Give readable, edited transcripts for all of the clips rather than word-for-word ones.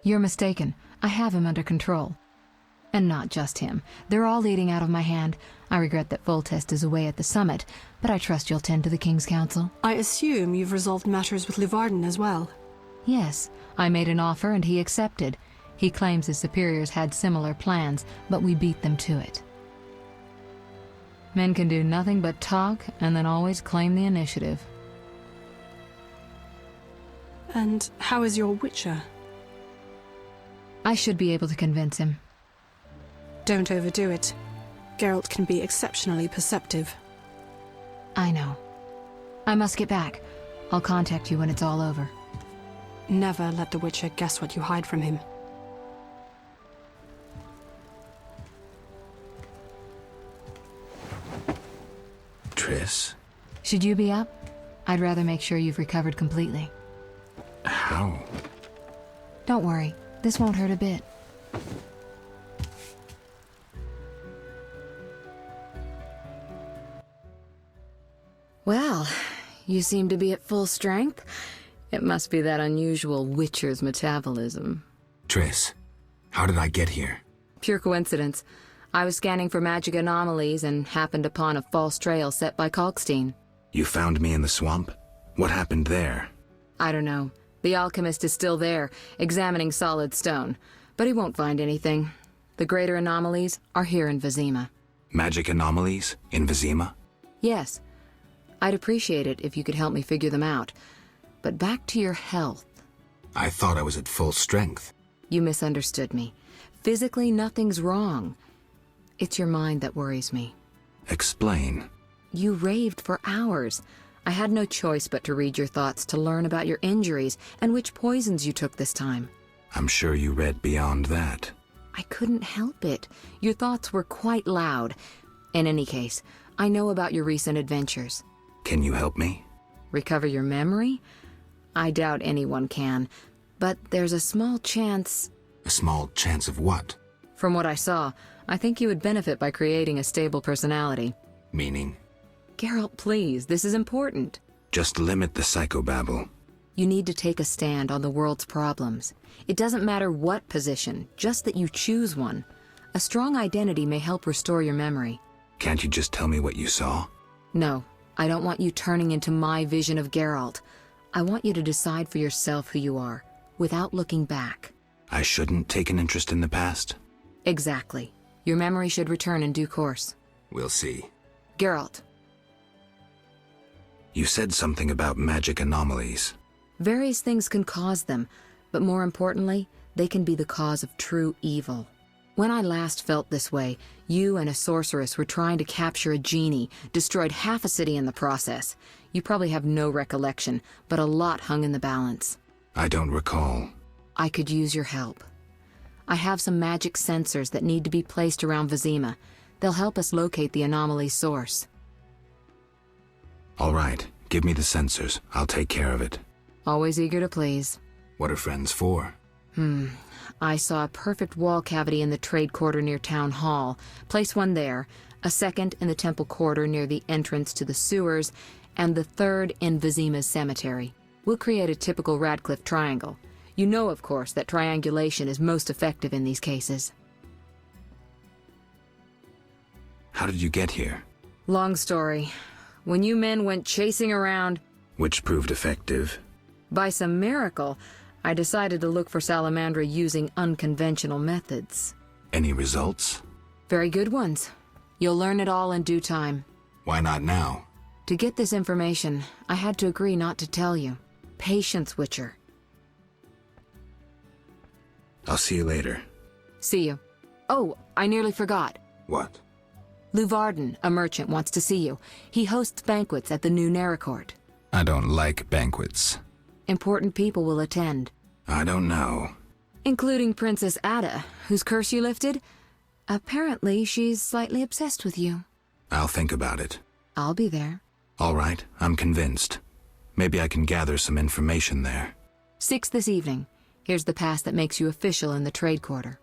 You're mistaken. I have him under control. And not just him. They're all eating out of my hand. I regret that Foltest is away at the summit, but I trust you'll tend to the King's Council. I assume you've resolved matters with Luvarden as well. Yes, I made an offer and he accepted. He claims his superiors had similar plans, but we beat them to it. Men can do nothing but talk and then always claim the initiative. And how is your Witcher? I should be able to convince him. Don't overdo it. Geralt can be exceptionally perceptive. I know. I must get back. I'll contact you when it's all over. Never let the Witcher guess what you hide from him. Triss? Should you be up? I'd rather make sure you've recovered completely. How? Don't worry. This won't hurt a bit. Well, you seem to be at full strength. It must be that unusual Witcher's metabolism. Triss, how did I get here? Pure coincidence. I was scanning for magic anomalies and happened upon a false trail set by Kalkstein. You found me in the swamp? What happened there? I don't know. The alchemist is still there, examining solid stone. But he won't find anything. The greater anomalies are here in Vizima. Magic anomalies? In Vizima? Yes. I'd appreciate it if you could help me figure them out. But back to your health. I thought I was at full strength. You misunderstood me. Physically, nothing's wrong. It's your mind that worries me. Explain. You raved for hours. I had no choice but to read your thoughts to learn about your injuries and which poisons you took this time. I'm sure you read beyond that. I couldn't help it. Your thoughts were quite loud. In any case, I know about your recent adventures. Can you help me? Recover your memory? I doubt anyone can, but there's a small chance... A small chance of what? From what I saw, I think you would benefit by creating a stable personality. Meaning? Geralt, please, this is important. Just limit the psychobabble. You need to take a stand on the world's problems. It doesn't matter what position, just that you choose one. A strong identity may help restore your memory. Can't you just tell me what you saw? No, I don't want you turning into my vision of Geralt. I want you to decide for yourself who you are, without looking back. I shouldn't take an interest in the past? Exactly. Your memory should return in due course. We'll see. Geralt. You said something about magic anomalies. Various things can cause them, but more importantly, they can be the cause of true evil. When I last felt this way, you and a sorceress were trying to capture a genie, destroyed half a city in the process. You probably have no recollection, but a lot hung in the balance. I don't recall. I could use your help. I have some magic sensors that need to be placed around Vizima. They'll help us locate the anomaly's source. All right, give me the sensors. I'll take care of it. Always eager to please. What are friends for? I saw a perfect wall cavity in the trade quarter near Town Hall. Place one there, a second in the temple quarter near the entrance to the sewers, and the third in Vizima's cemetery. We'll create a typical Radcliffe triangle. You know, of course, that triangulation is most effective in these cases. How did you get here? Long story. When you men went chasing around... Which proved effective. By some miracle, I decided to look for Salamandra using unconventional methods. Any results? Very good ones. You'll learn it all in due time. Why not now? To get this information, I had to agree not to tell you. Patience, Witcher. I'll see you later. See you. Oh, I nearly forgot. What? Luvarden, a merchant, wants to see you. He hosts banquets at the new Naracourt. I don't like banquets. Important people will attend. I don't know. Including Princess Ada, whose curse you lifted. Apparently, she's slightly obsessed with you. I'll think about it. I'll be there. All right, I'm convinced. Maybe I can gather some information there. 6 this evening. Here's the pass that makes you official in the trade quarter.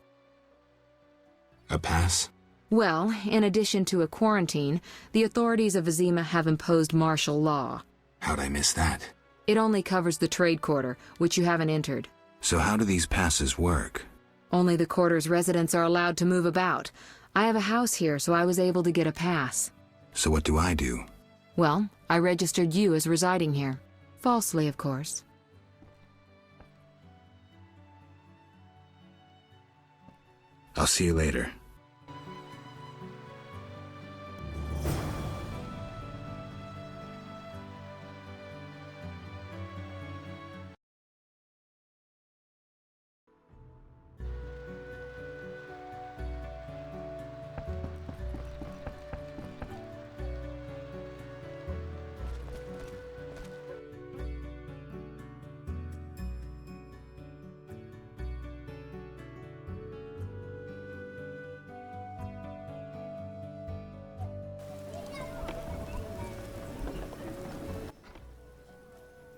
A pass? Well, in addition to a quarantine, the authorities of Vizima have imposed martial law. How'd I miss that? It only covers the trade quarter, which you haven't entered. So how do these passes work? Only the quarter's residents are allowed to move about. I have a house here, so I was able to get a pass. So what do I do? Well, I registered you as residing here. Falsely, of course. I'll see you later.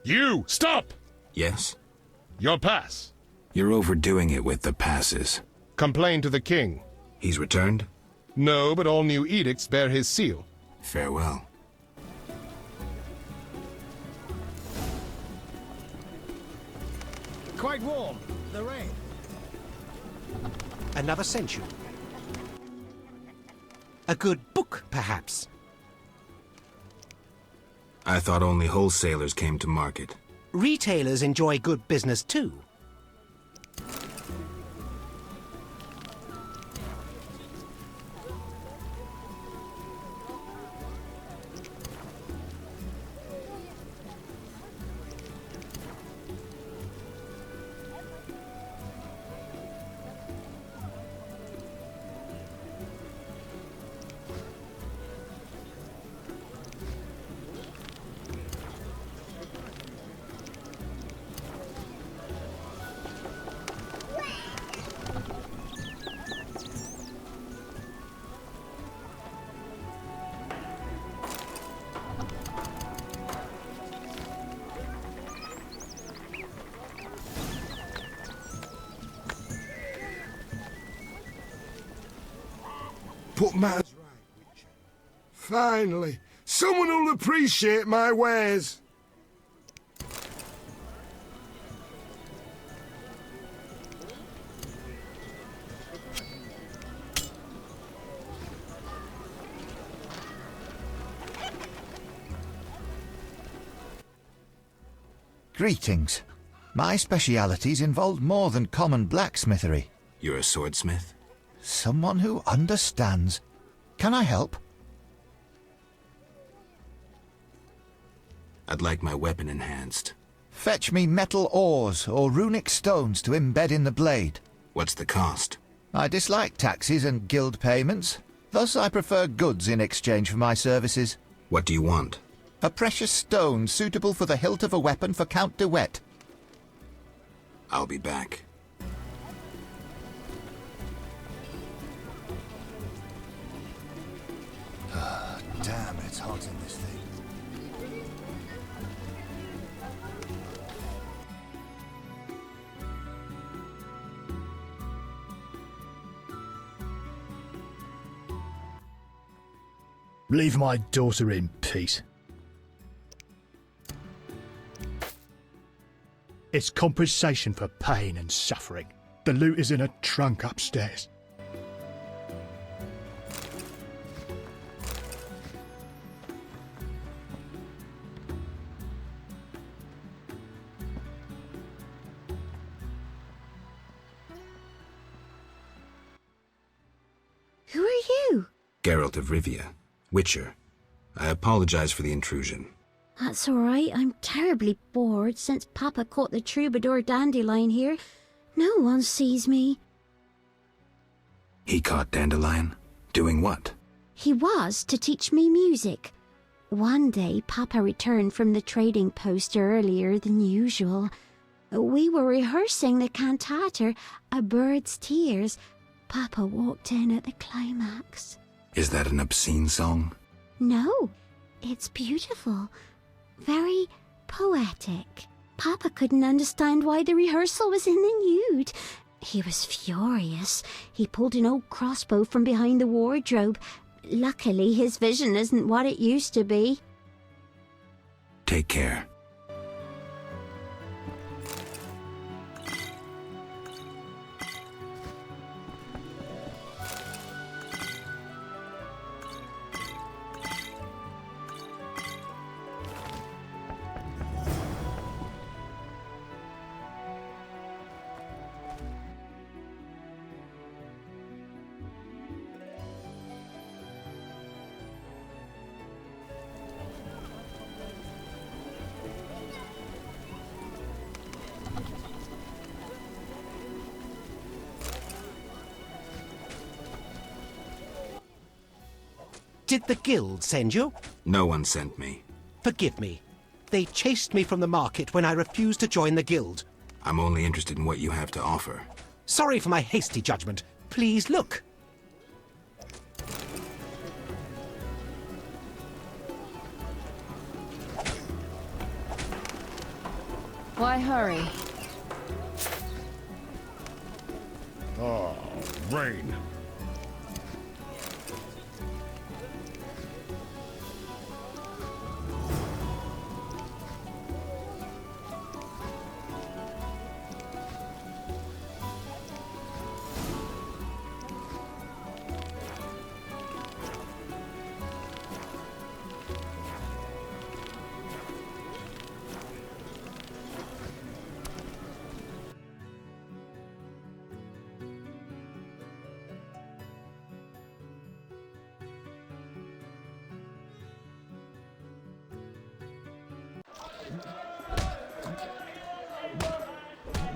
You! Stop! Yes? Your pass. You're overdoing it with the passes. Complain to the king. He's returned? No, but all new edicts bear his seal. Farewell. Quite warm. The rain. Another century. A good book, perhaps. I thought only wholesalers came to market. Retailers enjoy good business too. Put matters right, Witcher. Finally, someone who'll appreciate my wares. Greetings. My specialities involve more than common blacksmithery. You're a swordsmith? Someone who understands. Can I help? I'd like my weapon enhanced. Fetch me metal ores or runic stones to embed in the blade. What's the cost? I dislike taxes and guild payments. Thus I prefer goods in exchange for my services. What do you want? A precious stone suitable for the hilt of a weapon for Count de Wet. I'll be back. Damn, it's hot in this thing. Leave my daughter in peace. It's compensation for pain and suffering. The loot is in a trunk upstairs. Who are you? Geralt of Rivia, Witcher. I apologize for the intrusion. That's all right. I'm terribly bored since Papa caught the troubadour Dandelion here. No one sees me. He caught Dandelion? Doing what? He was to teach me music. One day, Papa returned from the trading post earlier than usual. We were rehearsing the cantata, A Bird's Tears. Papa walked in at the climax. Is that an obscene song? No, it's beautiful. Very poetic. Papa couldn't understand why the rehearsal was in the nude. He was furious. He pulled an old crossbow from behind the wardrobe. Luckily, his vision isn't what it used to be. Take care. Did the guild send you? No one sent me. Forgive me. They chased me from the market when I refused to join the guild. I'm only interested in what you have to offer. Sorry for my hasty judgment. Please look. Why hurry? Oh, rain.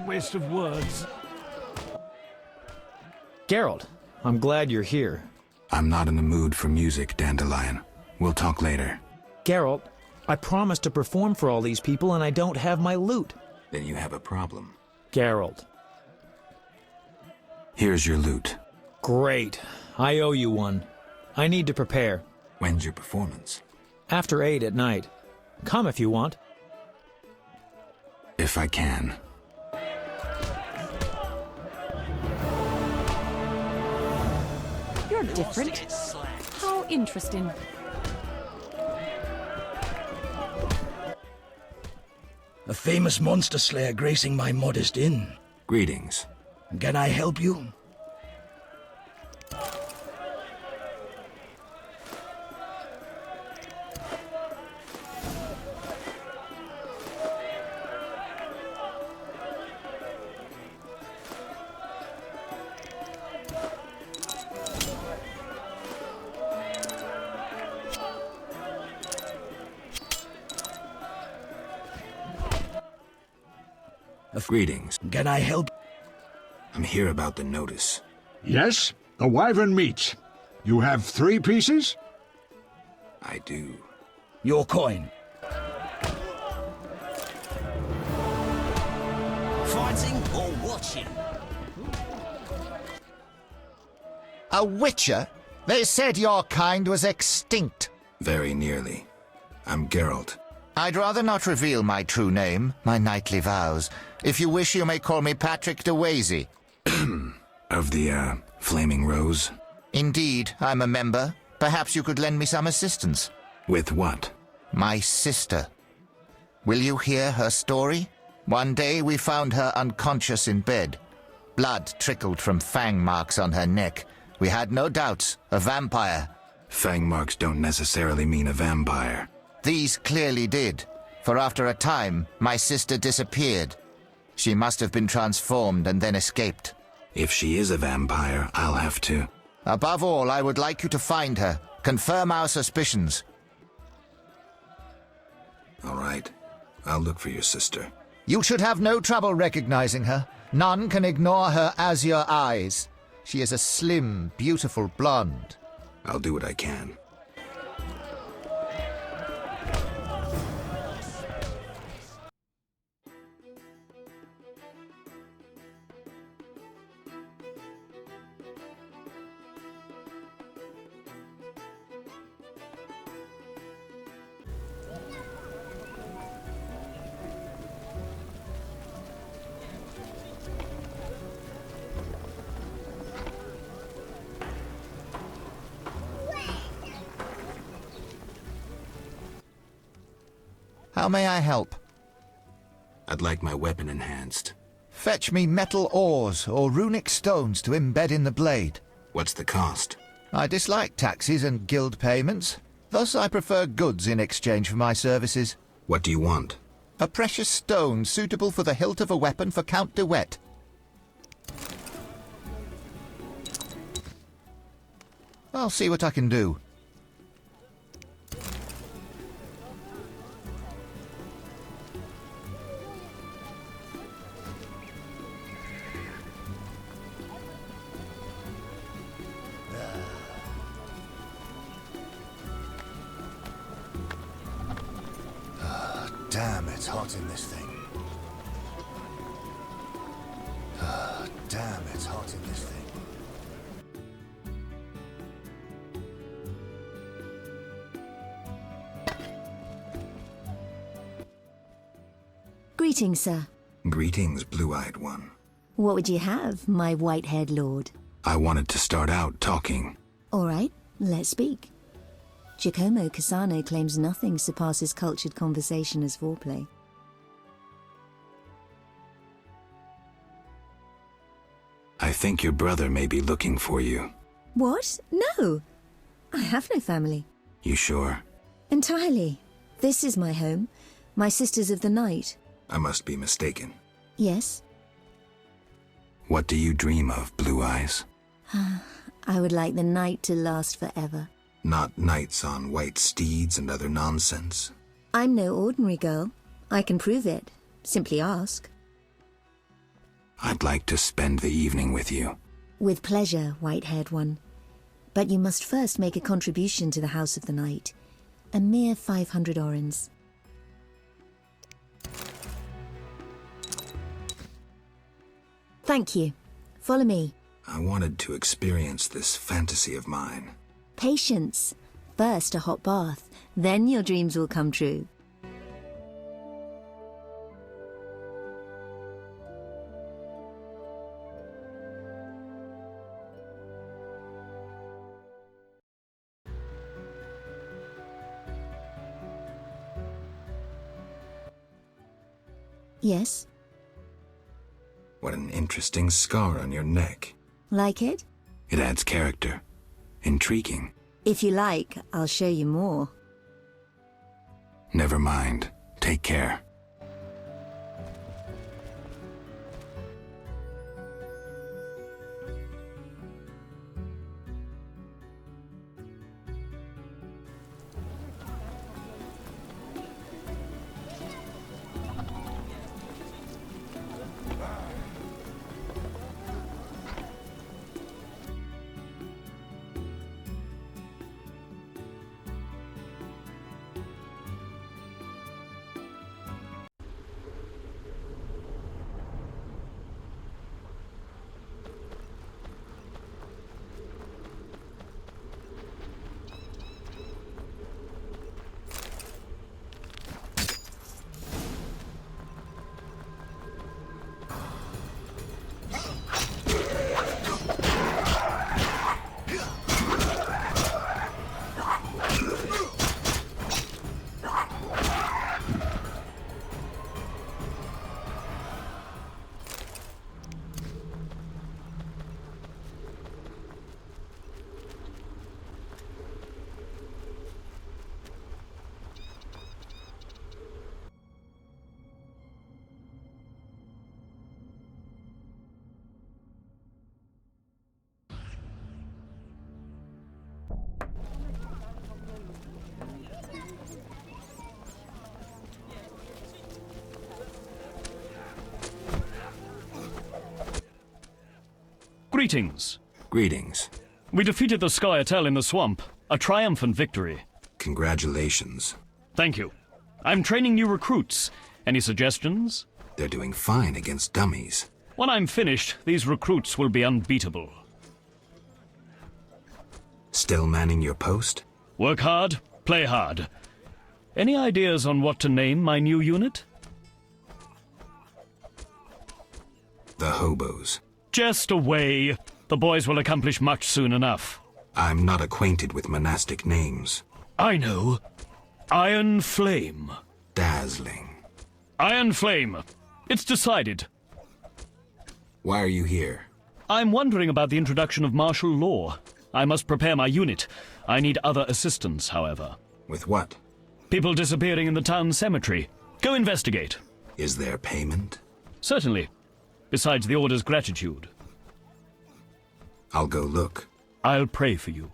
Waste of words. Geralt, I'm glad you're here. I'm not in the mood for music, Dandelion. We'll talk later. Geralt, I promised to perform for all these people and I don't have my lute. Then you have a problem. Geralt. Here's your lute. Great. I owe you one. I need to prepare. When's your performance? After 8 at night. Come if you want. If I can. You're different. How interesting. A famous monster slayer gracing my modest inn. Greetings. Can I help you? Greetings. Can I help? I'm here about the notice. Yes, the wyvern meat. You have 3 pieces? I do. Your coin. Fighting or watching? A witcher? They said your kind was extinct. Very nearly. I'm Geralt. I'd rather not reveal my true name, my knightly vows. If you wish, you may call me Patrick de Wazy. Of the, Flaming Rose? Indeed, I'm a member. Perhaps you could lend me some assistance. With what? My sister. Will you hear her story? One day we found her unconscious in bed. Blood trickled from fang marks on her neck. We had no doubts. A vampire. Fang marks don't necessarily mean a vampire. These clearly did, for after a time, my sister disappeared. She must have been transformed and then escaped. If she is a vampire, I'll have to... Above all, I would like you to find her. Confirm our suspicions. All right. I'll look for your sister. You should have no trouble recognizing her. None can ignore her azure eyes. She is a slim, beautiful blonde. I'll do what I can. How may I help? I'd like my weapon enhanced. Fetch me metal ores or runic stones to embed in the blade. What's the cost? I dislike taxes and guild payments. Thus I prefer goods in exchange for my services. What do you want? A precious stone suitable for the hilt of a weapon for Count de Wet. I'll see what I can do. it's hot in this thing. Damn, it's hot in this thing. Greetings, sir. Greetings, blue-eyed one. What would you have, my white-haired lord? I wanted to start out talking. All right, let's speak. Giacomo Cassano claims nothing surpasses cultured conversation as foreplay. I think your brother may be looking for you. What? No! I have no family. You sure? Entirely. This is my home. My Sisters of the Night. I must be mistaken. Yes? What do you dream of, Blue Eyes? I would like the night to last forever. Not knights on white steeds and other nonsense. I'm no ordinary girl. I can prove it. Simply ask. I'd like to spend the evening with you. With pleasure, white-haired one. But you must first make a contribution to the House of the Night. A mere 500 orens. Thank you. Follow me. I wanted to experience this fantasy of mine. Patience. First a hot bath, then your dreams will come true. Yes? What an interesting scar on your neck. Like it? It adds character. Intriguing. If you like, I'll show you more. Never mind. Take care. Greetings. Greetings. We defeated the Scoia'tael in the swamp. A triumphant victory. Congratulations. Thank you. I'm training new recruits. Any suggestions? They're doing fine against dummies. When I'm finished, these recruits will be unbeatable. Still manning your post? Work hard, play hard. Any ideas on what to name my new unit? The hobos. Just away. The boys will accomplish much soon enough. I'm not acquainted with monastic names. I know. Iron Flame. Dazzling. Iron Flame. It's decided. Why are you here? I'm wondering about the introduction of martial law. I must prepare my unit. I need other assistance, however. With what? People disappearing in the town cemetery. Go investigate. Is there payment? Certainly. Besides the Order's gratitude. I'll go look. I'll pray for you.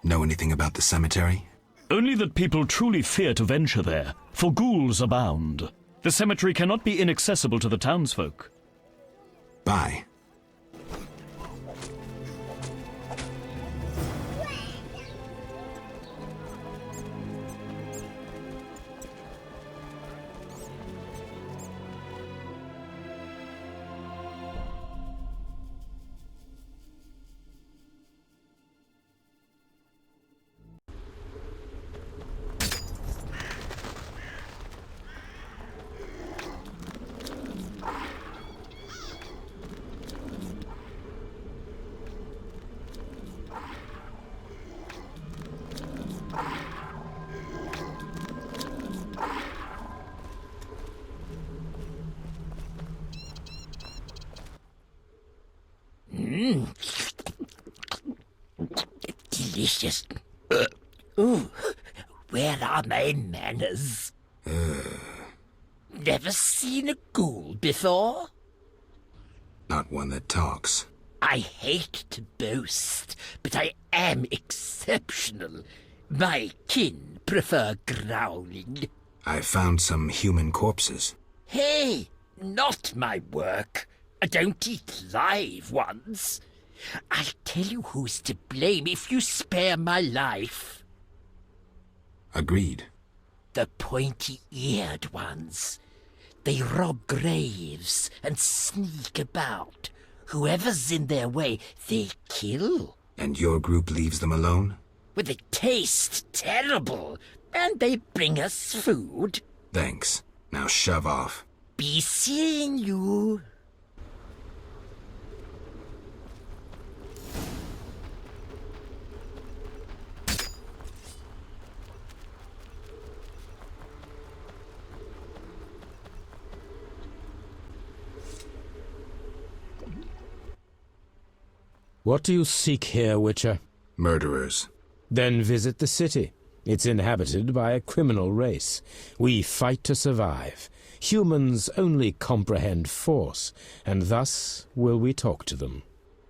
Know anything about the cemetery? Only that people truly fear to venture there, for ghouls abound. The cemetery cannot be inaccessible to the townsfolk. Bye. Delicious. Ooh, where are my manners? Never seen a ghoul before? Not one that talks. I hate to boast, but I am exceptional. My kin prefer growling. I found some human corpses. Hey, not my work. I don't eat live ones. I'll tell you who's to blame if you spare my life. Agreed. The pointy-eared ones. They rob graves and sneak about. Whoever's in their way, they kill. And your group leaves them alone? Well, they taste terrible, and they bring us food. Thanks. Now shove off. Be seeing you. What do you seek here, Witcher? Murderers. Then visit the city. It's inhabited by a criminal race. We fight to survive. Humans only comprehend force, and thus will we talk to them.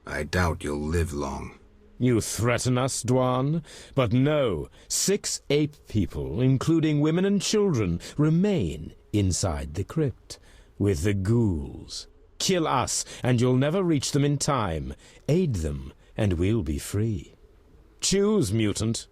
I doubt you'll live long. You threaten us, Dwan? But no, 6 ape people, including women and children, remain inside the crypt, with the ghouls. Kill us, and you'll never reach them in time. Aid them, and we'll be free. Choose, mutant.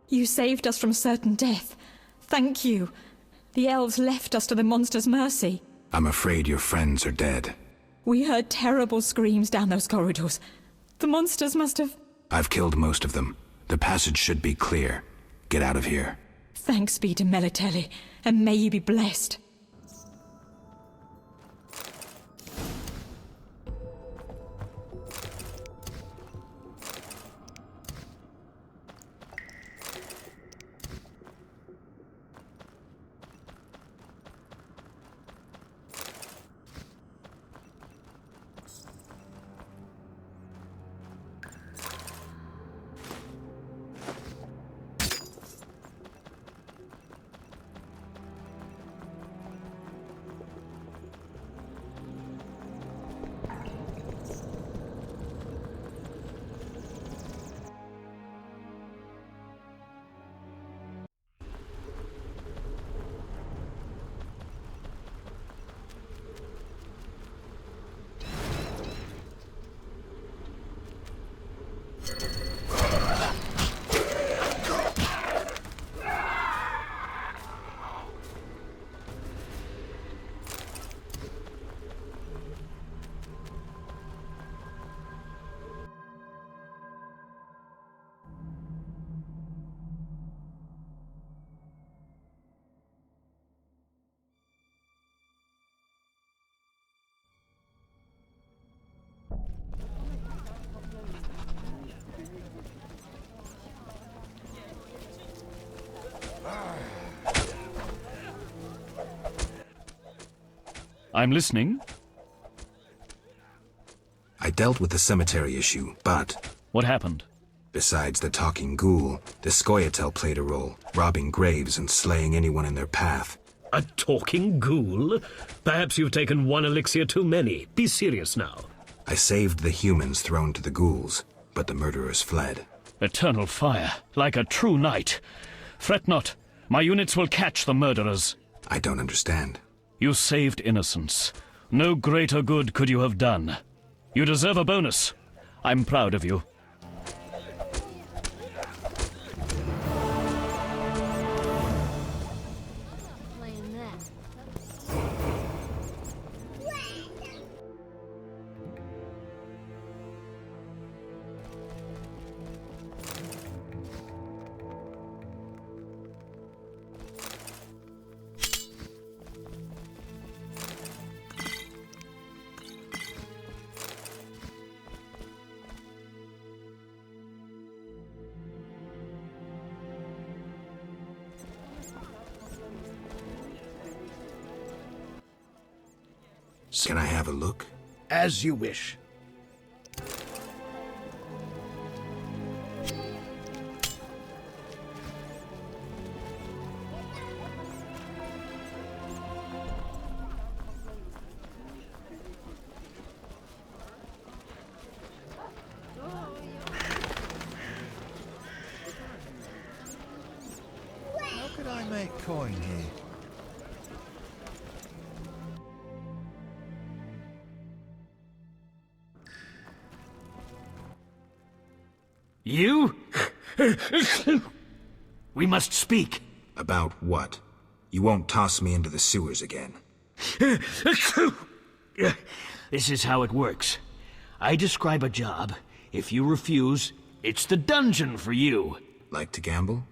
You saved us from certain death. Thank you. The elves left us to the monster's mercy. I'm afraid your friends are dead. We heard terrible screams down those corridors. The monsters must have... I've killed most of them. The passage should be clear. Get out of here. Thanks be to Melitele, and may you be blessed. I'm listening. I dealt with the cemetery issue, but... What happened? Besides the talking ghoul, the Scoia'tael played a role, robbing graves and slaying anyone in their path. A talking ghoul? Perhaps you've taken one elixir too many. Be serious now. I saved the humans thrown to the ghouls, but the murderers fled. Eternal fire, like a true knight. Fret not, my units will catch the murderers. I don't understand. You saved innocence. No greater good could you have done. You deserve a bonus. I'm proud of you. sewers. Can I have a look? As you wish. How could I make coin here? You? We must speak. About what? You won't toss me into the sewers again. This is how it works. I describe a job. If you refuse, it's the dungeon for you. Like to gamble?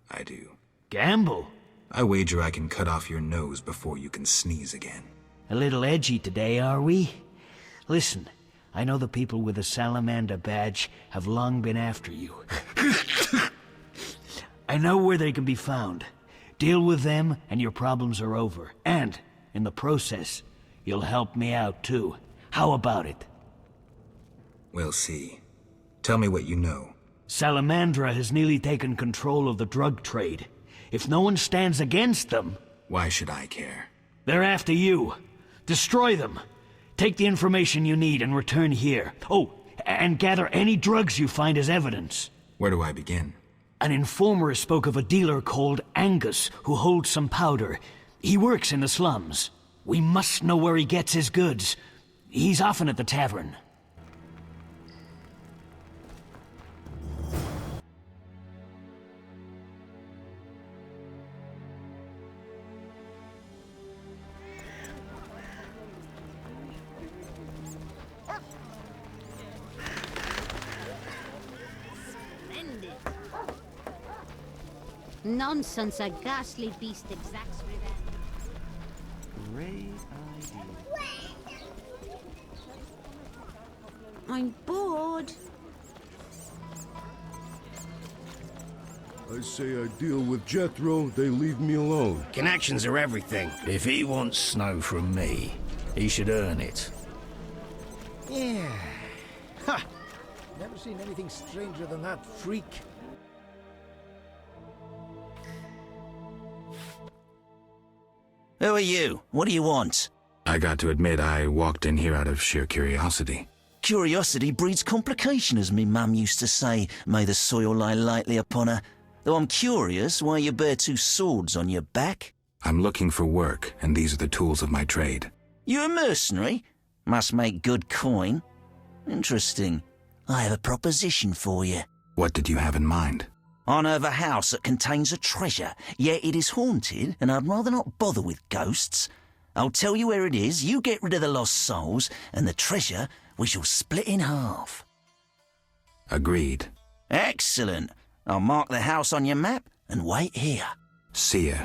I do. Gamble? I wager I can cut off your nose before you can sneeze again. A little edgy today, are we? Listen, I know the people with the Salamander badge have long been after you. I know where they can be found. Deal with them and your problems are over. And, in the process, you'll help me out too. How about it? We'll see. Tell me what you know. Salamandra has nearly taken control of the drug trade. If no one stands against them... Why should I care? They're after you. Destroy them. Take the information you need and return here. Oh, and gather any drugs you find as evidence. Where do I begin? An informer spoke of a dealer called Angus who holds some powder. He works in the slums. We must know where he gets his goods. He's often at the tavern. Nonsense, a ghastly beast exacts revenge. I'm bored. I say I deal with Jethro, they leave me alone. Connections are everything. If he wants snow from me, he should earn it. Yeah. Ha! Never seen anything stranger than that freak. Who are you? What do you want? I got to admit, I walked in here out of sheer curiosity. Curiosity breeds complication, as me mum used to say. May the soil lie lightly upon her. Though I'm curious why you bear two swords on your back. I'm looking for work, and these are the tools of my trade. You a mercenary? Must make good coin. Interesting. I have a proposition for you. What did you have in mind? I know of a house that contains a treasure, yet it is haunted, and I'd rather not bother with ghosts. I'll tell you where it is, you get rid of the lost souls, and the treasure we shall split in half. Agreed. Excellent. I'll mark the house on your map and wait here. See ya.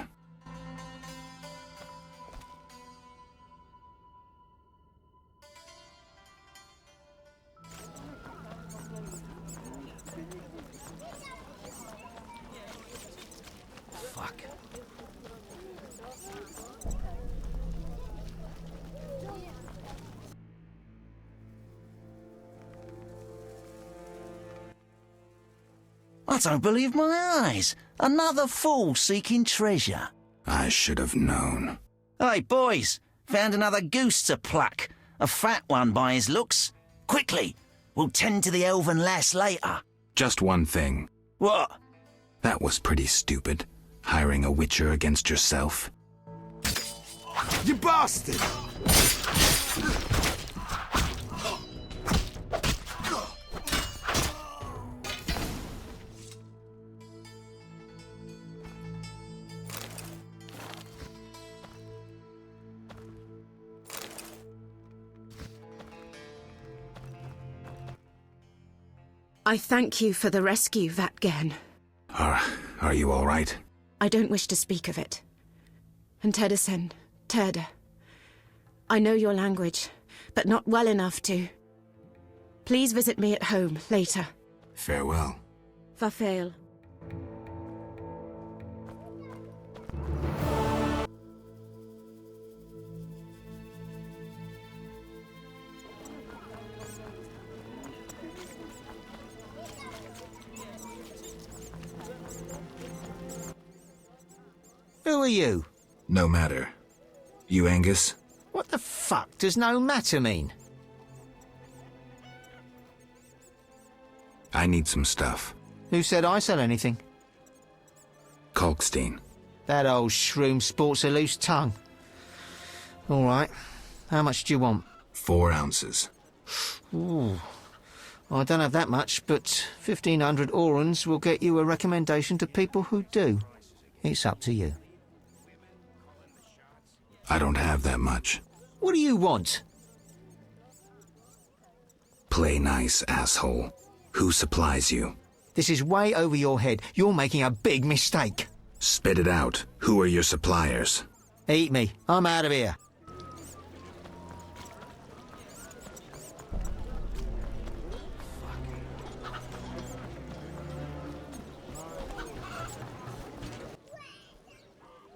Fuck. I don't believe my eyes. Another fool seeking treasure. I should have known. Hey, boys. Found another goose to pluck. A fat one by his looks. Quickly. We'll tend to the elven lass later. Just one thing. What? That was pretty stupid. Hiring a witcher against yourself. You bastard! I thank you for the rescue, Vatgen. Are you all right? I don't wish to speak of it. And Tedison, Terda. I know your language, but not well enough to. Please visit me at home later. Farewell. Farfael. Who are you? No matter. You Angus? What the fuck does no matter mean? I need some stuff. Who said I sell anything? Kalkstein. That old shroom sports a loose tongue. All right. How much do you want? 4 ounces. Ooh. I don't have that much, but 1,500 orans will get you a recommendation to people who do. It's up to you. I don't have that much. What do you want? Play nice, asshole. Who supplies you? This is way over your head. You're making a big mistake. Spit it out. Who are your suppliers? Eat me. I'm out of here.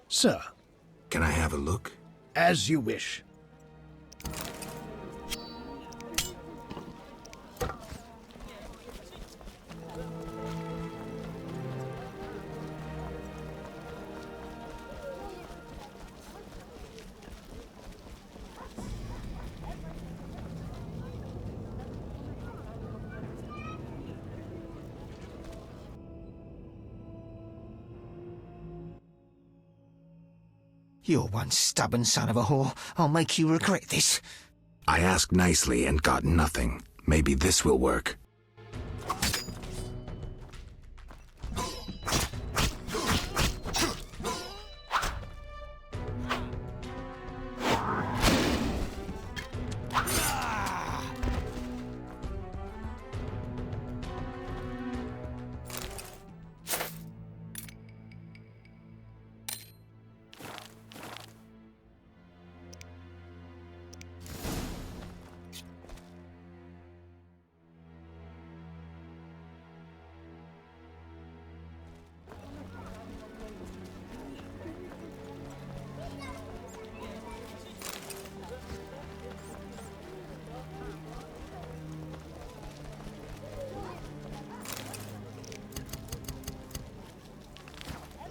Sir. Can I have a look? As you wish. You're one stubborn son of a whore. I'll make you regret this. I asked nicely and got nothing. Maybe this will work.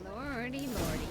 Lordy, lordy.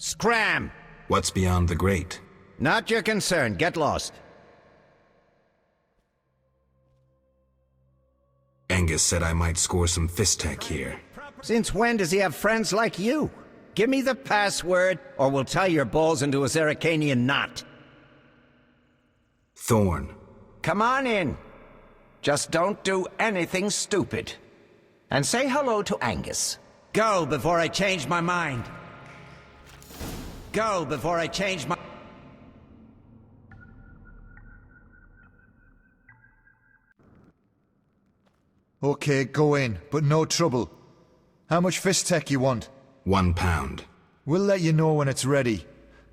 Scram! What's beyond the grate? Not your concern. Get lost. Angus said I might score some Fistech here. Since when does he have friends like you? Give me the password, or we'll tie your balls into a Zeracanian knot. Thorn. Come on in. Just don't do anything stupid. And say hello to Angus. Go before I change my mind. Go before I change my... Okay, go in, but no trouble. How much Fistech you want? £1. We'll let you know when it's ready.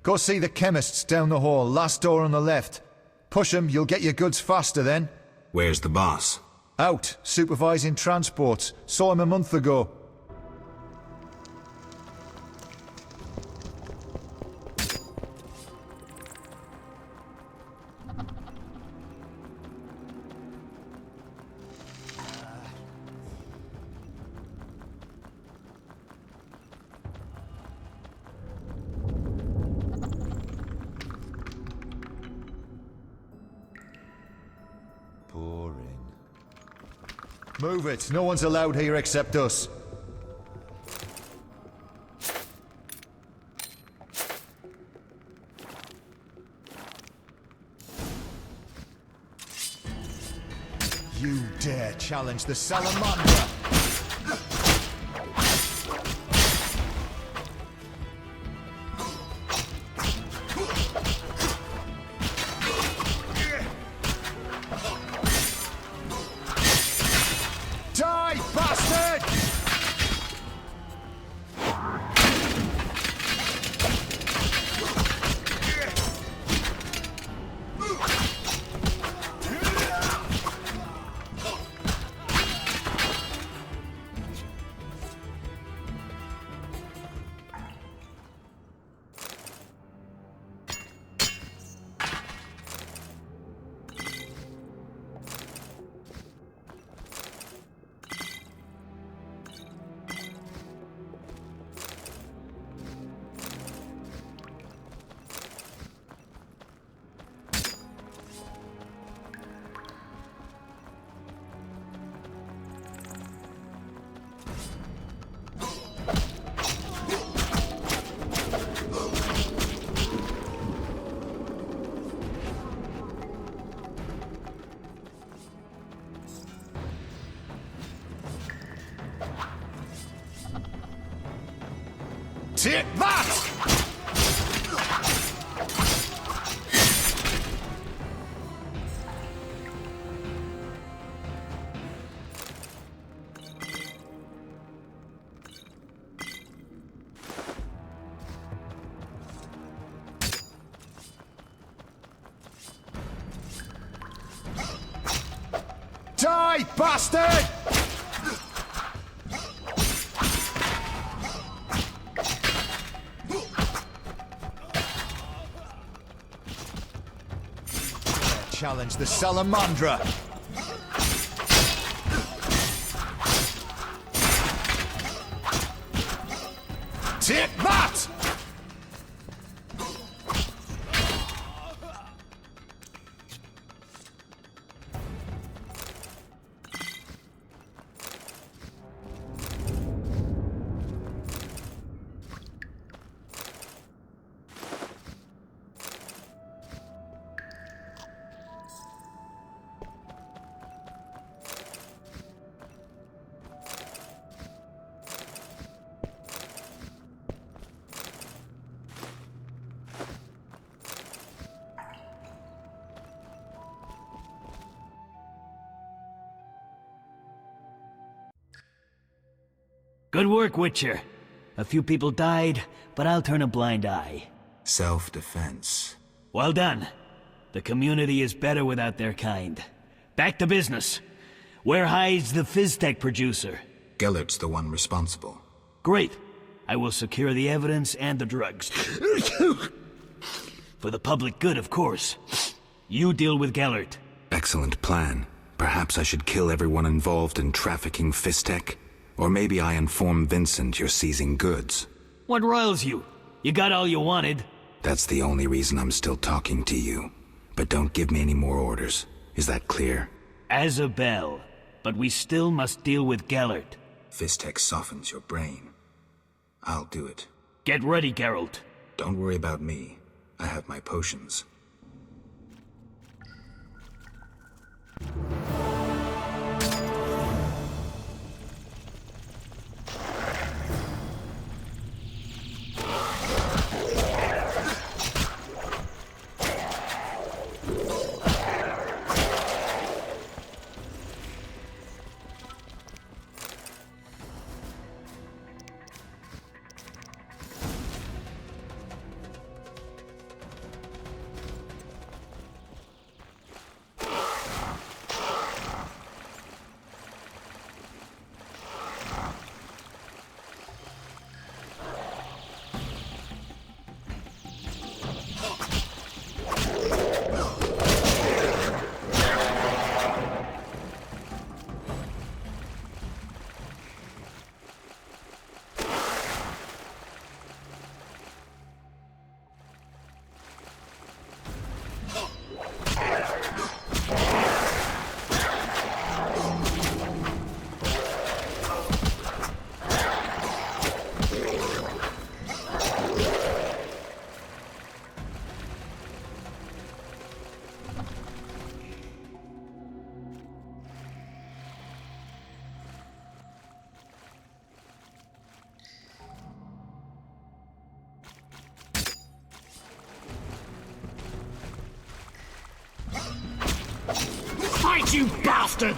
Go see the chemists down the hall, last door on the left. Push 'em, you'll get your goods faster then. Where's the boss? Out, supervising transports. Saw him a month ago. Move it. No one's allowed here except us. You dare challenge the Salamander? Die, bastard! Take that! Die, bastard! Challenge the Salamandra. Take that! Good work, Witcher. A few people died, but I'll turn a blind eye. Self-defense. Well done. The community is better without their kind. Back to business. Where hides the Fizztech producer? Gellert's the one responsible. Great. I will secure the evidence and the drugs. For the public good, of course. You deal with Gellert. Excellent plan. Perhaps I should kill everyone involved in trafficking Fizztech? Or maybe I inform Vincent you're seizing goods. What riles you? You got all you wanted. That's the only reason I'm still talking to you. But don't give me any more orders. Is that clear? As a bell. But we still must deal with Gellert. Fizztech softens your brain. I'll do it. Get ready, Geralt. Don't worry about me. I have my potions. right, you bastard!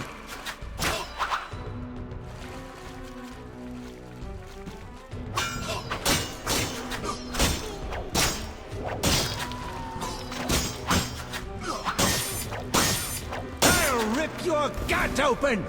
I'll rip your gut open!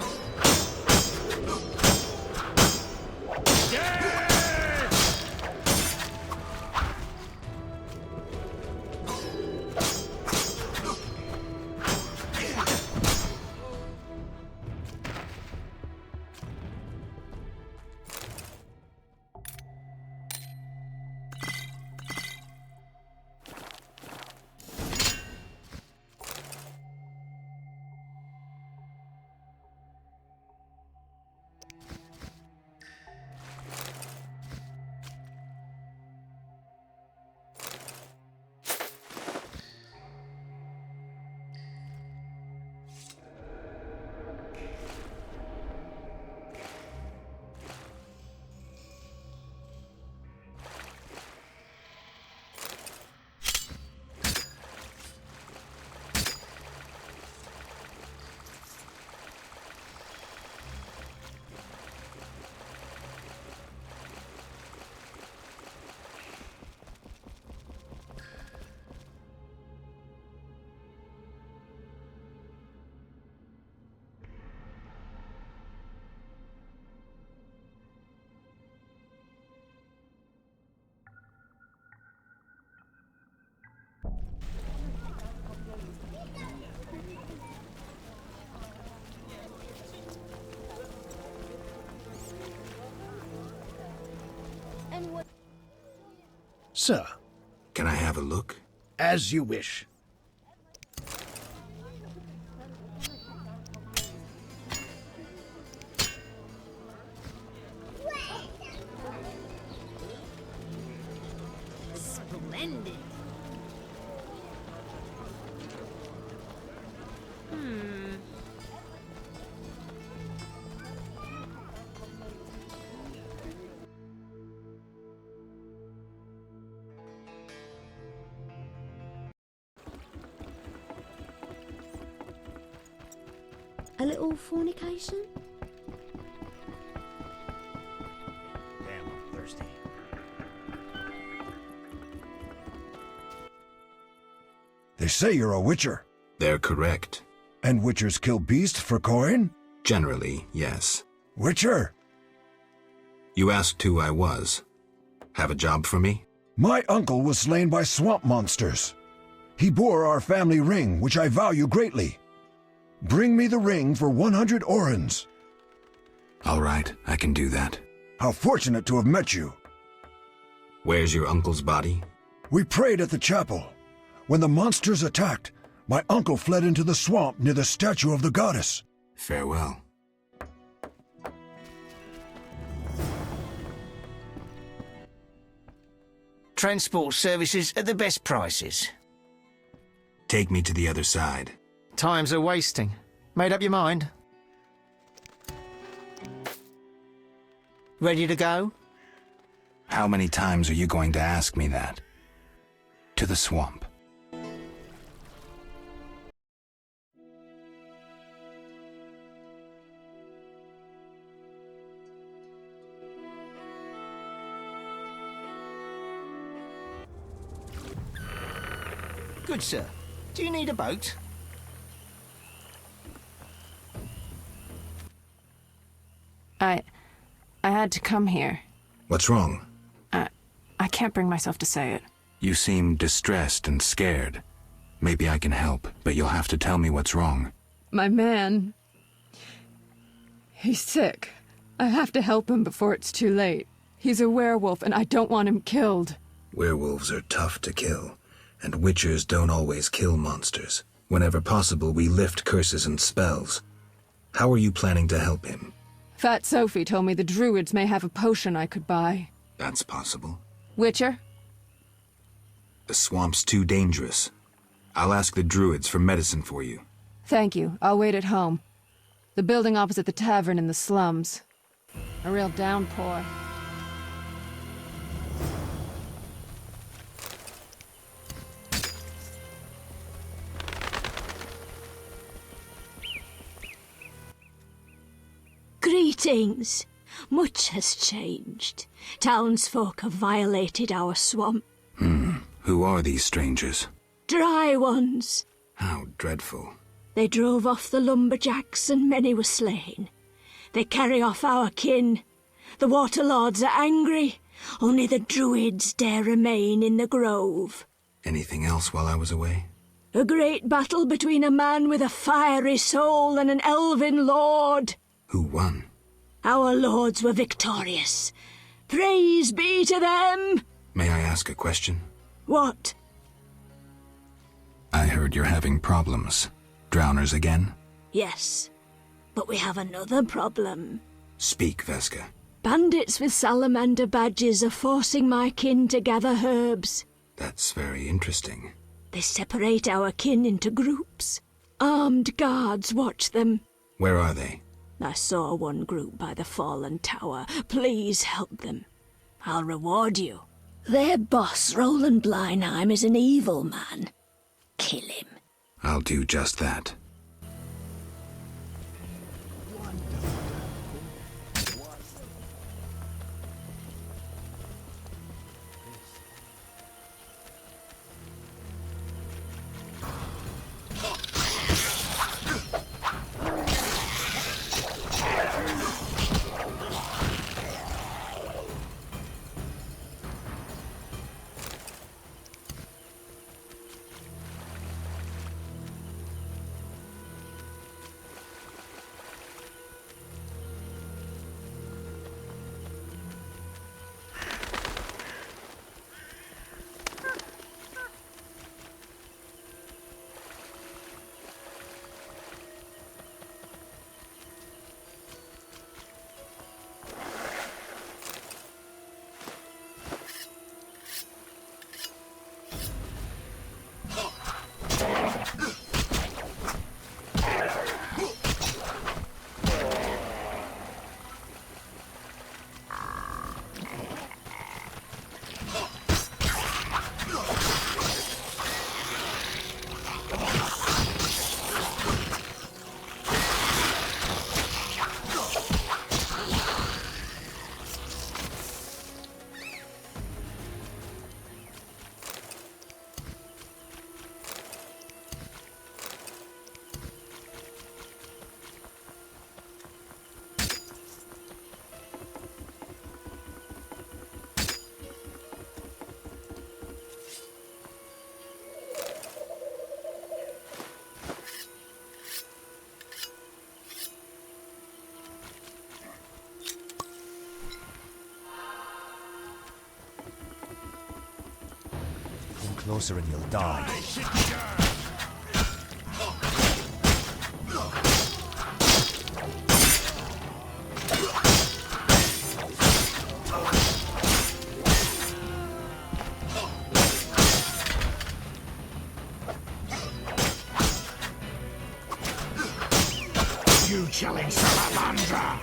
Sir. Can I have a look? As you wish. Splendid. A little fornication? Damn, I'm thirsty. They say you're a witcher. They're correct. And witchers kill beasts for coin? Generally, yes. Witcher? You asked who I was. Have a job for me? My uncle was slain by swamp monsters. He bore our family ring, which I value greatly. Bring me the ring for 100 orens. All right, I can do that. How fortunate to have met you. Where's your uncle's body? We prayed at the chapel. When the monsters attacked, my uncle fled into the swamp near the statue of the goddess. Farewell. Transport services at the best prices. Take me to the other side. Times are wasting. Made up your mind? Ready to go? How many times are you going to ask me that? To the swamp. Good, sir. Do you need a boat? I had to come here. What's wrong? I can't bring myself to say it. You seem distressed and scared. Maybe I can help, but you'll have to tell me what's wrong. My man... He's sick. I have to help him before it's too late. He's a werewolf, and I don't want him killed. Werewolves are tough to kill, and witchers don't always kill monsters. Whenever possible, we lift curses and spells. How are you planning to help him? Fat Sophie told me the druids may have a potion I could buy. That's possible. Witcher? The swamp's too dangerous. I'll ask the druids for medicine for you. Thank you. I'll wait at home. The building opposite the tavern in the slums. A real downpour. Greetings. Much has changed. Townsfolk have violated our swamp. Who are these strangers? Dry ones. How dreadful. They drove off the lumberjacks and many were slain. They carry off our kin. The water lords are angry. Only the druids dare remain in the grove. Anything else while I was away? A great battle between a man with a fiery soul and an elven lord. Who won? Our lords were victorious. Praise be to them! May I ask a question? What? I heard you're having problems. Drowners again? Yes, but we have another problem. Speak, Veska. Bandits with salamander badges are forcing my kin to gather herbs. That's very interesting. They separate our kin into groups. Armed guards watch them. Where are they? I saw one group by the fallen tower. Please help them. I'll reward you. Their boss, Roland Bleinheim, is an evil man. Kill him. I'll do just that. Closer and you'll die. You chilling salamander!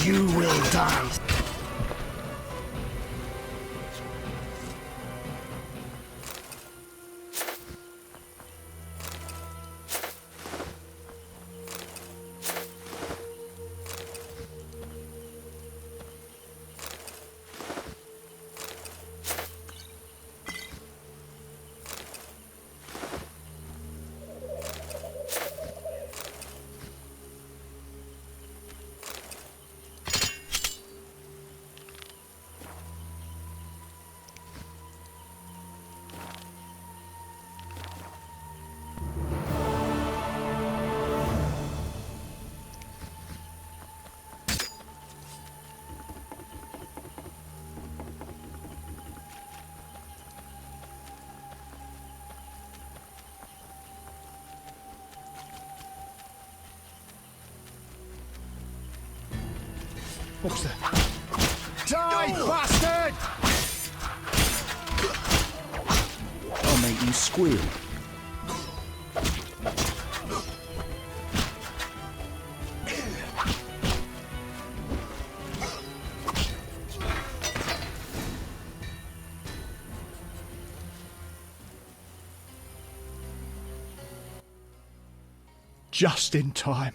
You will die. What's that? Die, bastard! I'll make you squeal. Just in time.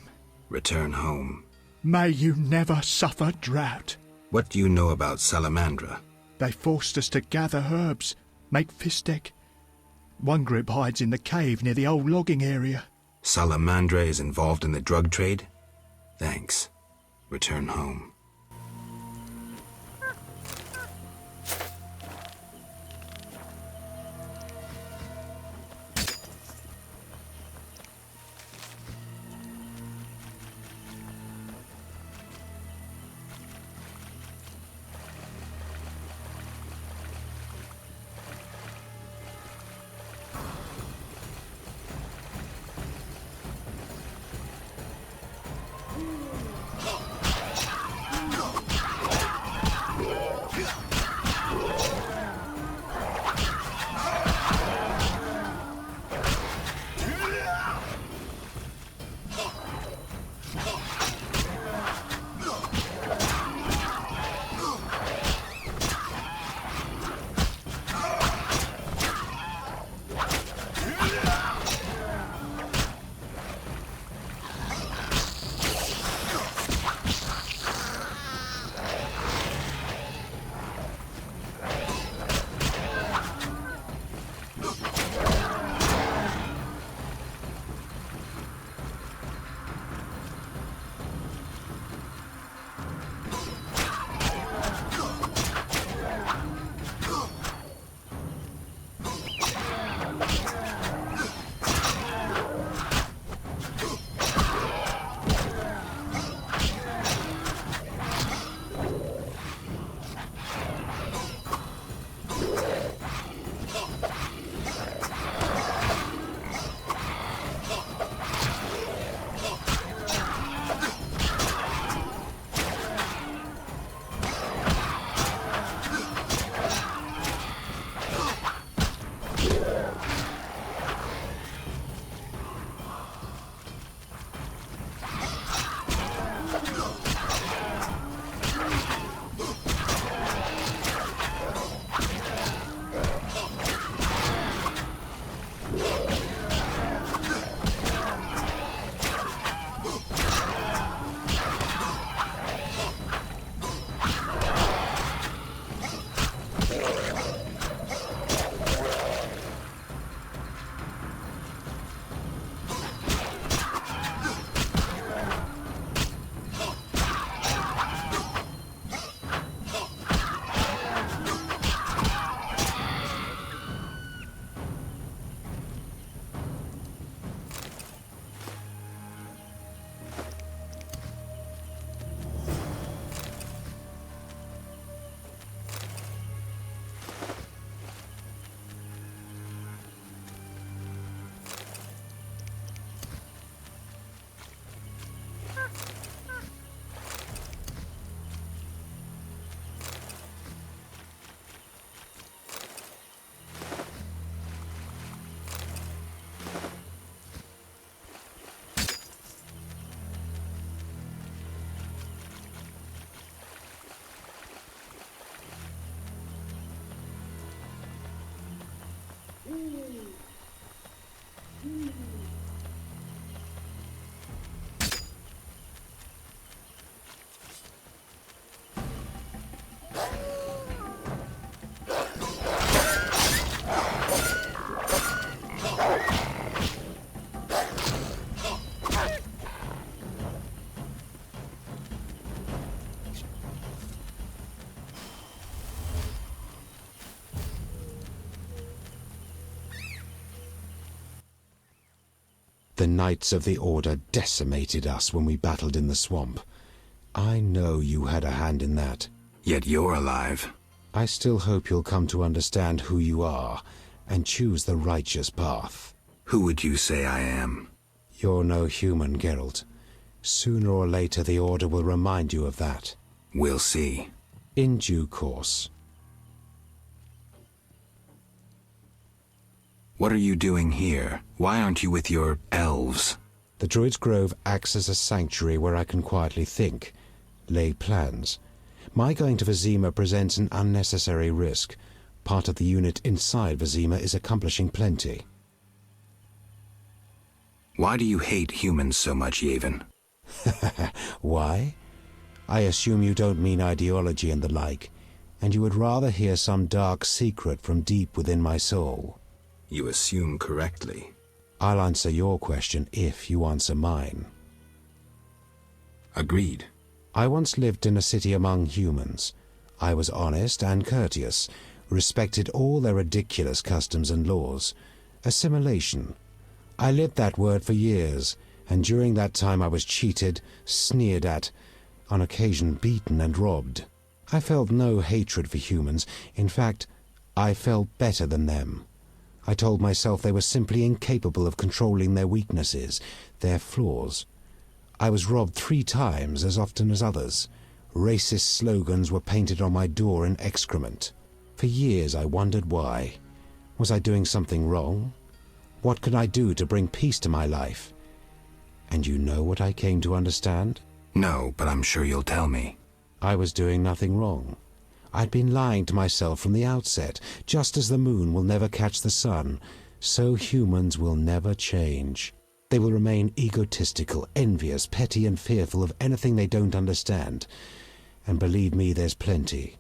Return home. May you never suffer drought. What do you know about Salamandra? They forced us to gather herbs, make fistek. One group hides in the cave near the old logging area. Salamandra is involved in the drug trade? Thanks. Return home. The Knights of the Order decimated us when we battled in the swamp. I know you had a hand in that. Yet you're alive. I still hope you'll come to understand who you are and choose the righteous path. Who would you say I am? You're no human, Geralt. Sooner or later the Order will remind you of that. We'll see. In due course. What are you doing here? Why aren't you with your elves? The Druid's Grove acts as a sanctuary where I can quietly think, lay plans. My going to Vizima presents an unnecessary risk. Part of the unit inside Vizima is accomplishing plenty. Why do you hate humans so much, Yavin? Why? I assume you don't mean ideology and the like, and you would rather hear some dark secret from deep within my soul. You assume correctly. I'll answer your question if you answer mine. Agreed. I once lived in a city among humans. I was honest and courteous, respected all their ridiculous customs and laws. Assimilation. I lived that word for years, and during that time I was cheated, sneered at, on occasion beaten and robbed. I felt no hatred for humans. In fact, I felt better than them. I told myself they were simply incapable of controlling their weaknesses, their flaws. I was robbed 3 times as often as others. Racist slogans were painted on my door in excrement. For years I wondered why. Was I doing something wrong? What could I do to bring peace to my life? And you know what I came to understand? No, but I'm sure you'll tell me. I was doing nothing wrong. I'd been lying to myself from the outset. Just as the moon will never catch the sun, so humans will never change. They will remain egotistical, envious, petty, and fearful of anything they don't understand. And believe me, there's plenty.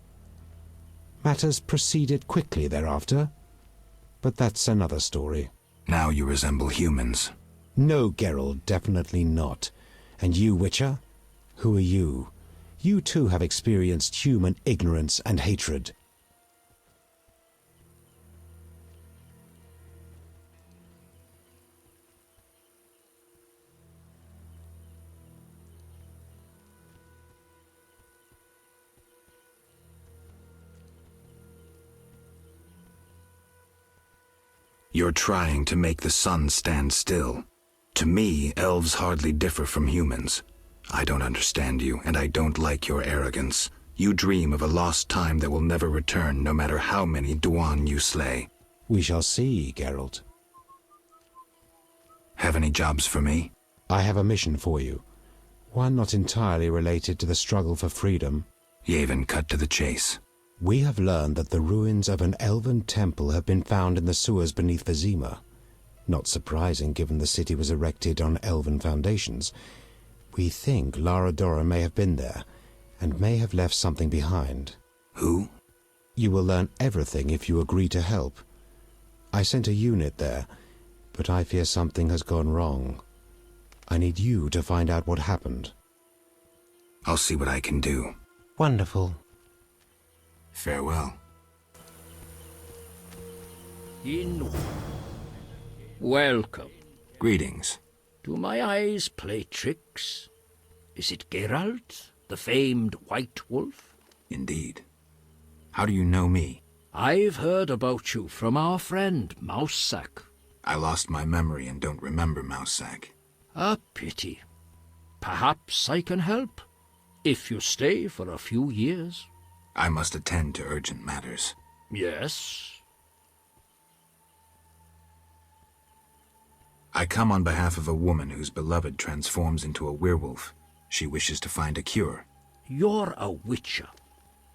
Matters proceeded quickly thereafter, but that's another story. Now you resemble humans. No, Geralt, definitely not. And you, Witcher? Who are you? You too have experienced human ignorance and hatred. You're trying to make the sun stand still. To me, elves hardly differ from humans. I don't understand you, and I don't like your arrogance. You dream of a lost time that will never return, no matter how many Duan you slay. We shall see, Geralt. Have any jobs for me? I have a mission for you. One not entirely related to the struggle for freedom. Yavin, cut to the chase. We have learned that the ruins of an elven temple have been found in the sewers beneath Vizima. Not surprising, given the city was erected on elven foundations. We think Lara Dora may have been there, and may have left something behind. Who? You will learn everything if you agree to help. I sent a unit there, but I fear something has gone wrong. I need you to find out what happened. I'll see what I can do. Wonderful. Farewell. Welcome. Greetings. Do my eyes play tricks? Is it Geralt, the famed White Wolf? Indeed. How do you know me? I've heard about you from our friend, Mousesack. I lost my memory and don't remember Mousesack. A pity. Perhaps I can help, if you stay for a few years. I must attend to urgent matters. Yes. I come on behalf of a woman whose beloved transforms into a werewolf. She wishes to find a cure. You're a witcher.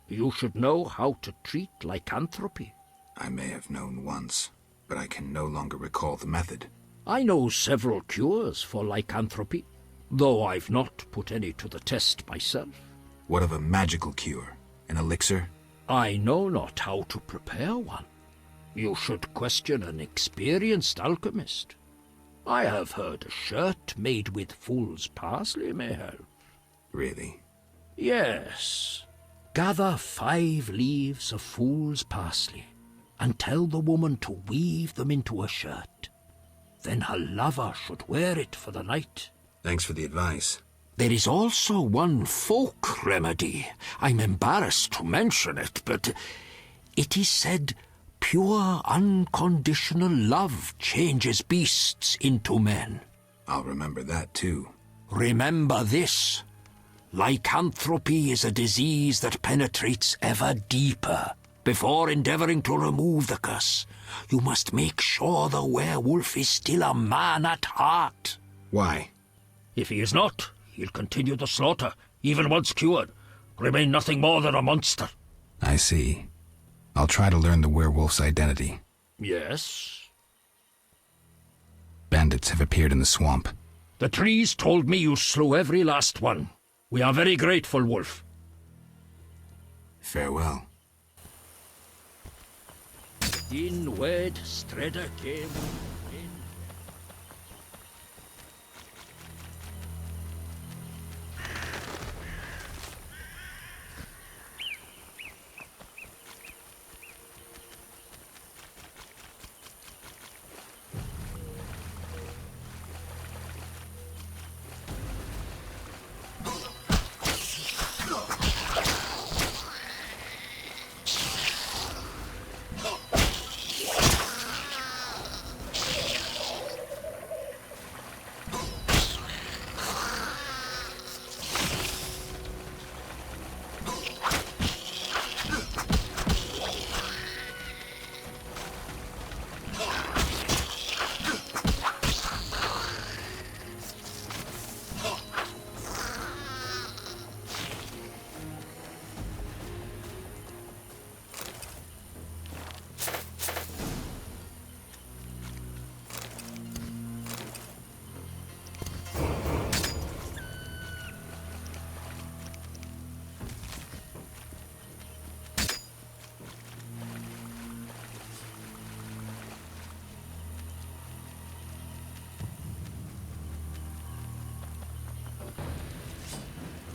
You should know how to treat lycanthropy. I may have known once, but I can no longer recall the method. I know several cures for lycanthropy, though I've not put any to the test myself. What of a magical cure? An elixir? I know not how to prepare one. You should question an experienced alchemist. I have heard a shirt made with fool's parsley may help. Really? Yes. Gather 5 leaves of fool's parsley and tell the woman to weave them into a shirt. Then her lover should wear it for the night. Thanks for the advice. There is also one folk remedy. I'm embarrassed to mention it, but it is said pure, unconditional love changes beasts into men. I'll remember that too. Remember this. Lycanthropy is a disease that penetrates ever deeper. Before endeavoring to remove the curse, you must make sure the werewolf is still a man at heart. Why? If he is not, he'll continue the slaughter, even once cured. Remain nothing more than a monster. I see. I'll try to learn the werewolf's identity. Yes? Bandits have appeared in the swamp. The trees told me you slew every last one. We are very grateful, Wolf. Farewell. In wed Streda came.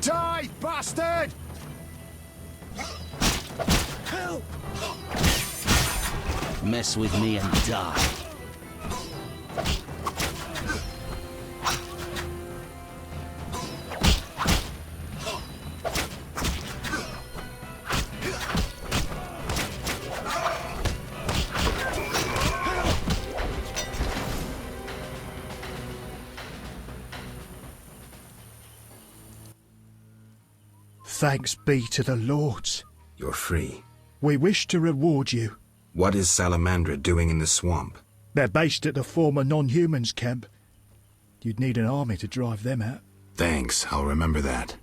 Die, bastard! Help! Mess with me and die. Thanks be to the Lords. You're free. We wish to reward you. What is Salamandra doing in the swamp? They're based at the former non-humans camp. You'd need an army to drive them out. Thanks, I'll remember that.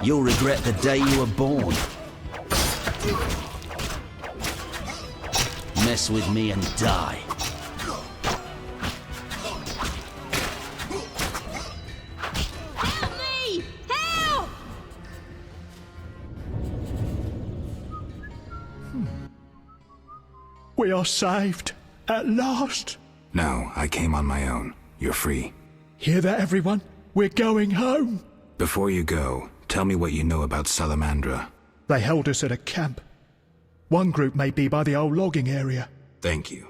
You'll regret the day you were born. Mess with me and die. Help me! Help! We are saved. At last. No, I came on my own. You're free. Hear that, everyone? We're going home. Before you go, tell me what you know about Salamandra. They held us at a camp. One group may be by the old logging area. Thank you.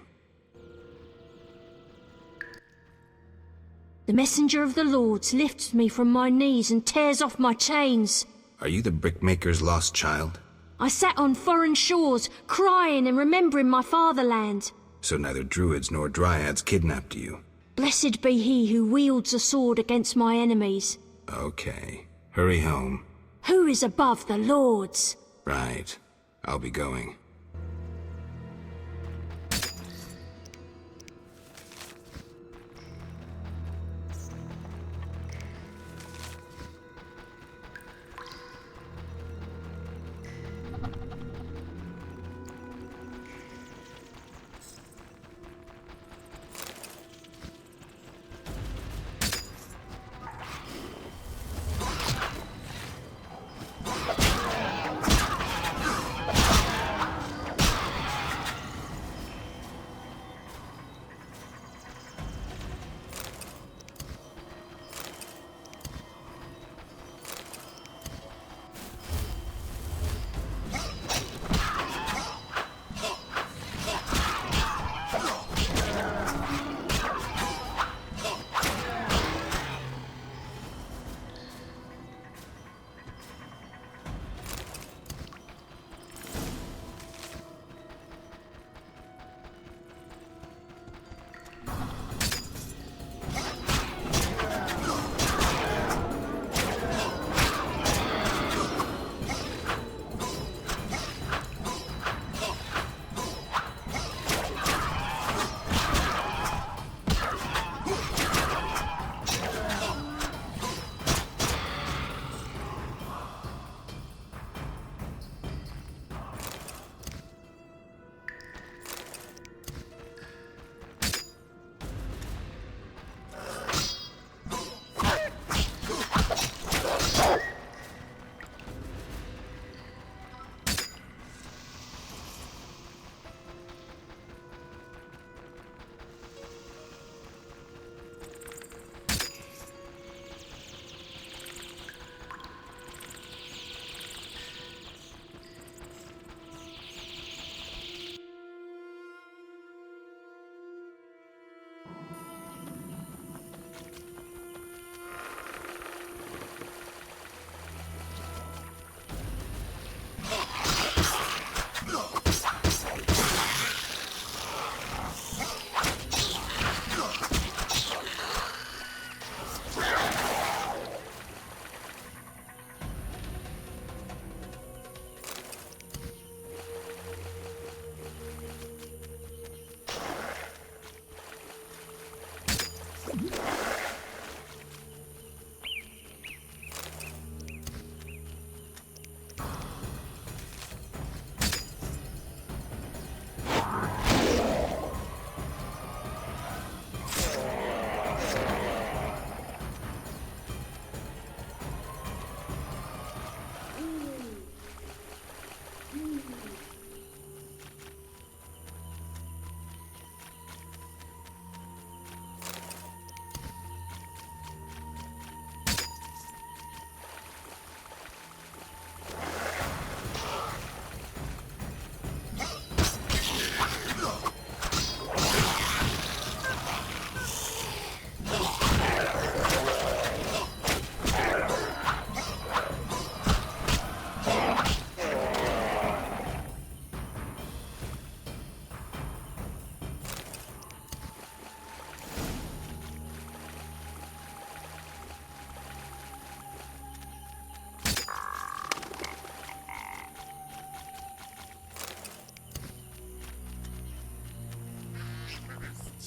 The messenger of the Lords lifts me from my knees and tears off my chains. Are you the brickmaker's lost child? I sat on foreign shores, crying and remembering my fatherland. So neither druids nor dryads kidnapped you. Blessed be he who wields a sword against my enemies. Okay. Hurry home. Who is above the Lords? Right. I'll be going.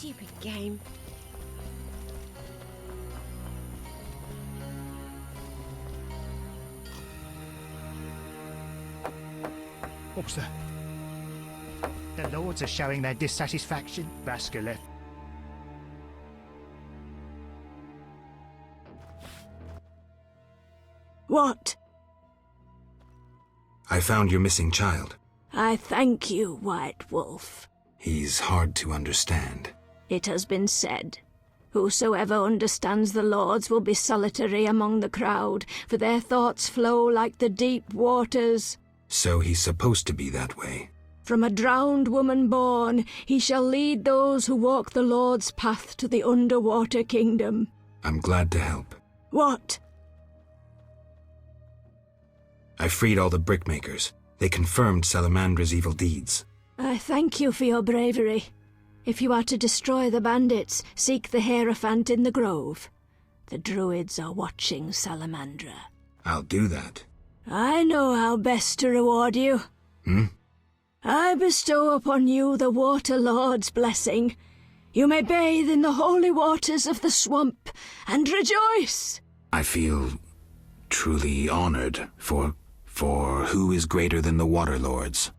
Stupid game. What was that? The Lords are showing their dissatisfaction, Baskerville. What? I found your missing child. I thank you, White Wolf. He's hard to understand. It has been said, whosoever understands the Lords will be solitary among the crowd, for their thoughts flow like the deep waters. So he's supposed to be that way. From a drowned woman born, he shall lead those who walk the Lord's path to the underwater kingdom. I'm glad to help. What? I freed all the brickmakers. They confirmed Salamandra's evil deeds. I thank you for your bravery. If you are to destroy the bandits, seek the Hierophant in the grove. The Druids are watching Salamandra. I'll do that. I know how best to reward you. I bestow upon you the Water Lord's blessing. You may bathe in the holy waters of the swamp and rejoice. I feel truly honored for who is greater than the Water Lords?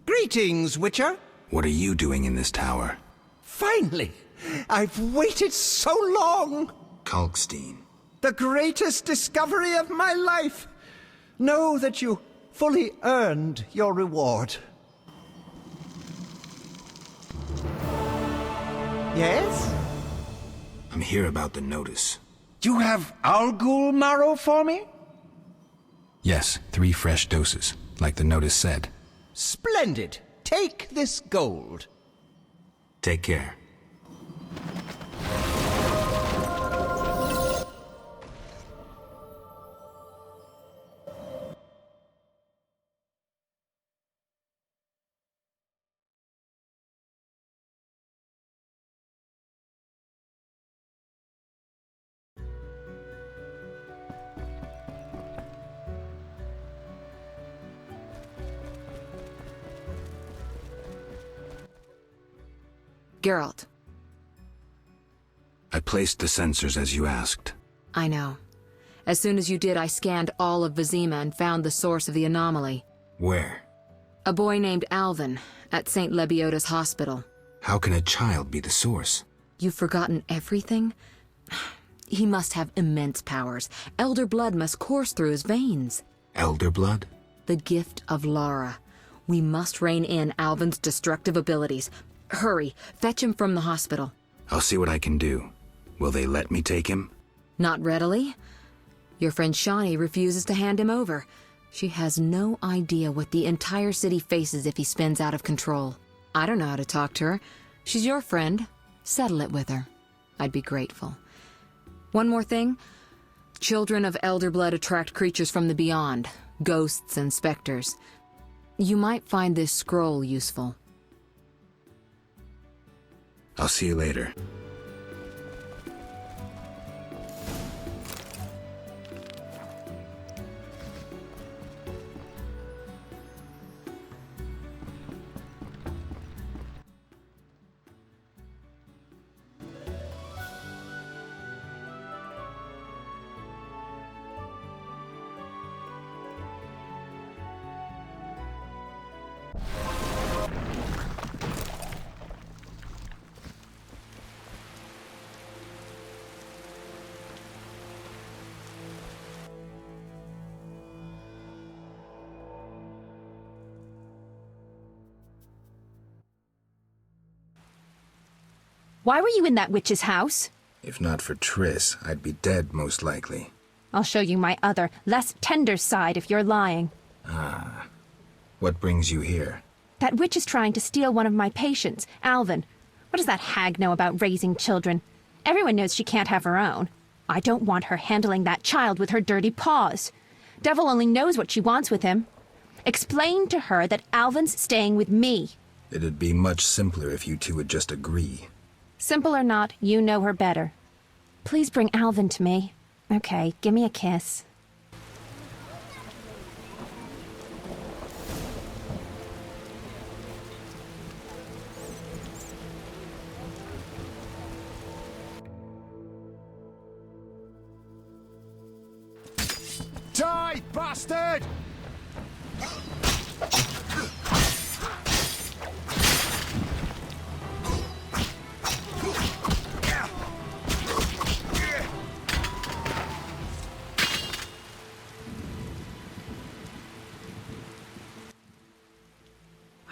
Greetings, Witcher. What are you doing in this tower? Finally! I've waited so long! Kalkstein. The greatest discovery of my life! Know that you fully earned your reward. Yes? I'm here about the notice. You have Algul marrow for me? Yes, 3 fresh doses, like the notice said. Splendid! Take this gold. Take care. Geralt. I placed the sensors as you asked. I know. As soon as you did, I scanned all of Vizima and found the source of the anomaly. Where? A boy named Alvin, at St. Lebioda's hospital. How can a child be the source? You've forgotten everything? He must have immense powers. Elder blood must course through his veins. Elder blood? The gift of Lara. We must rein in Alvin's destructive abilities. Hurry, fetch him from the hospital. I'll see what I can do. Will they let me take him? Not readily. Your friend Shani refuses to hand him over. She has no idea what the entire city faces if he spins out of control. I don't know how to talk to her. She's your friend. Settle it with her. I'd be grateful. One more thing. Children of Elder Blood attract creatures from the beyond, ghosts and specters. You might find this scroll useful. I'll see you later. Why were you in that witch's house? If not for Triss, I'd be dead most likely. I'll show you my other, less tender side if you're lying. Ah. What brings you here? That witch is trying to steal one of my patients, Alvin. What does that hag know about raising children? Everyone knows she can't have her own. I don't want her handling that child with her dirty paws. Devil only knows what she wants with him. Explain to her that Alvin's staying with me. It'd be much simpler if you two would just agree. Simple or not, you know her better. Please bring Alvin to me. Okay, give me a kiss. Die, bastard!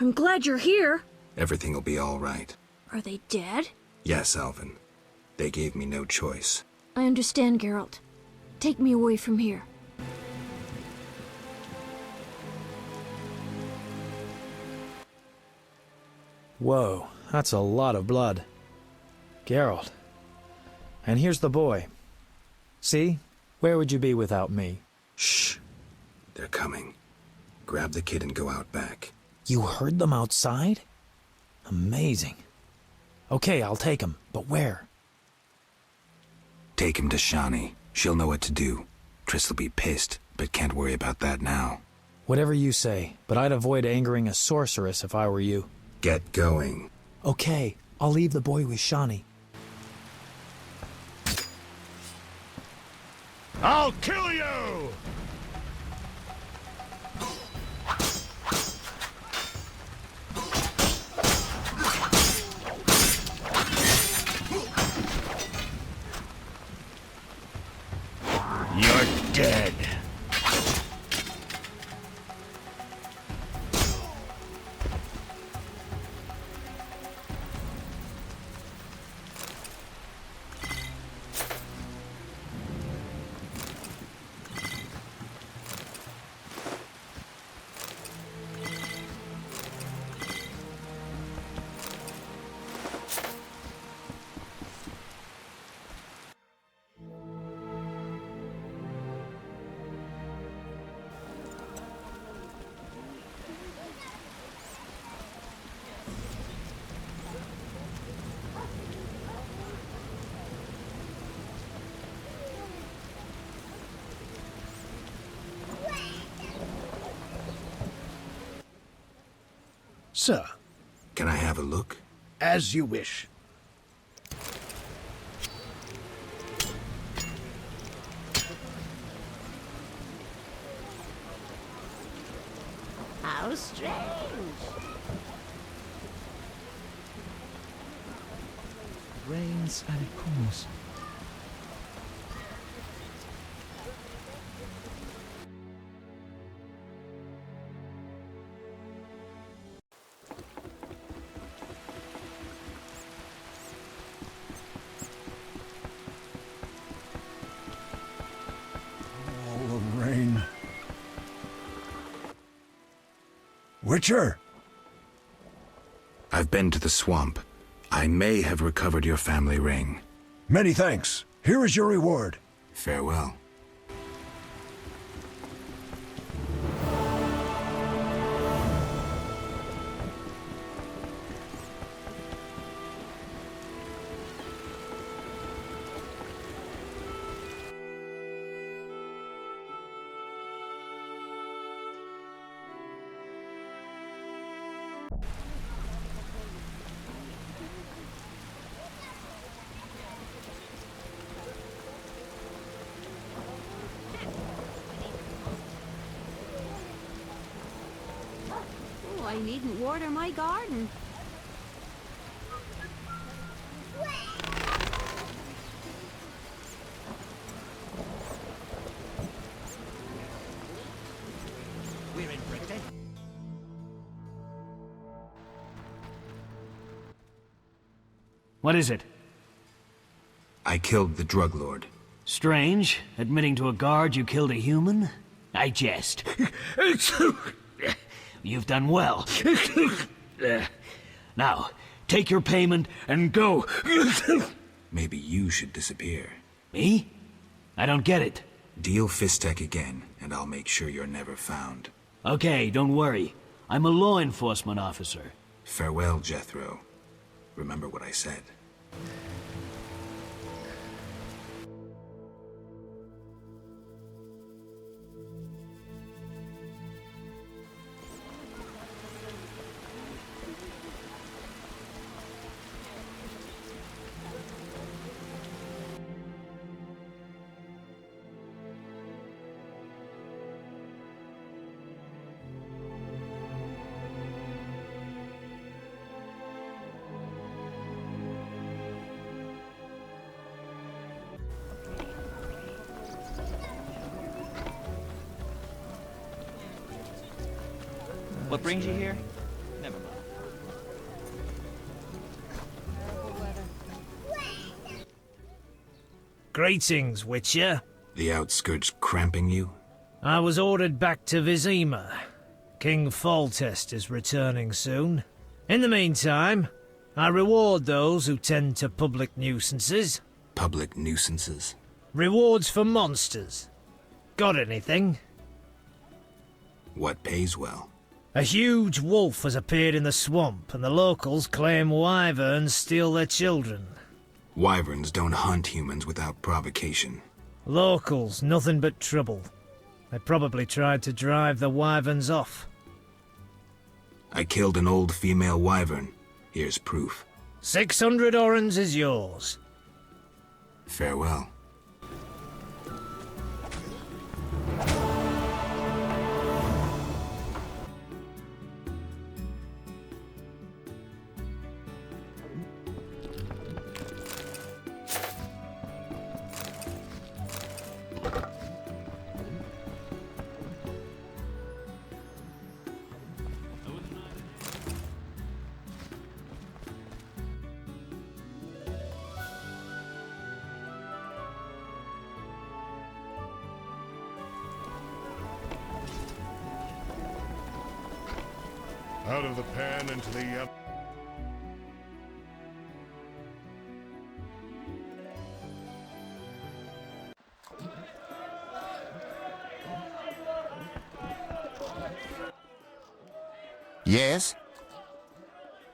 I'm glad you're here. Everything will be all right. Are they dead? Yes, Alvin. They gave me no choice. I understand, Geralt. Take me away from here. Whoa, that's a lot of blood. Geralt. And here's the boy. See? Where would you be without me? Shh. They're coming. Grab the kid and go out back. You heard them outside? Amazing. Okay, I'll take him, but where? Take him to Shani. She'll know what to do. Triss will be pissed, but can't worry about that now. Whatever you say, but I'd avoid angering a sorceress if I were you. Get going. Okay, I'll leave the boy with Shani. I'll kill you! You're dead. Sir. Can I have a look? As you wish. How strange. Rains and it pours. Witcher! I've been to the swamp. I may have recovered your family ring. Many thanks. Here is your reward. Farewell. I needn't water my garden. We're in Britain. What is it? I killed the drug lord. Strange, admitting to a guard you killed a human? I jest. You've done well. Now, take your payment and go. Maybe you should disappear. Me? I don't get it. Deal Fistek again, and I'll make sure you're never found. Okay, don't worry. I'm a law enforcement officer. Farewell, Jethro. Remember what I said. What brings you here? Never mind. Greetings, Witcher. The outskirts cramping you? I was ordered back to Vizima. King Foltest is returning soon. In the meantime, I reward those who tend to public nuisances. Public nuisances? Rewards for monsters. Got anything? What pays well? A huge wolf has appeared in the swamp, and the locals claim wyverns steal their children. Wyverns don't hunt humans without provocation. Locals, nothing but trouble. They probably tried to drive the wyverns off. I killed an old female wyvern. Here's proof. 600 orens is yours. Farewell. Out of the pan into the... Yes?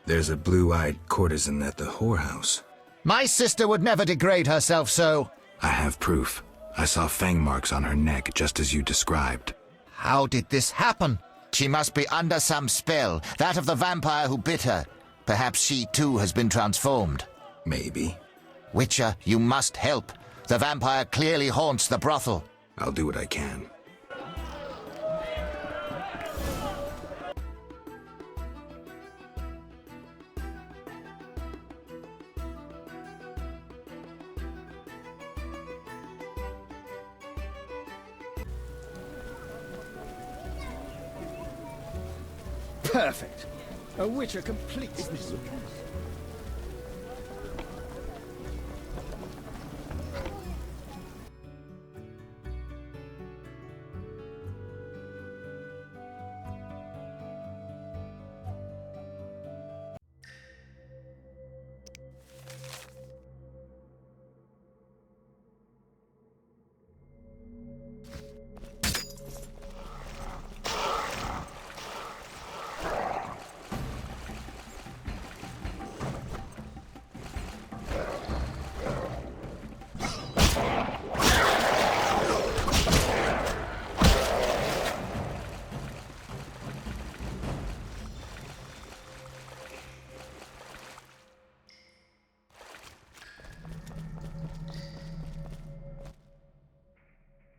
There's a blue-eyed courtesan at the whorehouse. My sister would never degrade herself so. I have proof. I saw fang marks on her neck, just as you described. How did this happen? She must be under some spell, that of the vampire who bit her. Perhaps she too has been transformed. Maybe. Witcher, you must help. The vampire clearly haunts the brothel. I'll do what I can. Perfect. A Witcher completes this.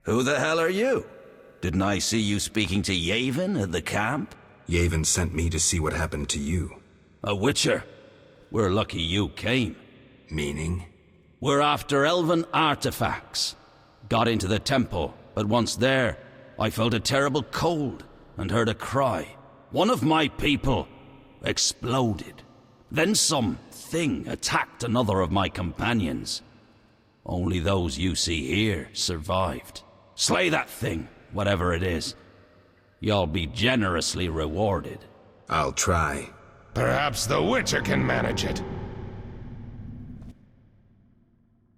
Who the hell are you? Didn't I see you speaking to Yavin at the camp? Yavin sent me to see what happened to you. A Witcher? We're lucky you came. Meaning? We're after elven artifacts. Got into the temple, but once there, I felt a terrible cold and heard a cry. One of my people exploded. Then some thing attacked another of my companions. Only those you see here survived. Slay that thing, whatever it is. You'll be generously rewarded. I'll try. Perhaps the Witcher can manage it.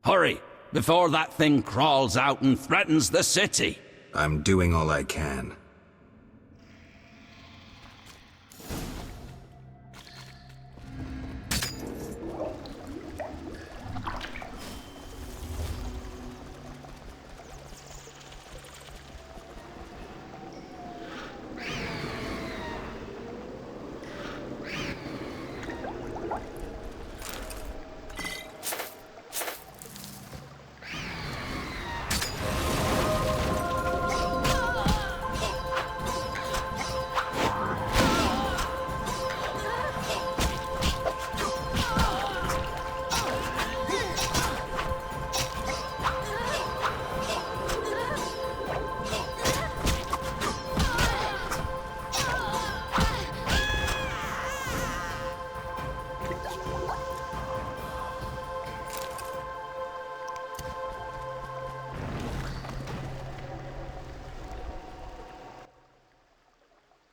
Hurry, before that thing crawls out and threatens the city. I'm doing all I can.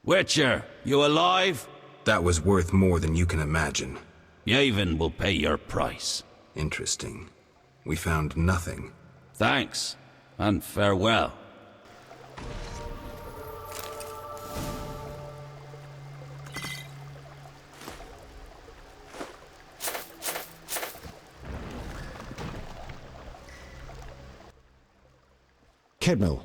Witcher, you alive? That was worth more than you can imagine. Yavin will pay your price. Interesting. We found nothing. Thanks, and farewell. Kedmil,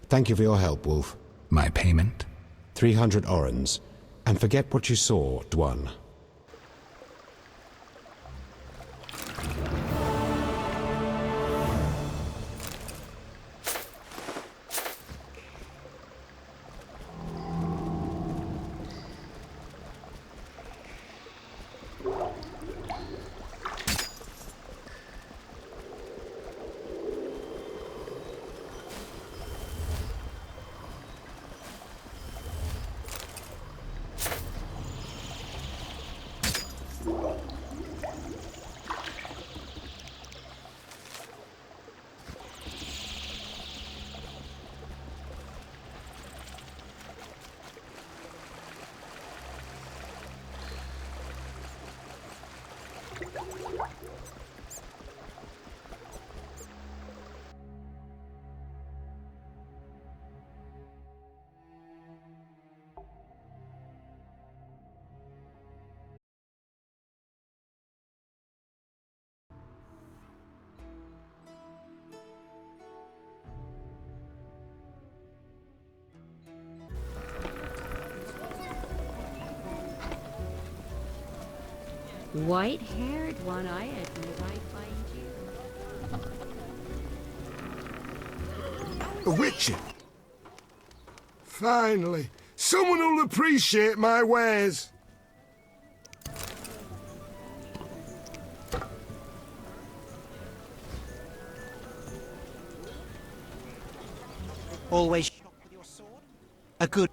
thank you for your help, Wolf. My payment? 300 orens. And forget what you saw, Dwan. White-haired one, I admit I find you. A Witcher? Finally, someone who'll appreciate my wares. Always shot with your sword? A good...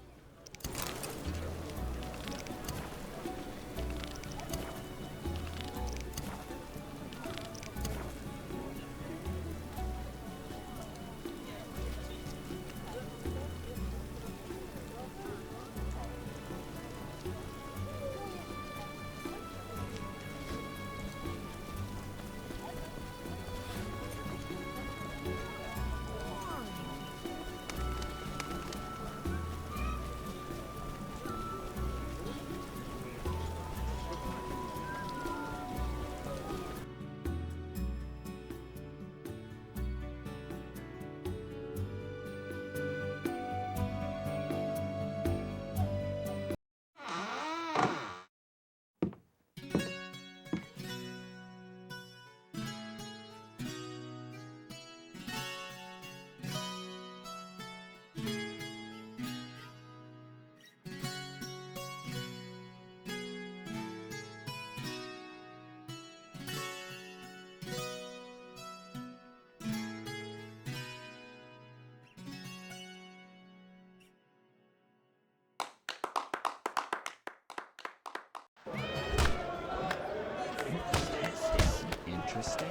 interesting.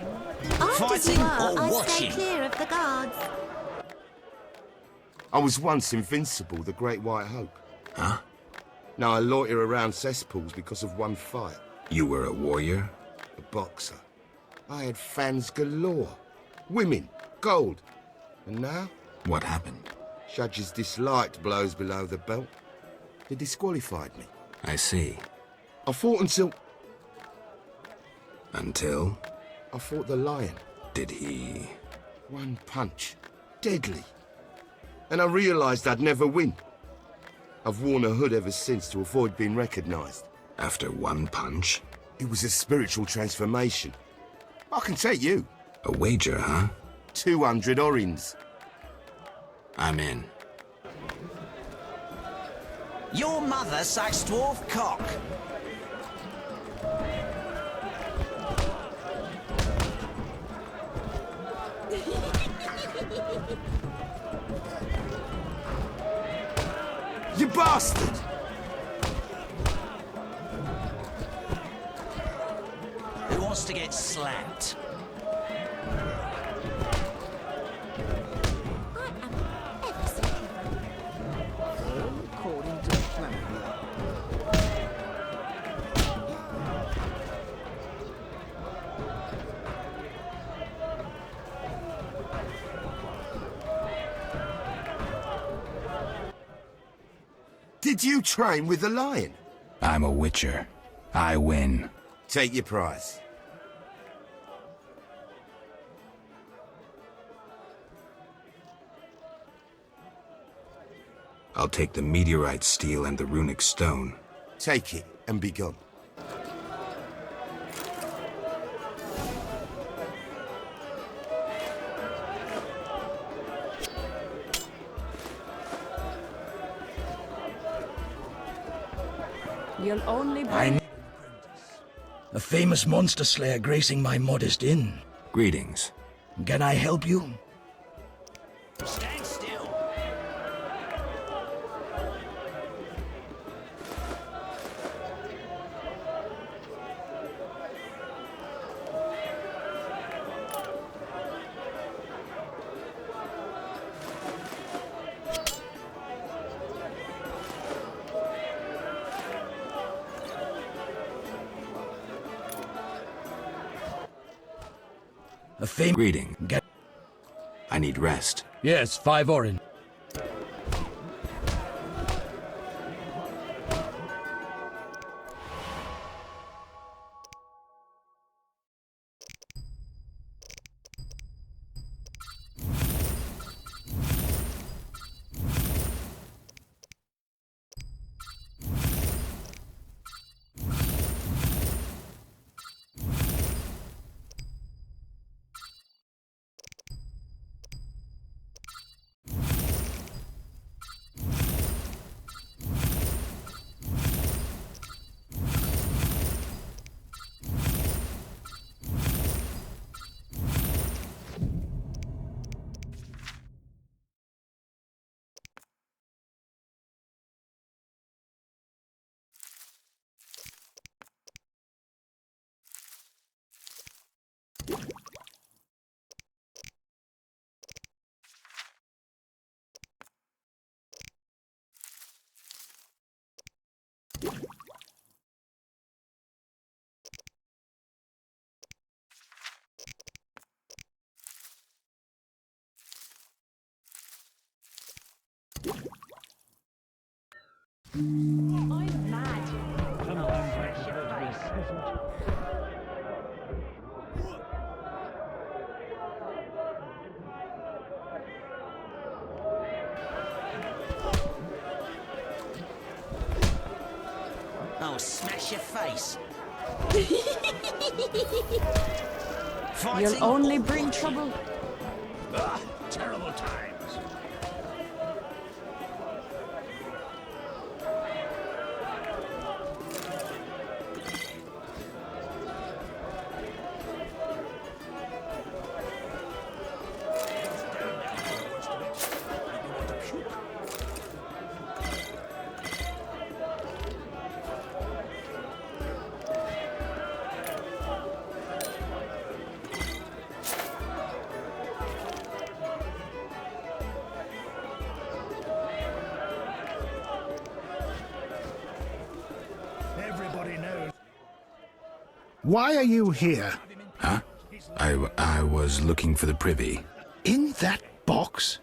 After you are, or I stay watching? clear of the guards. I was once invincible, the Great White Hope. Huh? Now I loiter around cesspools because of one fight. You were a warrior? A boxer. I had fans galore. Women, gold. And now? What happened? Judges disliked blows below the belt. They disqualified me. I see. I fought until... Until? I fought the lion. Did he... One punch. Deadly. And I realised I'd never win. I've worn a hood ever since to avoid being recognised. After one punch? It was a spiritual transformation. I can take you. A wager, huh? 200 orins. I'm in. Your mother sucks dwarf cock. You bastard! Who wants to get slapped? According to plan. Did you train with the lion? I'm a witcher. I win. Take your prize. I'll take the meteorite steel and the runic stone. Take it and be gone. You'll only A famous monster slayer gracing my modest inn. Greetings. Can I help you? Stand still. A famous Greeting. I need rest. Yes, 5 orin. I'm mad. I'll smash your face. You'll only bring trouble. Ah, terrible times. Why are you here? Huh? I was looking for the privy. In that box?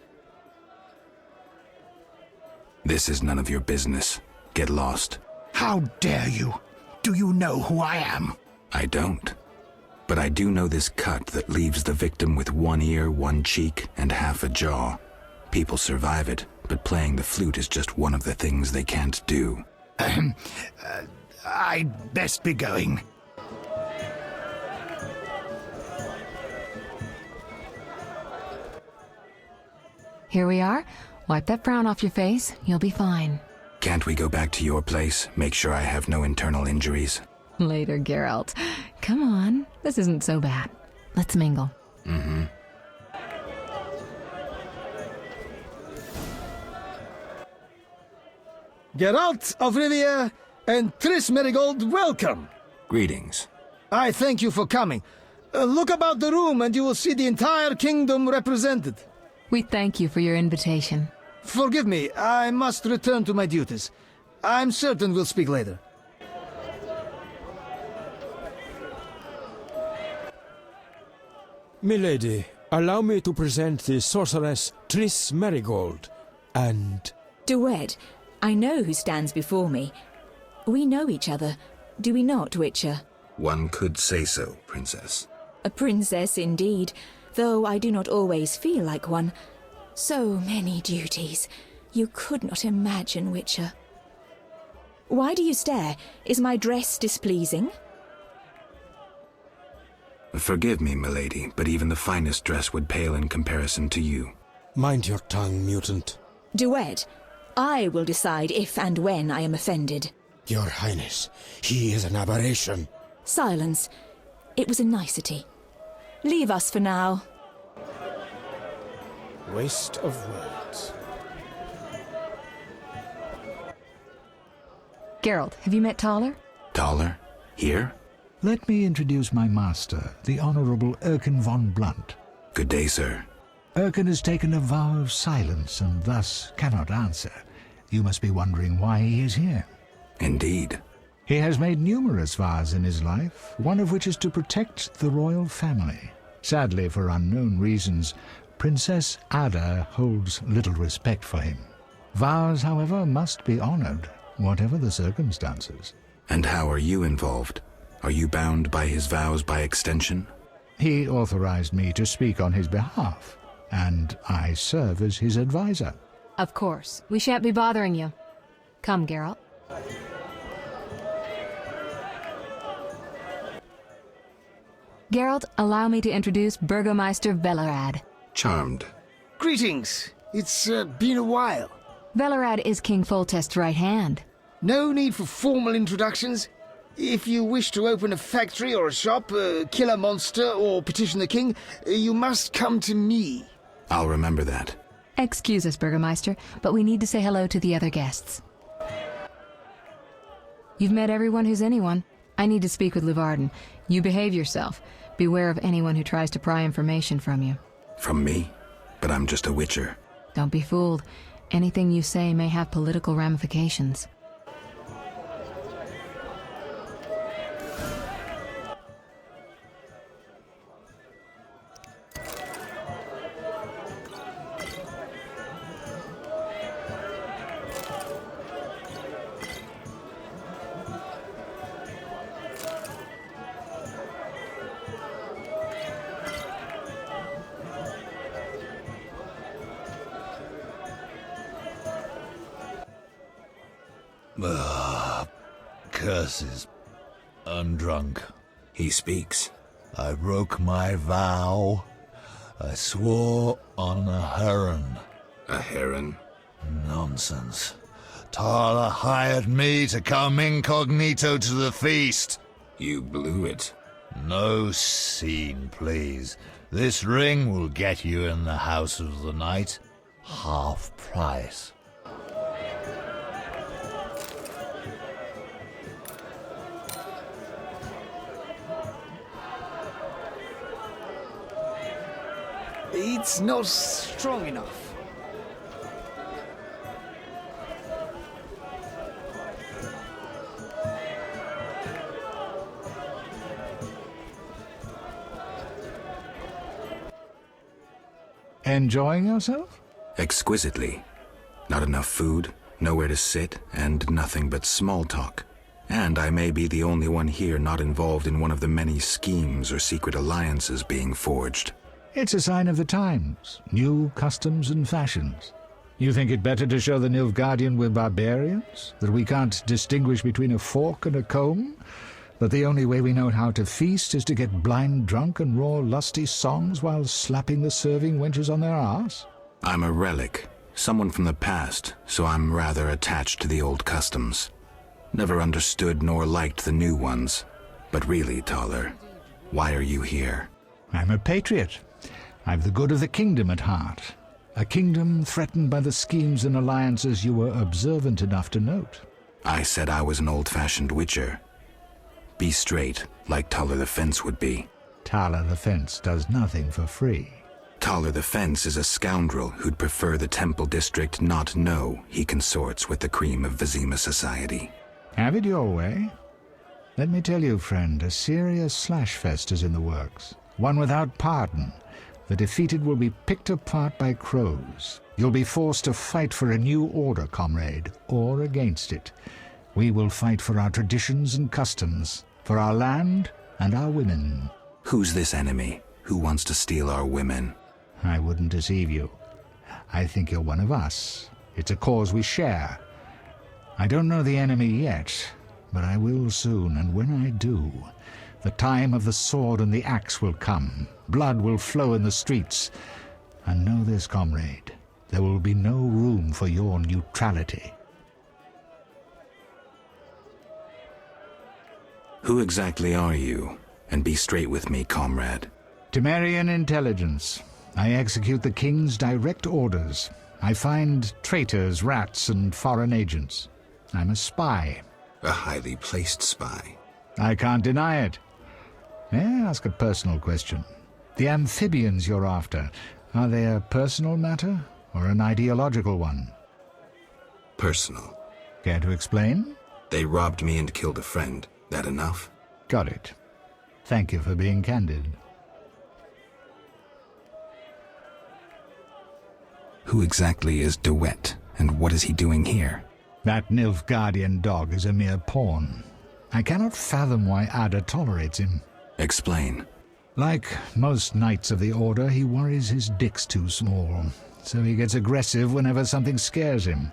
This is none of your business. Get lost. How dare you? Do you know who I am? I don't. But I do know this cut that leaves the victim with one ear, one cheek, and half a jaw. People survive it, but playing the flute is just one of the things they can't do. I'd best be going. Here we are. Wipe that frown off your face. You'll be fine. Can't we go back to your place? Make sure I have no internal injuries? Later, Geralt. Come on. This isn't so bad. Let's mingle. Mm-hmm. Geralt of Rivia and Triss Merigold, welcome! Greetings. I thank you for coming. Look about the room and you will see the entire kingdom represented. We thank you for your invitation. Forgive me, I must return to my duties. I'm certain we'll speak later. Milady, allow me to present the sorceress Triss Merigold, and... Duet, I know who stands before me. We know each other, do we not, Witcher? One could say so, Princess. A princess indeed, though I do not always feel like one. So many duties. You could not imagine, Witcher. Why do you stare? Is my dress displeasing? Forgive me, milady, but even the finest dress would pale in comparison to you. Mind your tongue, mutant. Duet, I will decide if and when I am offended. Your Highness, he is an aberration. Silence. It was a nicety. Leave us for now. Waste of words. Geralt, have you met Taller? Taller? Here? Let me introduce my master, the Honorable Erkin von Blunt. Good day, sir. Erkin has taken a vow of silence and thus cannot answer. You must be wondering why he is here. Indeed. He has made numerous vows in his life, one of which is to protect the royal family. Sadly, for unknown reasons, Princess Ada holds little respect for him. Vows, however, must be honored, whatever the circumstances. And how are you involved? Are you bound by his vows by extension? He authorized me to speak on his behalf, and I serve as his advisor. Of course. We shan't be bothering you. Come, Geralt. Geralt, allow me to introduce Burgomeister Velerad. Charmed. Greetings. It's been a while. Velerad is King Foltest's right hand. No need for formal introductions. If you wish to open a factory or a shop, kill a monster, or petition the king, you must come to me. I'll remember that. Excuse us, Burgomeister, but we need to say hello to the other guests. You've met everyone who's anyone. I need to speak with Luvarden. You behave yourself. Beware of anyone who tries to pry information from you. From me? But I'm just a witcher. Don't be fooled. Anything you say may have political ramifications. Curses. I'm drunk. He speaks. I broke my vow. I swore on a heron. A heron? Nonsense. Tala hired me to come incognito to the feast. You blew it. No scene, please. This ring will get you in the House of the Night. Half price. It's not strong enough. Enjoying yourself? Exquisitely. Not enough food, nowhere to sit, and nothing but small talk. And I may be the only one here not involved in one of the many schemes or secret alliances being forged. It's a sign of the times, new customs and fashions. You think it better to show the Nilfgaardian we're barbarians? That we can't distinguish between a fork and a comb? That the only way we know how to feast is to get blind drunk and roar lusty songs while slapping the serving wenches on their arse? I'm a relic, someone from the past, so I'm rather attached to the old customs. Never understood nor liked the new ones. But really, Taller, why are you here? I'm a patriot. I've the good of the kingdom at heart. A kingdom threatened by the schemes and alliances you were observant enough to note. I said I was an old-fashioned witcher. Be straight, like Taller the Fence would be. Taller the Fence does nothing for free. Taller the Fence is a scoundrel who'd prefer the Temple District not know he consorts with the cream of Vizima society. Have it your way. Let me tell you, friend, a serious slashfest is in the works. One without pardon. The defeated will be picked apart by crows. You'll be forced to fight for a new order, comrade, or against it. We will fight for our traditions and customs, for our land and our women. Who's this enemy? Who wants to steal our women? I wouldn't deceive you. I think you're one of us. It's a cause we share. I don't know the enemy yet, but I will soon, and when I do, the time of the sword and the axe will come. Blood will flow in the streets. And know this, comrade, there will be no room for your neutrality. Who exactly are you? And be straight with me, comrade. Temerian intelligence. I execute the king's direct orders. I find traitors, rats, and foreign agents. I'm a spy. A highly placed spy. I can't deny it. May I ask a personal question? The amphibians you're after, are they a personal matter or an ideological one? Personal. Care to explain? They robbed me and killed a friend. That enough? Got it. Thank you for being candid. Who exactly is DeWitt, and what is he doing here? That Nilfgaardian dog is a mere pawn. I cannot fathom why Ada tolerates him. Explain. Like most knights of the Order, he worries his dick's too small, so he gets aggressive whenever something scares him.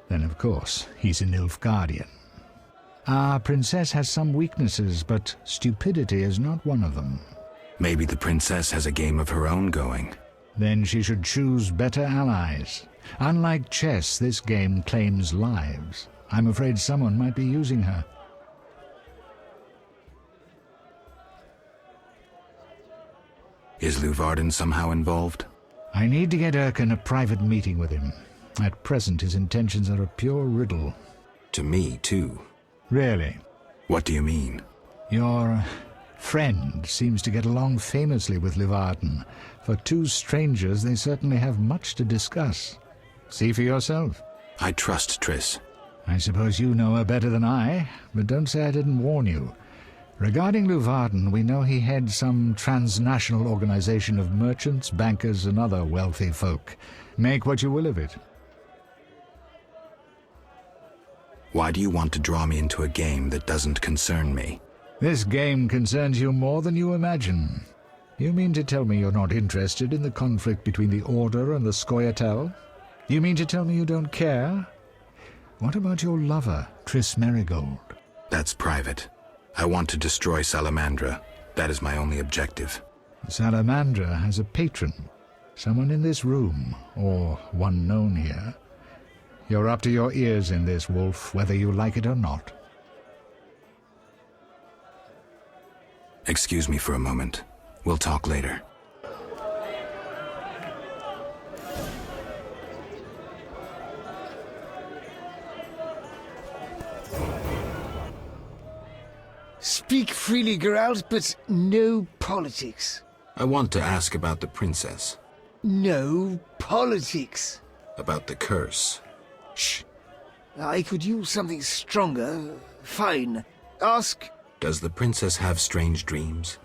Then, of course, he's a Nilfgaardian. Our princess has some weaknesses, but stupidity is not one of them. Maybe the princess has a game of her own going. Then she should choose better allies. Unlike chess, this game claims lives. I'm afraid someone might be using her. Is Luvarden somehow involved? I need to get Erkin a private meeting with him. At present, his intentions are a pure riddle. To me, too. Really? What do you mean? Your friend seems to get along famously with Luvarden. For two strangers, they certainly have much to discuss. See for yourself. I trust Triss. I suppose you know her better than I, but don't say I didn't warn you. Regarding Luvarden, we know he heads some transnational organization of merchants, bankers, and other wealthy folk. Make what you will of it. Why do you want to draw me into a game that doesn't concern me? This game concerns you more than you imagine. You mean to tell me you're not interested in the conflict between the Order and the Scoia'tael? You mean to tell me you don't care? What about your lover, Triss Merigold? That's private. I want to destroy Salamandra. That is my only objective. Salamandra has a patron. Someone in this room, or one known here. You're up to your ears in this, Wolf, whether you like it or not. Excuse me for a moment. We'll talk later. Speak freely, Geralt, but no politics. I want to ask about the princess. No politics. About the curse. Shh. I could use something stronger. Fine. Ask. Does the princess have strange dreams?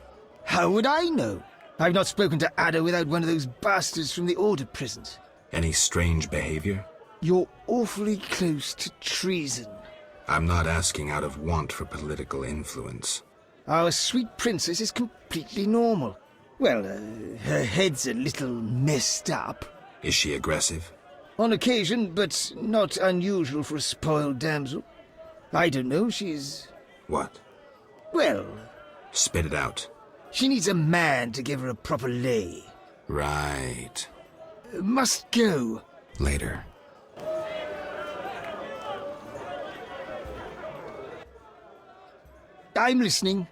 How would I know? I've not spoken to Ada without one of those bastards from the Order prisons. Any strange behavior? You're awfully close to treason. I'm not asking out of want for political influence. Our sweet princess is completely normal. Well, her head's a little messed up. Is she aggressive? On occasion, but not unusual for a spoiled damsel. I don't know, she's... What? Well... Spit it out. She needs a man to give her a proper lay. Right. Must go. Later. I'm listening.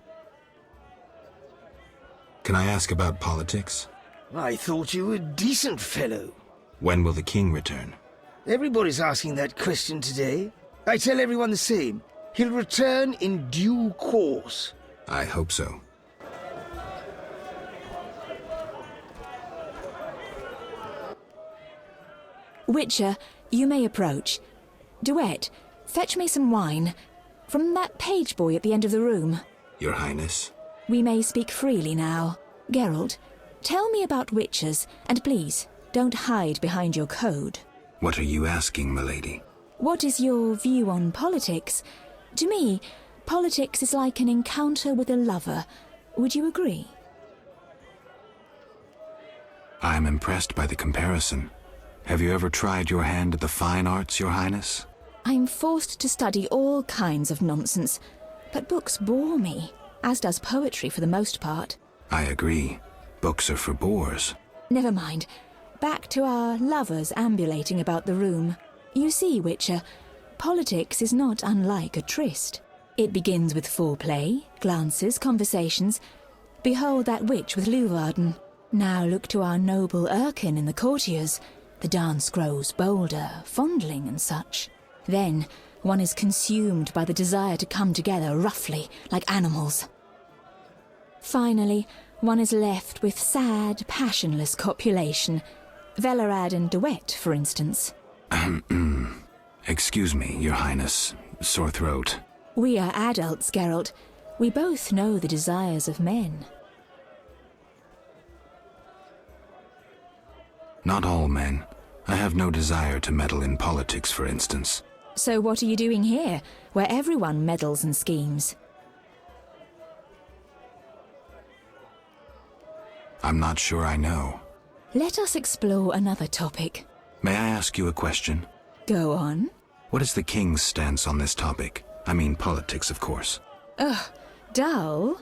Can I ask about politics? I thought you were a decent fellow. When will the king return? Everybody's asking that question today. I tell everyone the same. He'll return in due course. I hope so. Witcher, you may approach. Duet, fetch me some wine. From that page boy at the end of the room. Your Highness? We may speak freely now. Geralt, tell me about witchers, and please, don't hide behind your code. What are you asking, milady? What is your view on politics? To me, politics is like an encounter with a lover. Would you agree? I'm impressed by the comparison. Have you ever tried your hand at the fine arts, Your Highness? I'm forced to study all kinds of nonsense, but books bore me, as does poetry for the most part. I agree. Books are for bores. Never mind. Back to our lovers ambulating about the room. You see, Witcher, politics is not unlike a tryst. It begins with foreplay, glances, conversations. Behold that witch with Leuwarden. Now look to our noble Erkin and the courtiers. The dance grows bolder, fondling and such. Then one is consumed by the desire to come together roughly, like animals. Finally, one is left with sad, passionless copulation. Velerad and Duet, for instance. Excuse me, Your Highness. Sore throat. We are adults, Geralt. We both know the desires of men. Not all men. I have no desire to meddle in politics, for instance. So what are you doing here, where everyone meddles and schemes? I'm not sure I know. Let us explore another topic. May I ask you a question? Go on. What is the king's stance on this topic? I mean politics, of course. Ugh, dull?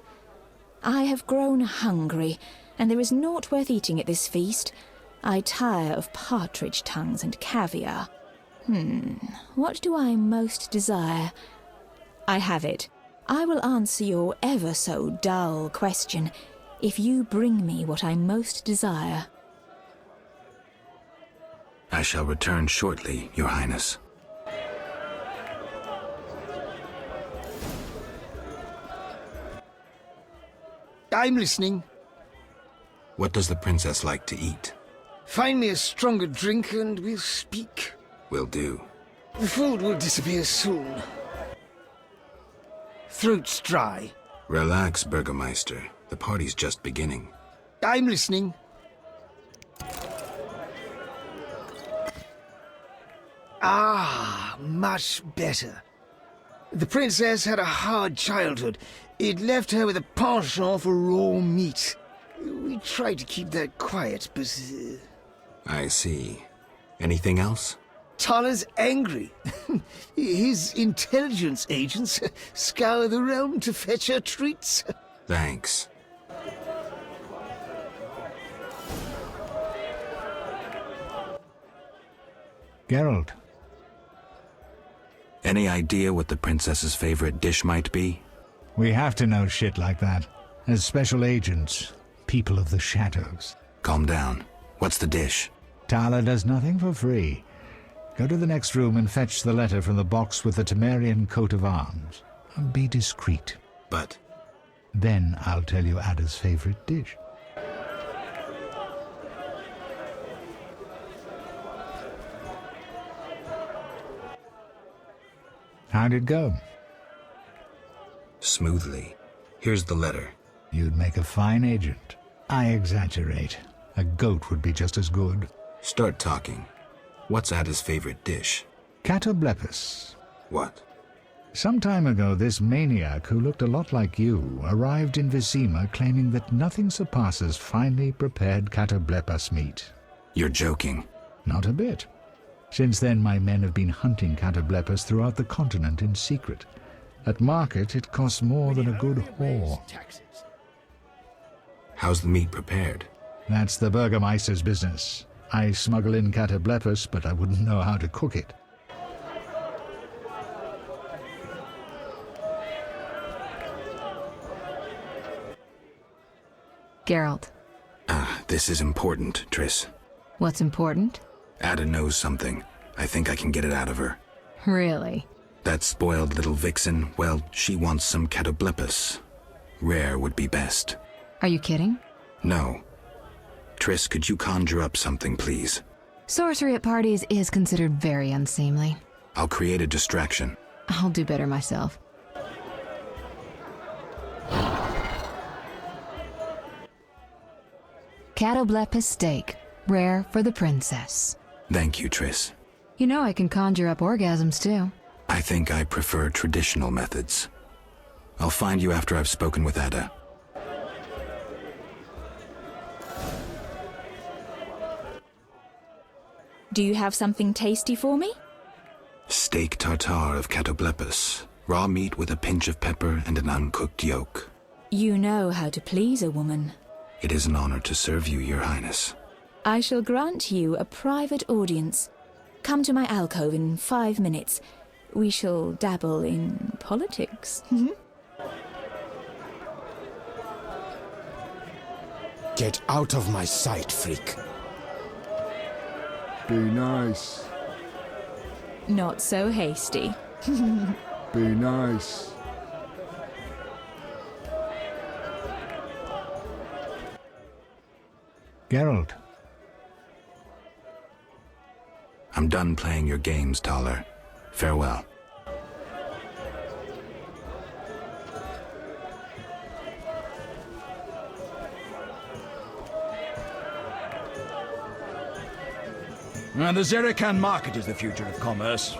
I have grown hungry, and there is naught worth eating at this feast. I tire of partridge tongues and caviar. What do I most desire? I have it. I will answer your ever so dull question if you bring me what I most desire. I shall return shortly, Your Highness. I'm listening. What does the princess like to eat? Find me a stronger drink and we'll speak. Will do. The food will disappear soon. Throat's dry. Relax, Burgermeister. The party's just beginning. I'm listening. Ah, much better. The princess had a hard childhood. It left her with a penchant for raw meat. We tried to keep that quiet, but... I see. Anything else? Tala's angry. His intelligence agents scour the realm to fetch her treats. Thanks. Geralt. Any idea what the princess's favorite dish might be? We have to know shit like that. As special agents, people of the shadows. Calm down. What's the dish? Tala does nothing for free. Go to the next room and fetch the letter from the box with the Temerian coat of arms. Be discreet. But... Then I'll tell you Ada's favorite dish. How'd it go? Smoothly. Here's the letter. You'd make a fine agent. I exaggerate. A goat would be just as good. Start talking. What's Ada's favorite dish? Catoblepus. What? Some time ago, this maniac who looked a lot like you arrived in Vizima claiming that nothing surpasses finely prepared catoblepus meat. You're joking. Not a bit. Since then, my men have been hunting catoblepus throughout the continent in secret. At market, it costs more than a good whore. How's the meat prepared? That's the Burgermeister's business. I smuggle in catoblepus, but I wouldn't know how to cook it. Geralt. This is important, Triss. What's important? Ada knows something. I think I can get it out of her. Really? That spoiled little vixen, well, she wants some catoblepus. Rare would be best. Are you kidding? No. Triss, could you conjure up something, please? Sorcery at parties is considered very unseemly. I'll create a distraction. I'll do better myself. Catoblepus steak, rare for the princess. Thank you, Triss. You know I can conjure up orgasms, too. I think I prefer traditional methods. I'll find you after I've spoken with Ada. Do you have something tasty for me? Steak tartare of catoblepus. Raw meat with a pinch of pepper and an uncooked yolk. You know how to please a woman. It is an honor to serve you, Your Highness. I shall grant you a private audience. Come to my alcove in 5 minutes. We shall dabble in politics. Get out of my sight, freak. Be nice. Not so hasty. Be nice. Geralt. I'm done playing your games, Taller. Farewell. And the Zerikan market is the future of commerce.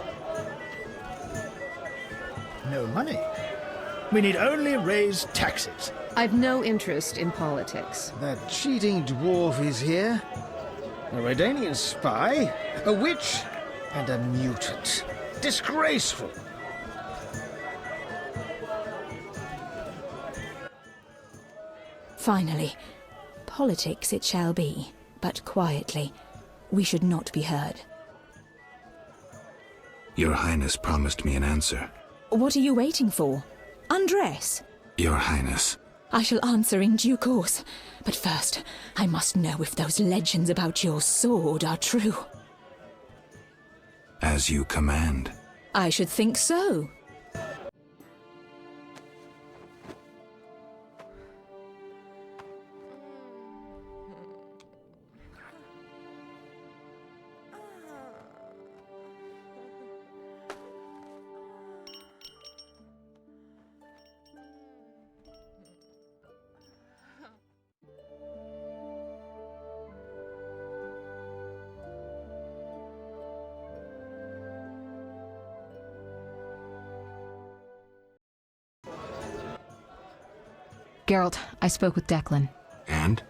No money. We need only raise taxes. I've no interest in politics. That cheating dwarf is here. A Redanian spy, a witch, and a mutant. Disgraceful. Finally, politics it shall be, but quietly. We should not be heard. Your Highness promised me an answer. What are you waiting for? Undress. Your Highness. I shall answer in due course. But first, I must know if those legends about your sword are true. As you command. I should think so. Geralt, I spoke with Declan. And?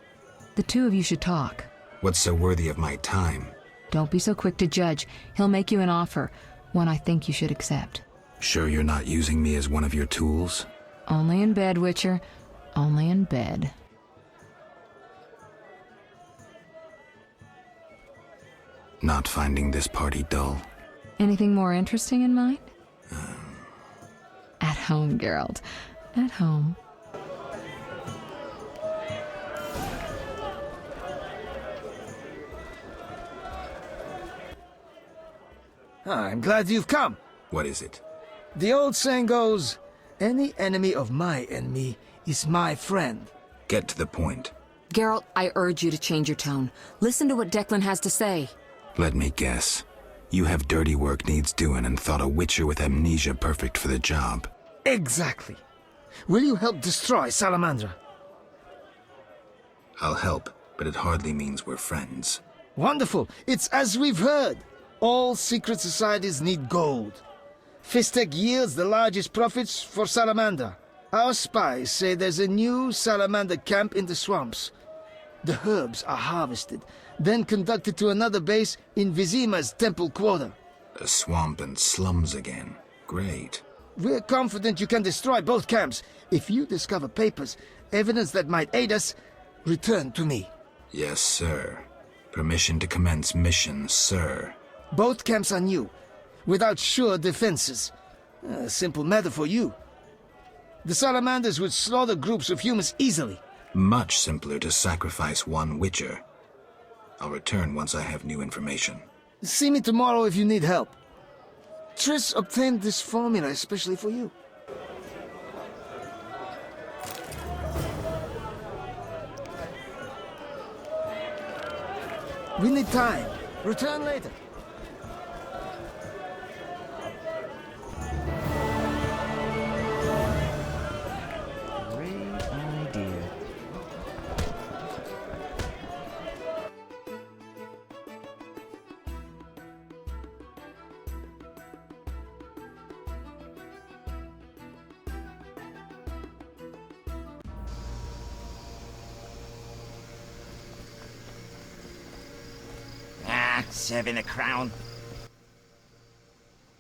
The two of you should talk. What's so worthy of my time? Don't be so quick to judge. He'll make you an offer, one I think you should accept. Sure you're not using me as one of your tools? Only in bed, Witcher. Only in bed. Not finding this party dull? Anything more interesting in mind? At home, Geralt. At home. I'm glad you've come. What is it? The old saying goes, any enemy of my enemy is my friend. Get to the point. Geralt, I urge you to change your tone. Listen to what Declan has to say. Let me guess. You have dirty work needs doing and thought a witcher with amnesia perfect for the job. Exactly. Will you help destroy Salamandra? I'll help, but it hardly means we're friends. Wonderful. It's as we've heard. All secret societies need gold. Fistek yields the largest profits for Salamander. Our spies say there's a new Salamander camp in the swamps. The herbs are harvested, then conducted to another base in Vizima's temple quarter. A swamp and slums again. Great. We're confident you can destroy both camps. If you discover papers, evidence that might aid us, return to me. Yes, sir. Permission to commence mission, sir. Both camps are new, without sure defenses. A simple matter for you. The Salamanders would slaughter groups of humans easily. Much simpler to sacrifice one Witcher. I'll return once I have new information. See me tomorrow if you need help. Triss obtained this formula especially for you. We need time. Return later. Great idea. Serving a crown.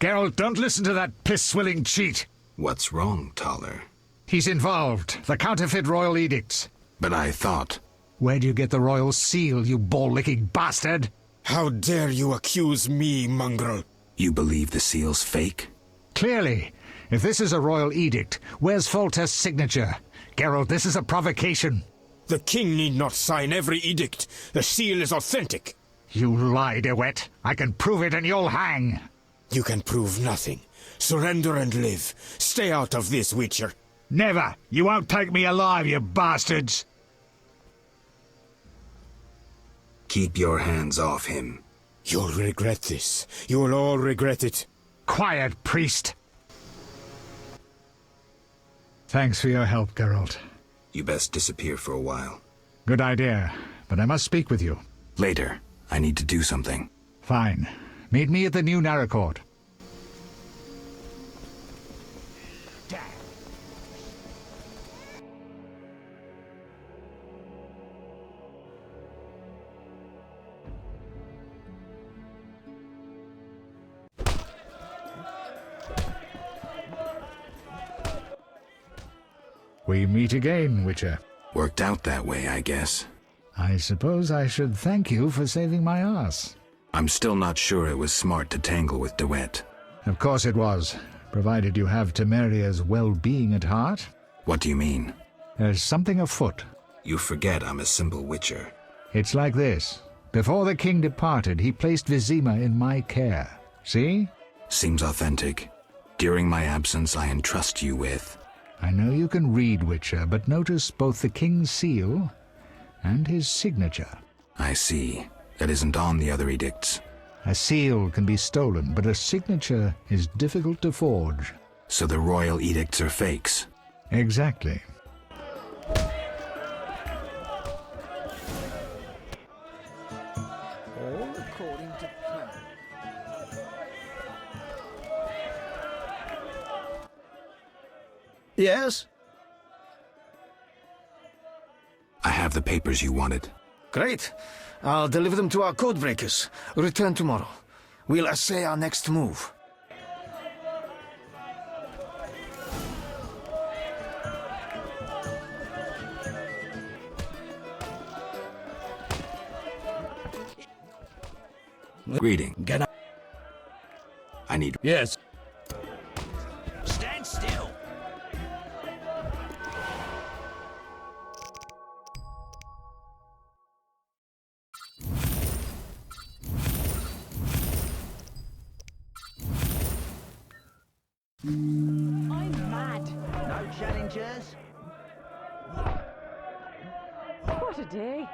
Geralt, don't listen to that piss-swilling cheat. What's wrong, Taller? He's involved. The counterfeit royal edicts. But I thought... Where'd you get the royal seal, you ball-licking bastard? How dare you accuse me, mongrel? You believe the seal's fake? Clearly. If this is a royal edict, where's Foltest's signature? Geralt, this is a provocation. The king need not sign every edict. The seal is authentic. You lie, DeWitt. I can prove it and you'll hang. You can prove nothing. Surrender and live. Stay out of this, Witcher. Never. You won't take me alive, you bastards. Keep your hands off him. You'll regret this. You'll all regret it. Quiet, priest. Thanks for your help, Geralt. You best disappear for a while. Good idea, but I must speak with you. Later. I need to do something. Fine. Meet me at the new Naracourt. We meet again, Witcher. Worked out that way, I guess. I suppose I should thank you for saving my ass. I'm still not sure it was smart to tangle with DeWitt. Of course it was, provided you have Temeria's well-being at heart. What do you mean? There's something afoot. You forget I'm a simple Witcher. It's like this. Before the king departed, he placed Vizima in my care. See? Seems authentic. During my absence, I entrust you with... I know you can read, Witcher, but notice both the king's seal and his signature. I see. That isn't on the other edicts. A seal can be stolen, but a signature is difficult to forge. So the royal edicts are fakes? Exactly. All according to plan. Yes? I have the papers you wanted. Great. I'll deliver them to our codebreakers. Return tomorrow. We'll assay our next move. Greeting. Get up. I need... Yes. Stand still. I'm mad. No challengers? What a day.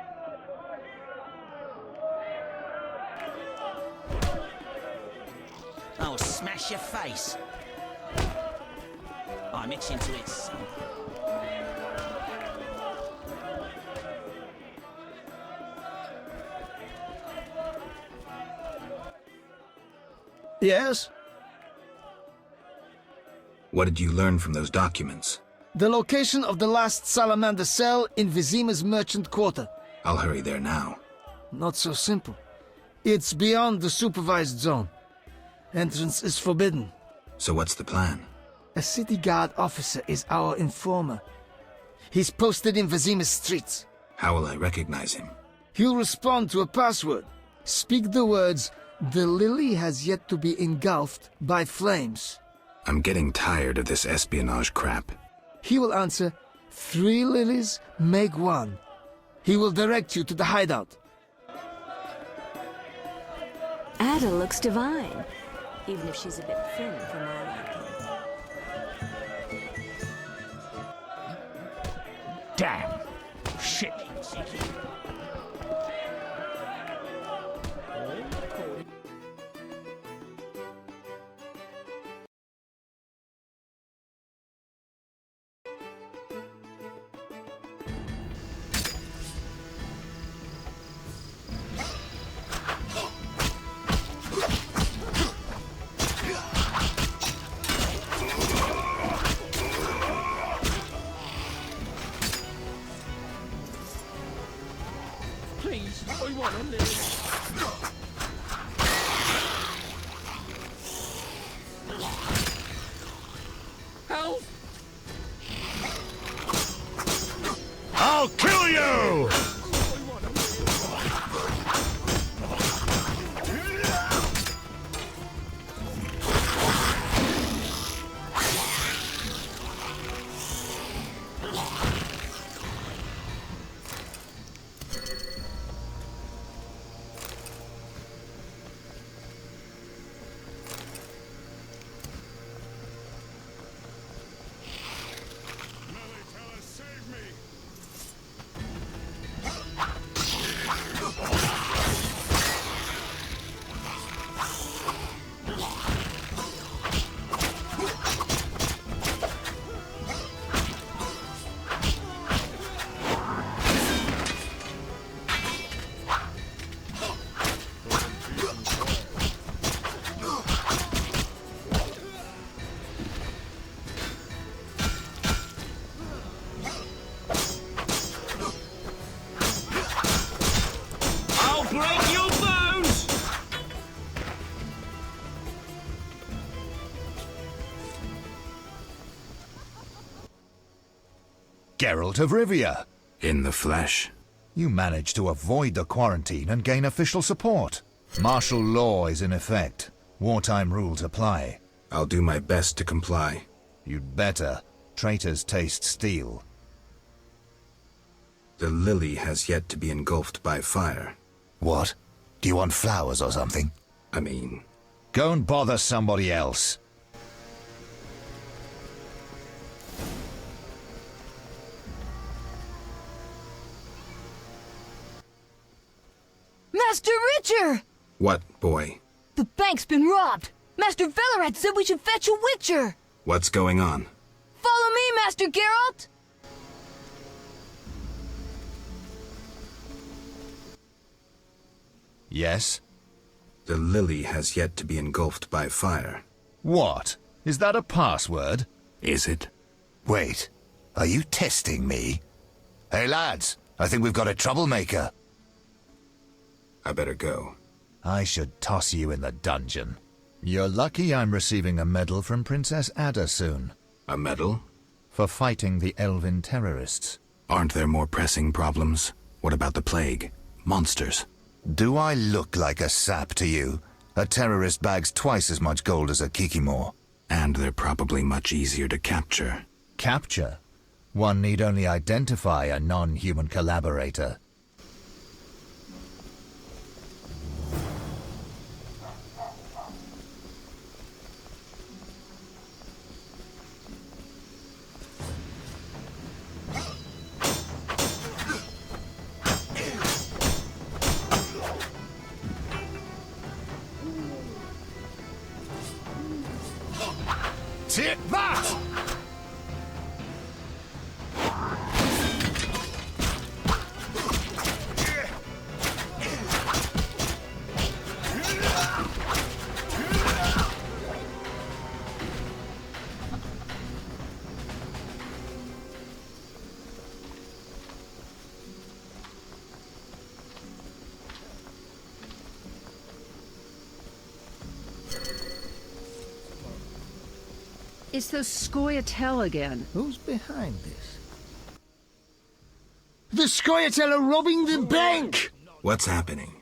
I'll smash your face. I'm itching to it. Yes? What did you learn from those documents? The location of the last Salamander cell in Vizima's merchant quarter. I'll hurry there now. Not so simple. It's beyond the supervised zone. Entrance is forbidden. So what's the plan? A city guard officer is our informer. He's posted in Vizima's streets. How will I recognize him? He'll respond to a password. Speak the words, "The lily has yet to be engulfed by flames." I'm getting tired of this espionage crap. He will answer, "3 lilies make 1." He will direct you to the hideout. Ada looks divine, even if she's a bit thin for my liking. Damn! Shit! Please, I want to live. Help! I'll kill you! Geralt of Rivia. In the flesh. You managed to avoid the quarantine and gain official support. Martial law is in effect. Wartime rules apply. I'll do my best to comply. You'd better. Traitors taste steel. The lily has yet to be engulfed by fire. What? Do you want flowers or something? I mean... Go and bother somebody else. Master Richer! What, boy? The bank's been robbed! Master Velarad said we should fetch a witcher! What's going on? Follow me, Master Geralt! Yes? The lily has yet to be engulfed by fire. What? Is that a password? Is it? Wait, are you testing me? Hey lads, I think we've got a troublemaker. I better go. I should toss you in the dungeon. You're lucky I'm receiving a medal from Princess Ada soon. A medal? For fighting the elven terrorists. Aren't there more pressing problems? What about the plague? Monsters? Do I look like a sap to you? A terrorist bags twice as much gold as a Kikimor. And they're probably much easier to capture. Capture? One need only identify a non-human collaborator. Take that! It's those Scoia'tael again. Who's behind this? The Scoia'tael are robbing the bank! What's happening?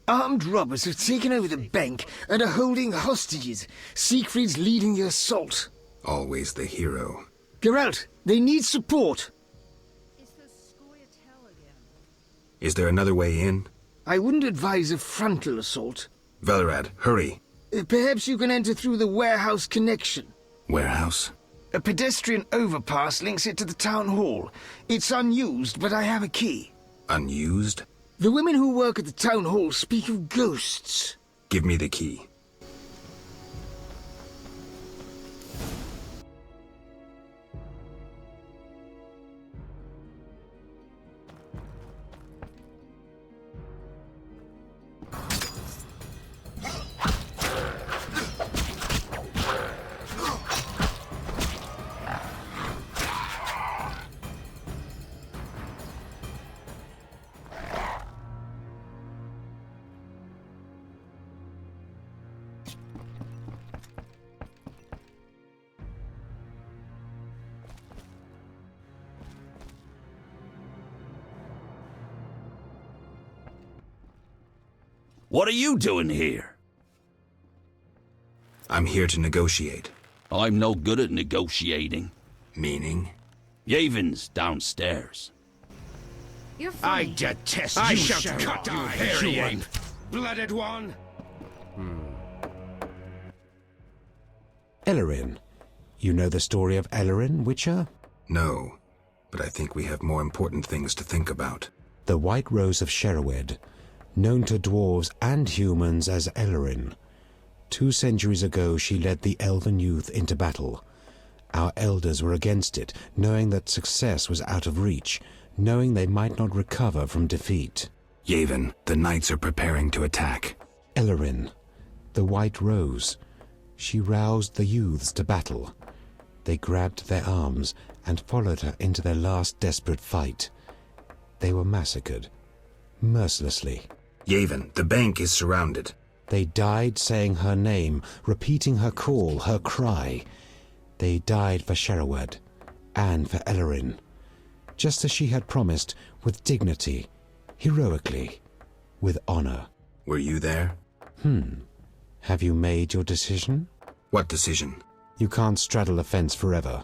Armed robbers have taken over the bank and are holding hostages. Siegfried's leading the assault. Always the hero. Geralt, they need support. Is there another way in? I wouldn't advise a frontal assault. Velerad, hurry. Perhaps you can enter through the warehouse connection. Warehouse? A pedestrian overpass links it to the town hall. It's unused, but I have a key. Unused? The women who work at the town hall speak of ghosts. Give me the key. What are you doing here? I'm here to negotiate. I'm no good at negotiating. Meaning? Yevon's downstairs. You're funny. I detest I you, shall Sherlock, cut you thy hairy head, ape. blooded one. Ellerin. You know the story of Ellerin, Witcher? No, but I think we have more important things to think about. The White Rose of Sherwood, known to dwarves and humans as Ellerin. 2 centuries ago she led the elven youth into battle. Our elders were against it, knowing that success was out of reach, knowing they might not recover from defeat. Yevon, the knights are preparing to attack. Ellerin, the White Rose. She roused the youths to battle. They grabbed their arms and followed her into their last desperate fight. They were massacred, mercilessly. Yevon, the bank is surrounded. They died saying her name, repeating her call, her cry. They died for Sherwood and for Ellerin, just as she had promised, with dignity, heroically, with honor. Were you there? Have you made your decision? What decision? You can't straddle a fence forever,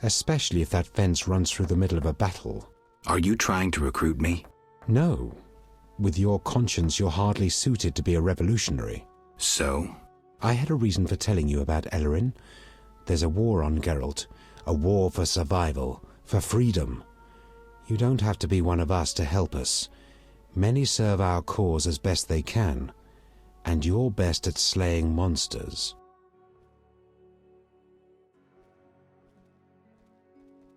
especially if that fence runs through the middle of a battle. Are you trying to recruit me? No. With your conscience, you're hardly suited to be a revolutionary. So? I had a reason for telling you about Ellerin. There's a war on Geralt, a war for survival, for freedom. You don't have to be one of us to help us. Many serve our cause as best they can, and you're best at slaying monsters.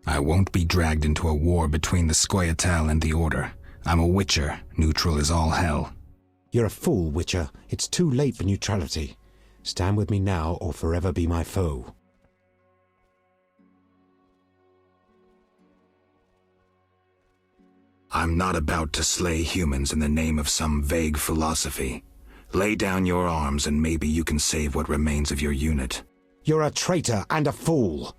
I won't be dragged into a war between the Scoia'tael and the Order. I'm a Witcher. Neutral is all hell. You're a fool, Witcher. It's too late for neutrality. Stand with me now or forever be my foe. I'm not about to slay humans in the name of some vague philosophy. Lay down your arms and maybe you can save what remains of your unit. You're a traitor and a fool.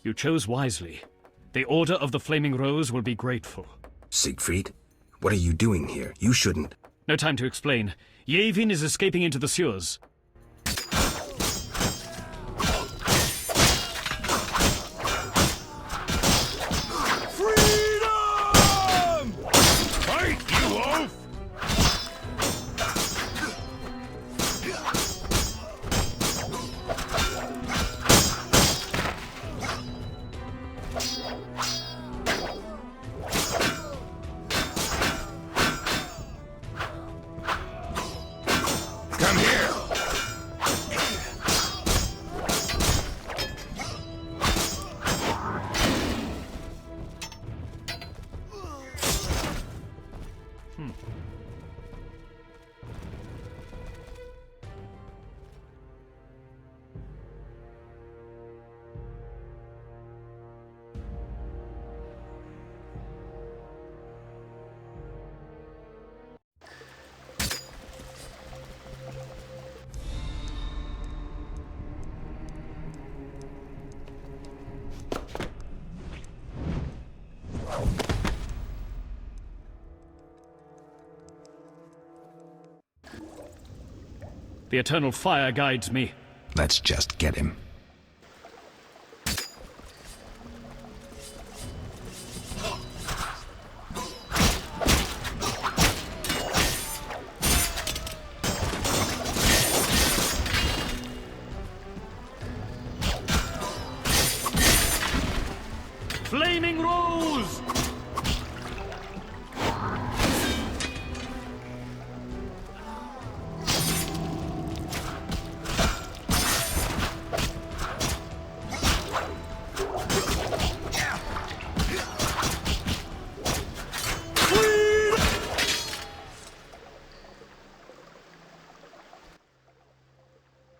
You chose wisely. The Order of the Flaming Rose will be grateful. Siegfried, what are you doing here? You shouldn't. No time to explain. Yevon is escaping into the sewers. Freedom! Fight, you oaf! Come here! The eternal fire guides me. Let's just get him. Flaming Rose!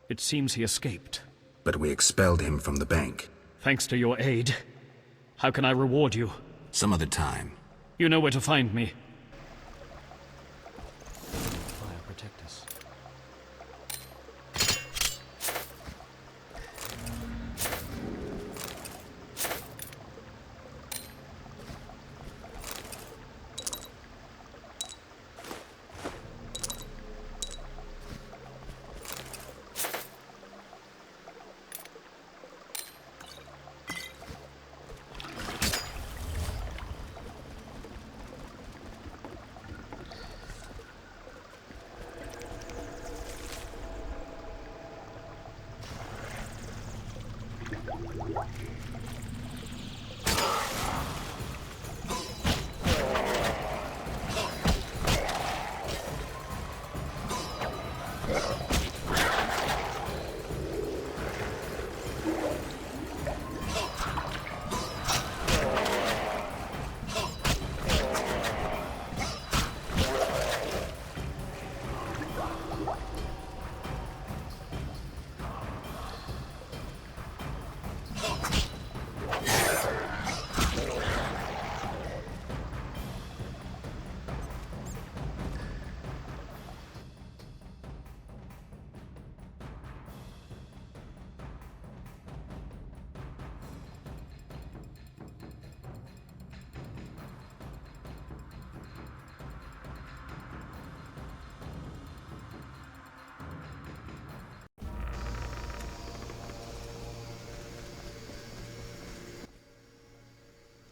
It seems he escaped. But we expelled him from the bank. Thanks to your aid. How can I reward you? Some other time. You know where to find me. Fire, protect us.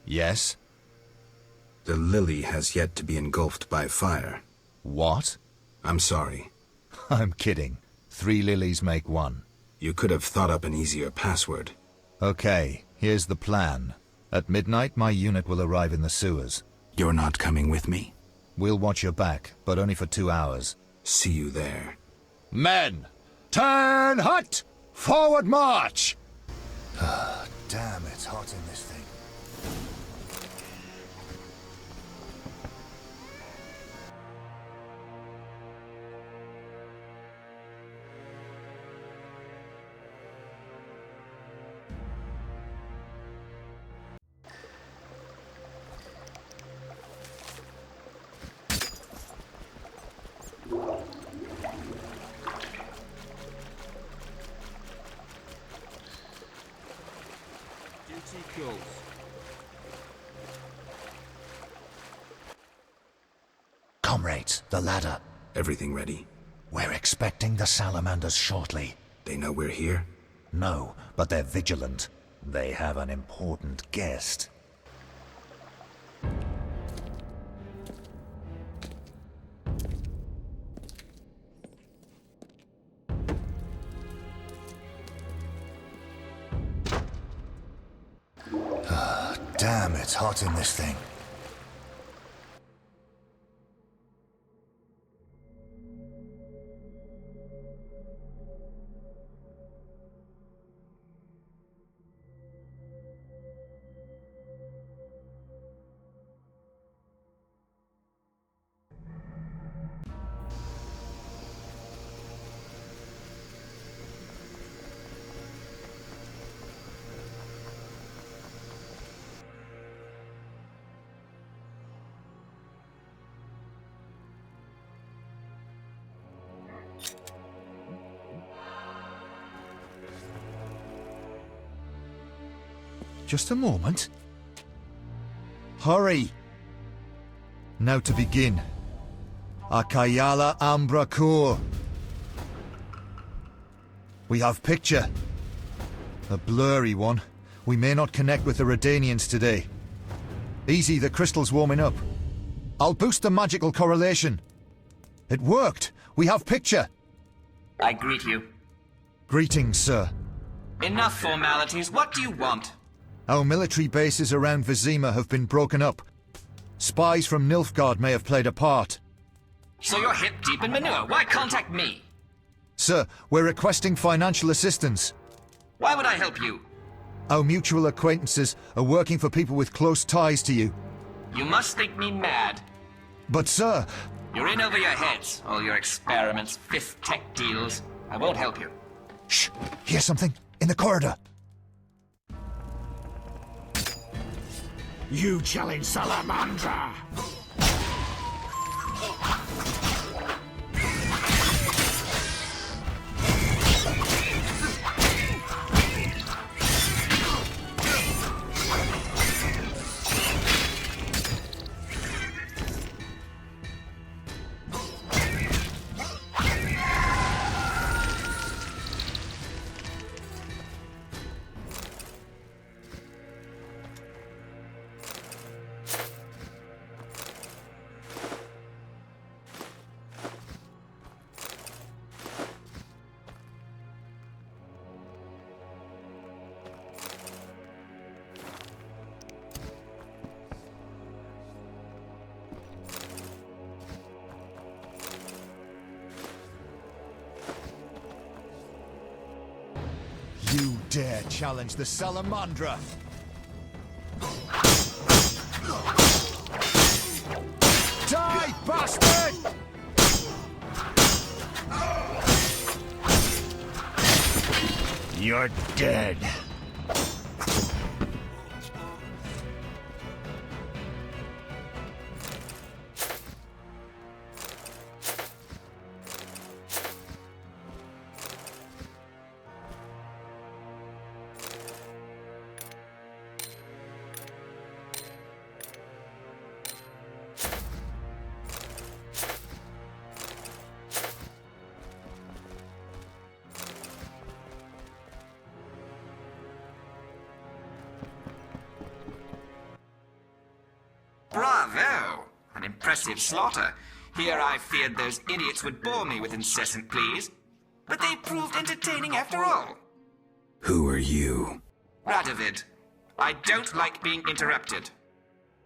Yes? The lily has yet to be engulfed by fire. What? I'm sorry. I'm kidding. 3 lilies make 1. You could have thought up an easier password. Okay, here's the plan. At midnight, my unit will arrive in the sewers. You're not coming with me? We'll watch your back, but only for 2 hours. See you there. Men! Turn hut! Forward march! Damn, it's hot in this thing. Comrades, the ladder. Everything ready? We're expecting the salamanders shortly. They know we're here? No, but they're vigilant. They have an important guest. Damn, it's hot in this thing. Just a moment. Hurry! Now to begin. Akayala Ambra Kur. We have picture. A blurry one. We may not connect with the Redanians today. Easy, the crystal's warming up. I'll boost the magical correlation. It worked! We have picture! I greet you. Greetings, sir. Enough formalities. What do you want? Our military bases around Vizima have been broken up. Spies from Nilfgaard may have played a part. So you're hip-deep in manure. Why contact me? Sir, we're requesting financial assistance. Why would I help you? Our mutual acquaintances are working for people with close ties to you. You must think me mad. But sir... You're in over your heads. All your experiments, fifth tech deals. I won't help you. Shh! Hear something? In the corridor. You challenge Salamandra! You dare challenge the Salamandra! Die, bastard! You're dead. Bravo! An impressive slaughter. Here I feared those idiots would bore me with incessant pleas. But they proved entertaining after all. Who are you? Radovid. I don't like being interrupted.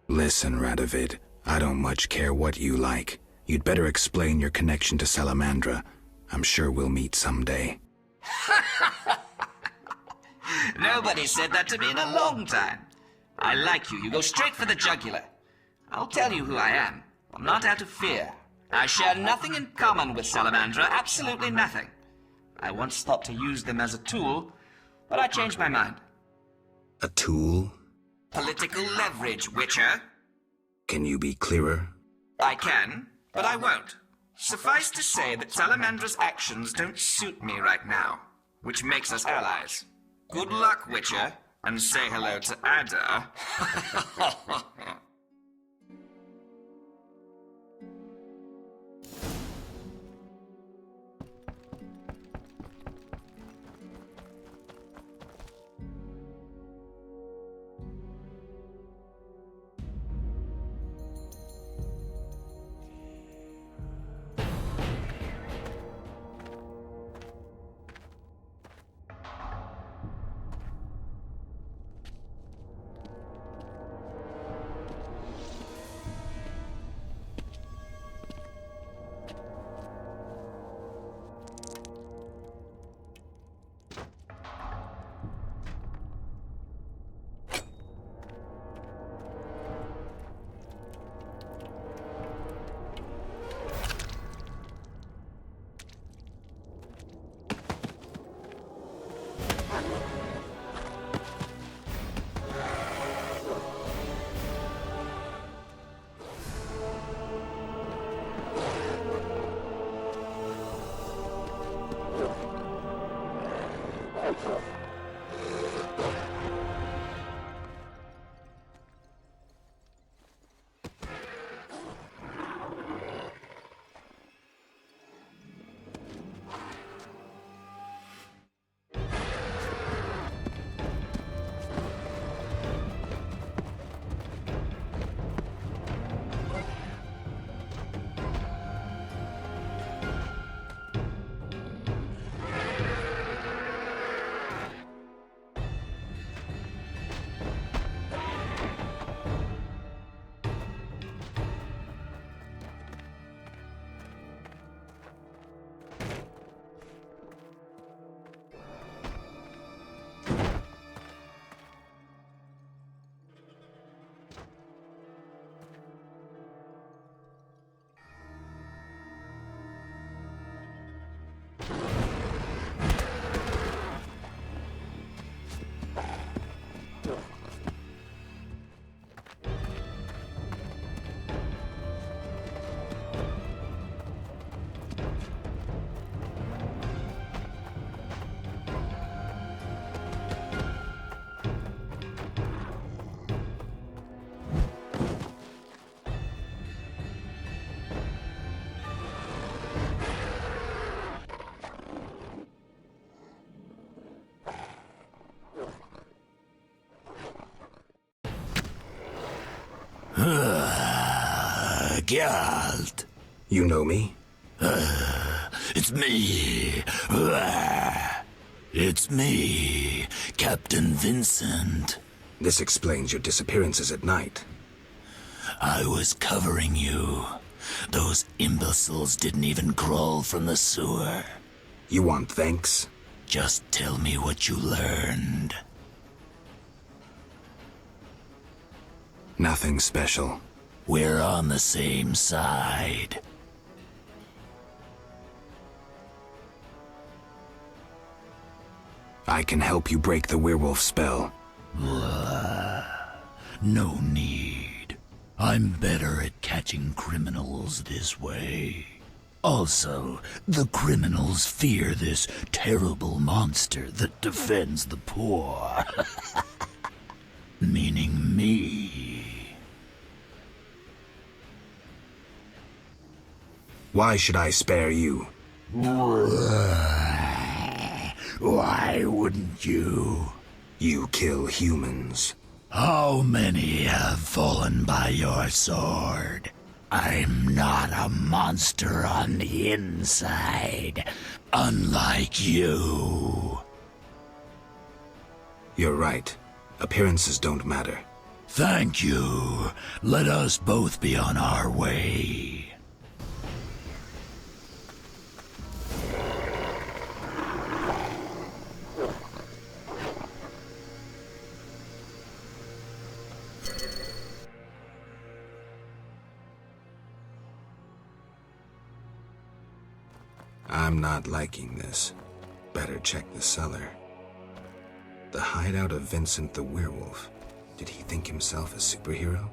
Listen, Radovid. I don't much care what you like. You'd better explain your connection to Salamandra. I'm sure we'll meet someday. Nobody said that to me in a long time. I like you. You go straight for the jugular. I'll tell you who I am. I'm not out of fear. I share nothing in common with Salamandra, absolutely nothing. I once thought to use them as a tool, but I changed my mind. A tool? Political leverage, Witcher. Can you be clearer? I can, but I won't. Suffice to say that Salamandra's actions don't suit me right now, which makes us allies. Good luck, Witcher, and say hello to Ada. Geralt. You know me? It's me. It's me, Captain Vincent. This explains your disappearances at night. I was covering you. Those imbeciles didn't even crawl from the sewer. You want thanks? Just tell me what you learned. Nothing special. We're on the same side. I can help you break the werewolf spell. No need. I'm better at catching criminals this way. Also, the criminals fear this terrible monster that defends the poor. Meaning me. Why should I spare you? Why wouldn't you? You kill humans. How many have fallen by your sword? I'm not a monster on the inside, unlike you. You're right. Appearances don't matter. Thank you. Let us both be on our way. I'm not liking this. Better check the cellar. The hideout of Vincent the Werewolf. Did he think himself a superhero?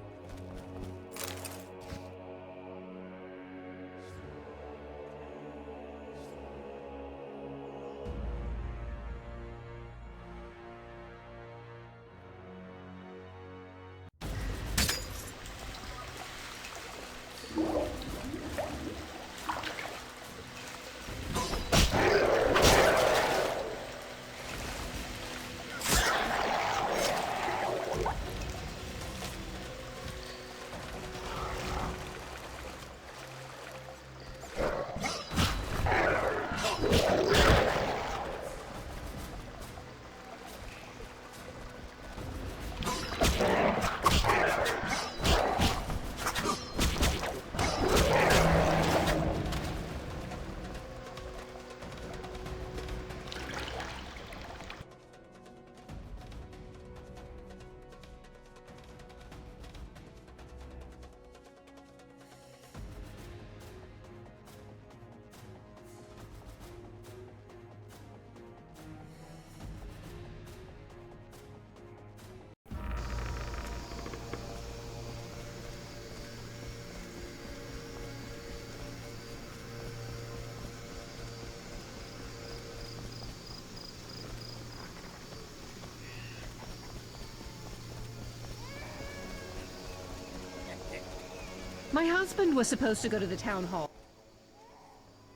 My husband was supposed to go to the town hall.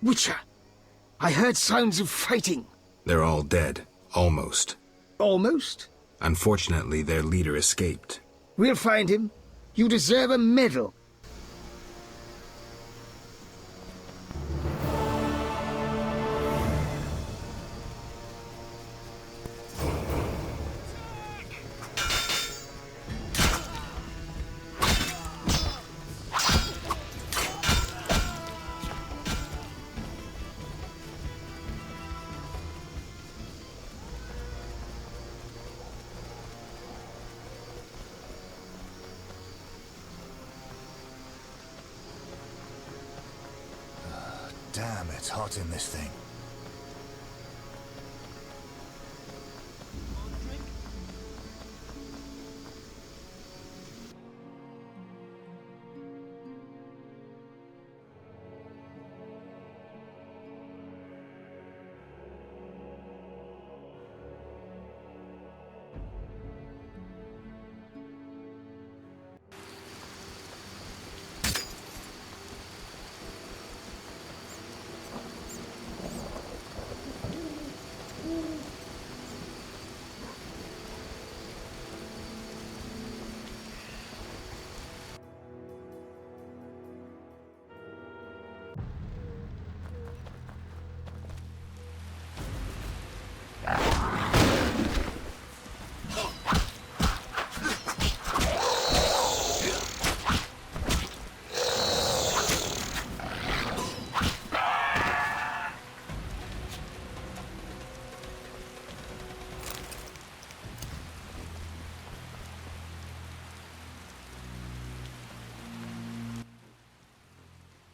Witcher! I heard sounds of fighting. They're all dead. Almost. Almost? Unfortunately, their leader escaped. We'll find him. You deserve a medal. Damn, it's hot in this thing.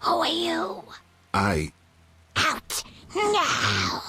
Who are you? Out now!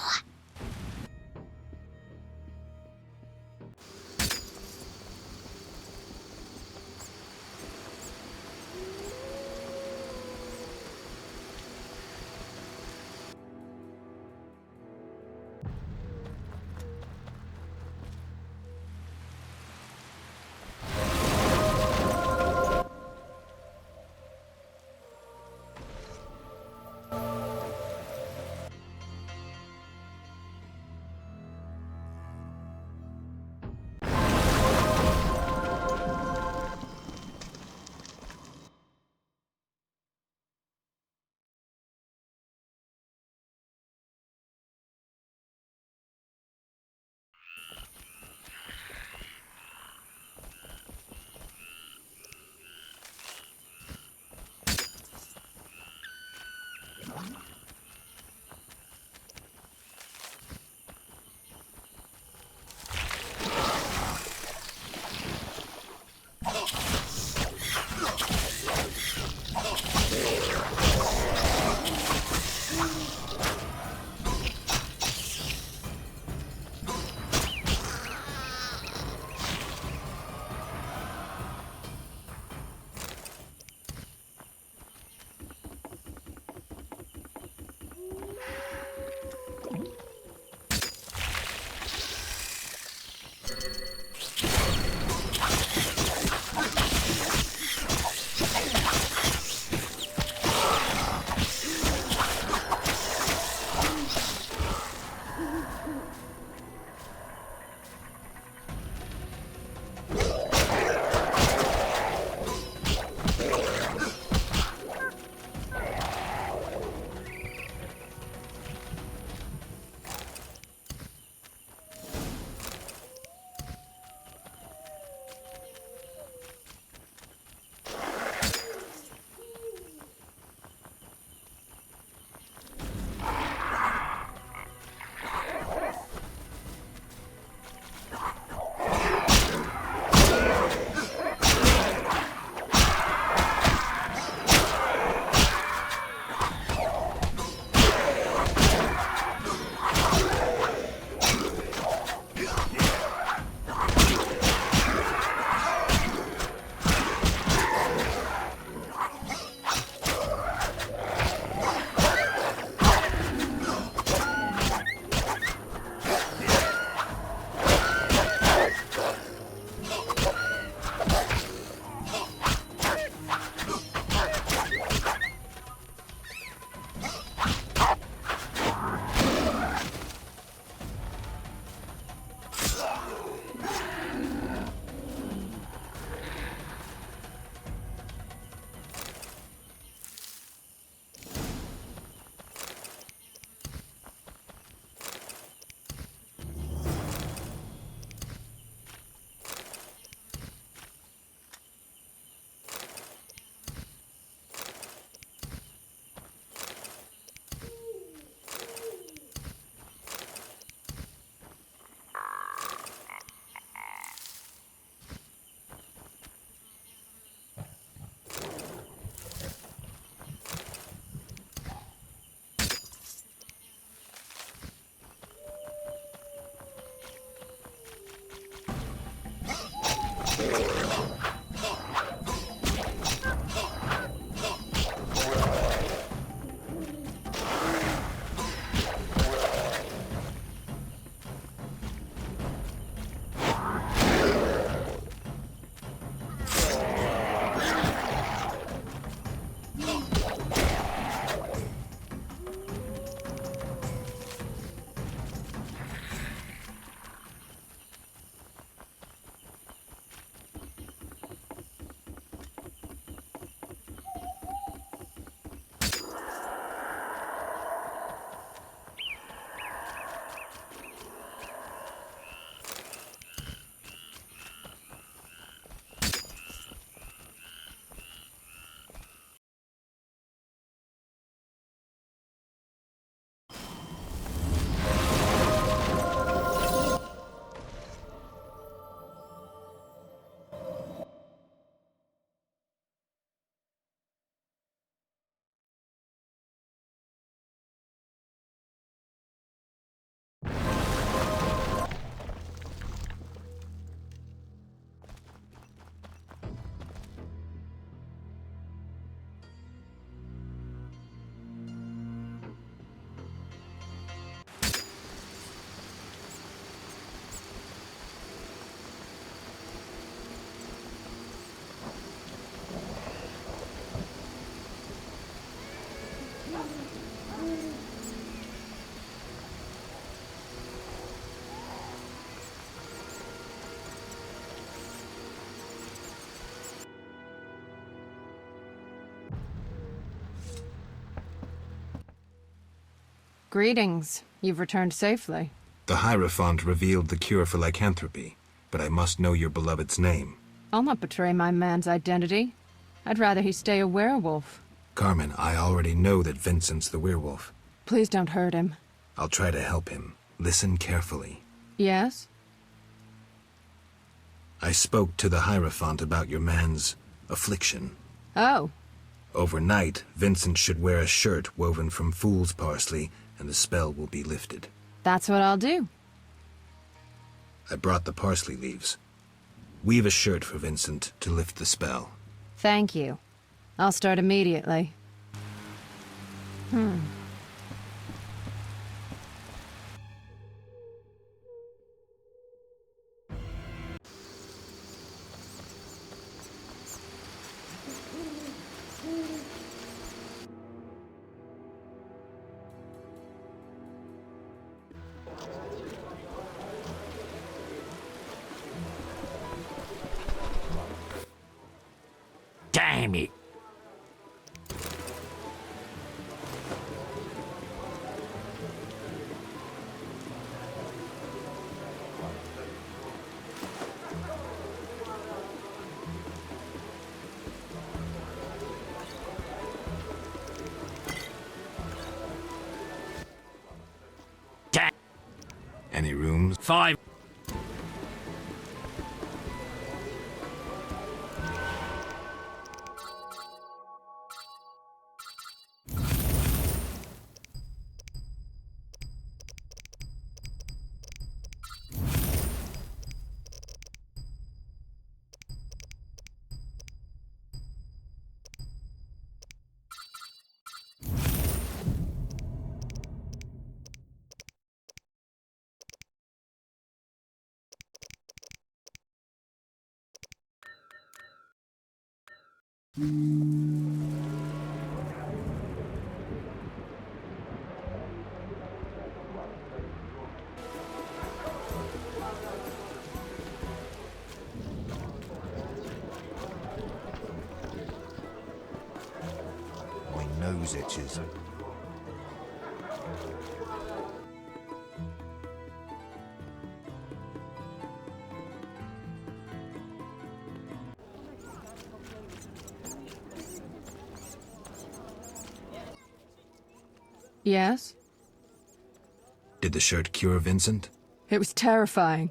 Greetings. You've returned safely. The Hierophant revealed the cure for lycanthropy, but I must know your beloved's name. I'll not betray my man's identity. I'd rather he stay a werewolf. Carmen, I already know that Vincent's the werewolf. Please don't hurt him. I'll try to help him. Listen carefully. Yes? I spoke to the Hierophant about your man's affliction. Oh. Overnight, Vincent should wear a shirt woven from fool's parsley, and the spell will be lifted. That's what I'll do. I brought the parsley leaves. Weave a shirt for Vincent to lift the spell. Thank you. I'll start immediately. Damn it! Any rooms? 5. My nose itches. Yes? Did the shirt cure Vincent? It was terrifying.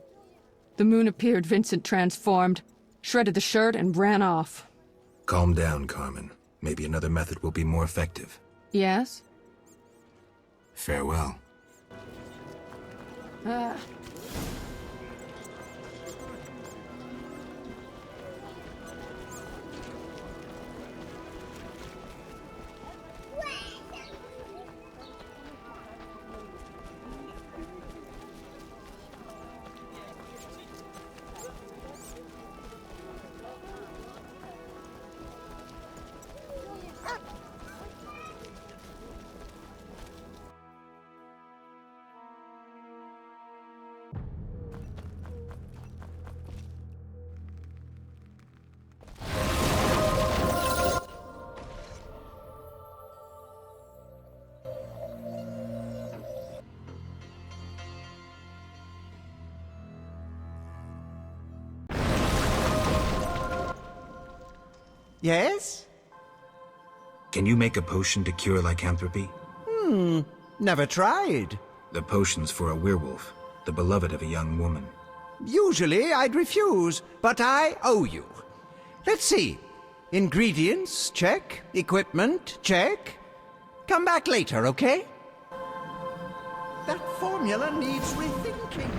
The moon appeared, Vincent transformed, shredded the shirt, and ran off. Calm down, Carmen. Maybe another method will be more effective. Yes? Farewell. Yes? Can you make a potion to cure lycanthropy? Never tried. The potion's for a werewolf, the beloved of a young woman. Usually I'd refuse, but I owe you. Let's see. Ingredients, check. Equipment, check. Come back later, okay? That formula needs rethinking.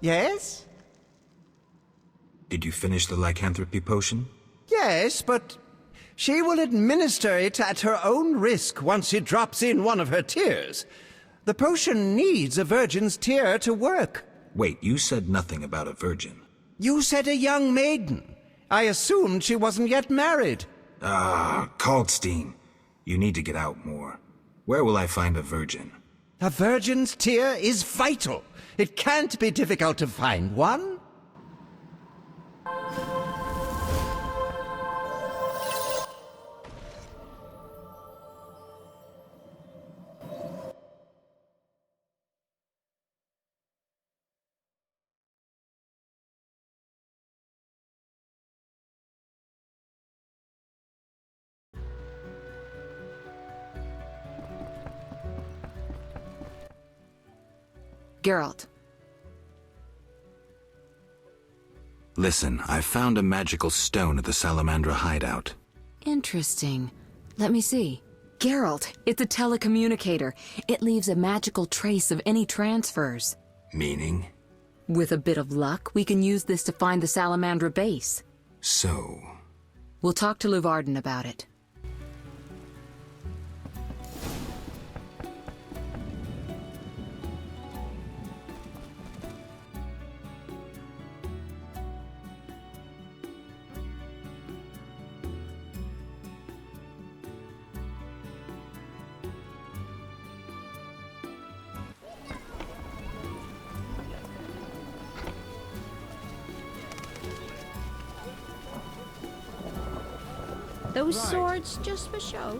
Yes? Did you finish the lycanthropy potion? Yes. Yes, but she will administer it at her own risk once she drops in one of her tears. The potion needs a virgin's tear to work. Wait, you said nothing about a virgin. You said a young maiden. I assumed she wasn't yet married. Kalkstein. You need to get out more. Where will I find a virgin? A virgin's tear is vital. It can't be difficult to find one. Geralt. Listen, I found a magical stone at the Salamandra hideout. Interesting. Let me see. Geralt, it's a telecommunicator. It leaves a magical trace of any transfers. Meaning? With a bit of luck, we can use this to find the Salamandra base. So? We'll talk to Luvarden about it. Those swords just for show.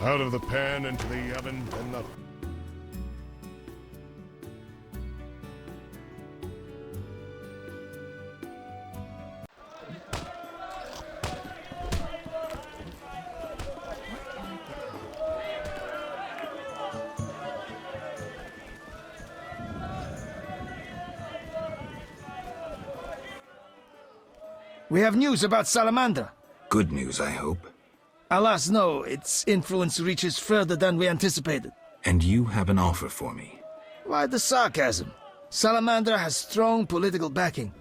Out of the pan into the oven and nothing. We have news about Salamandra. Good news, I hope. Alas, no. Its influence reaches further than we anticipated. And you have an offer for me. Why the sarcasm? Salamandra has strong political backing.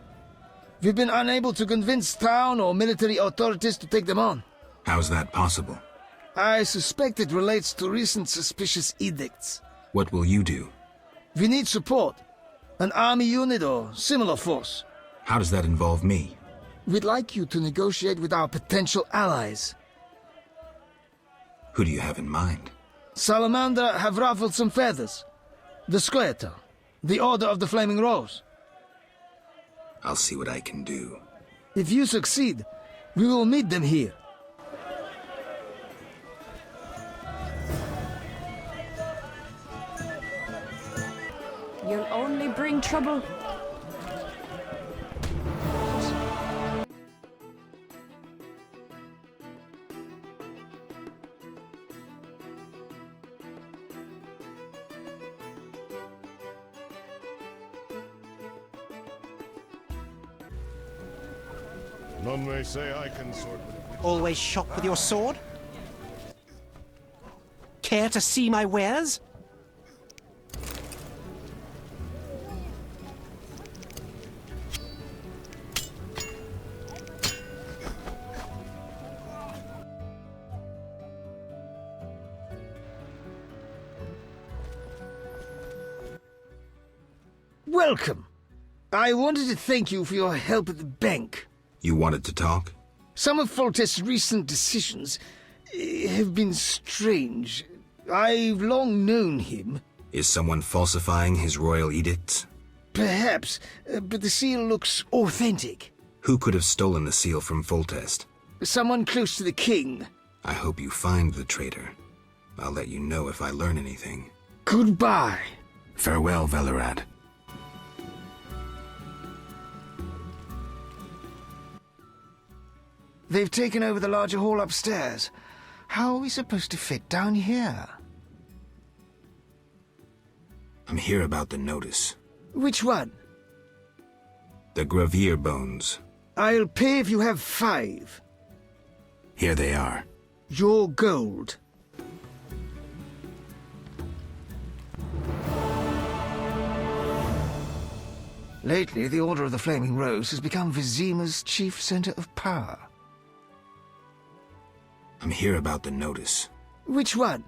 We've been unable to convince town or military authorities to take them on. How's that possible? I suspect it relates to recent suspicious edicts. What will you do? We need support. An army unit or similar force. How does that involve me? We'd like you to negotiate with our potential allies. Who do you have in mind? Salamandra have ruffled some feathers. The Squaretor, the Order of the Flaming Rose. I'll see what I can do. If you succeed, we will meet them here. You'll only bring trouble. None may say I can sword with it. Always shop with your sword? Care to see my wares? Welcome. I wanted to thank you for your help at the bank. You wanted to talk? Some of Foltest's recent decisions have been strange. I've long known him. Is someone falsifying his royal edicts? Perhaps, but the seal looks authentic. Who could have stolen the seal from Foltest? Someone close to the king. I hope you find the traitor. I'll let you know if I learn anything. Goodbye. Farewell, Velerad. They've taken over the larger hall upstairs. How are we supposed to fit down here? I'm here about the notice. Which one? The Gravier bones. I'll pay if you have 5. Here they are. Your gold. Lately, the Order of the Flaming Rose has become Vizima's chief center of power. I'm here about the notice. Which one?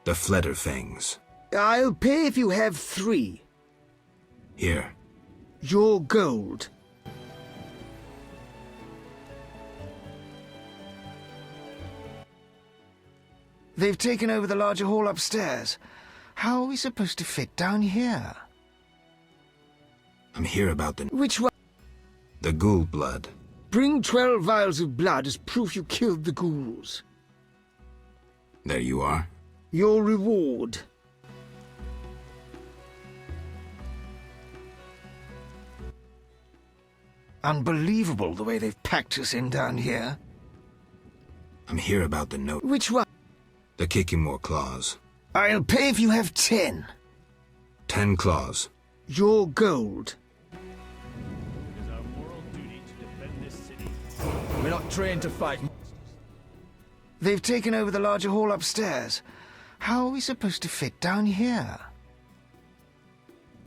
The Flederfangs. I'll pay if you have 3. Here. Your gold. They've taken over the larger hall upstairs. How are we supposed to fit down here? I'm here about the... Which one? The ghoul blood. Bring 12 vials of blood as proof you killed the ghouls. There you are. Your reward. Unbelievable the way they've packed us in down here. I'm here about the note. Which one? The Kikimore claws. I'll pay if you have 10. 10 claws. Your gold. It is our moral duty to defend this city. We're not trained to fight. They've taken over the larger hall upstairs. How are we supposed to fit down here?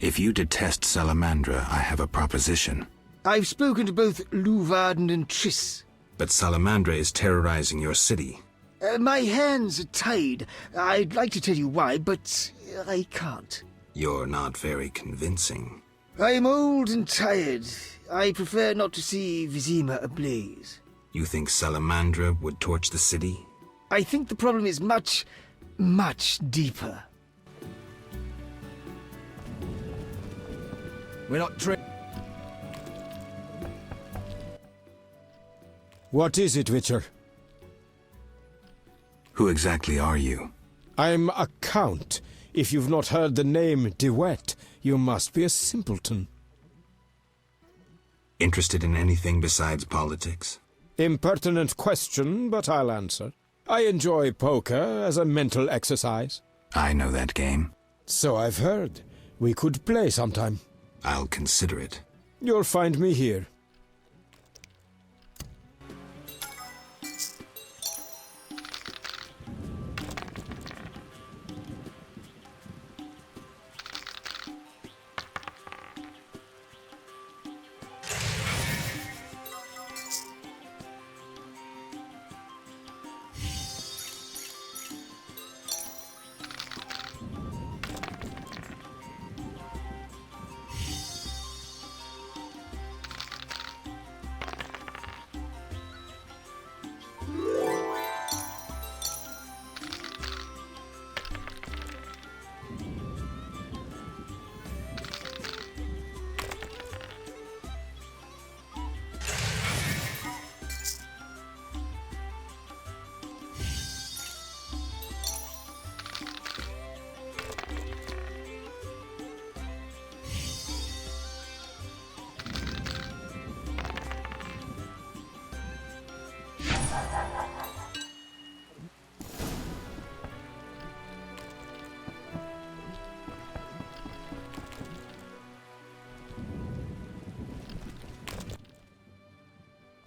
If you detest Salamandra, I have a proposition. I've spoken to both Luvarden and Triss. But Salamandra is terrorizing your city. My hands are tied. I'd like to tell you why, but I can't. You're not very convincing. I'm old and tired. I prefer not to see Vizima ablaze. You think Salamandra would torch the city? I think the problem is much, much deeper. We're not trained. What is it, Witcher? Who exactly are you? I'm a count. If you've not heard the name DeWitt, you must be a simpleton. Interested in anything besides politics? Impertinent question, but I'll answer. I enjoy poker as a mental exercise. I know that game. So I've heard. We could play sometime. I'll consider it. You'll find me here.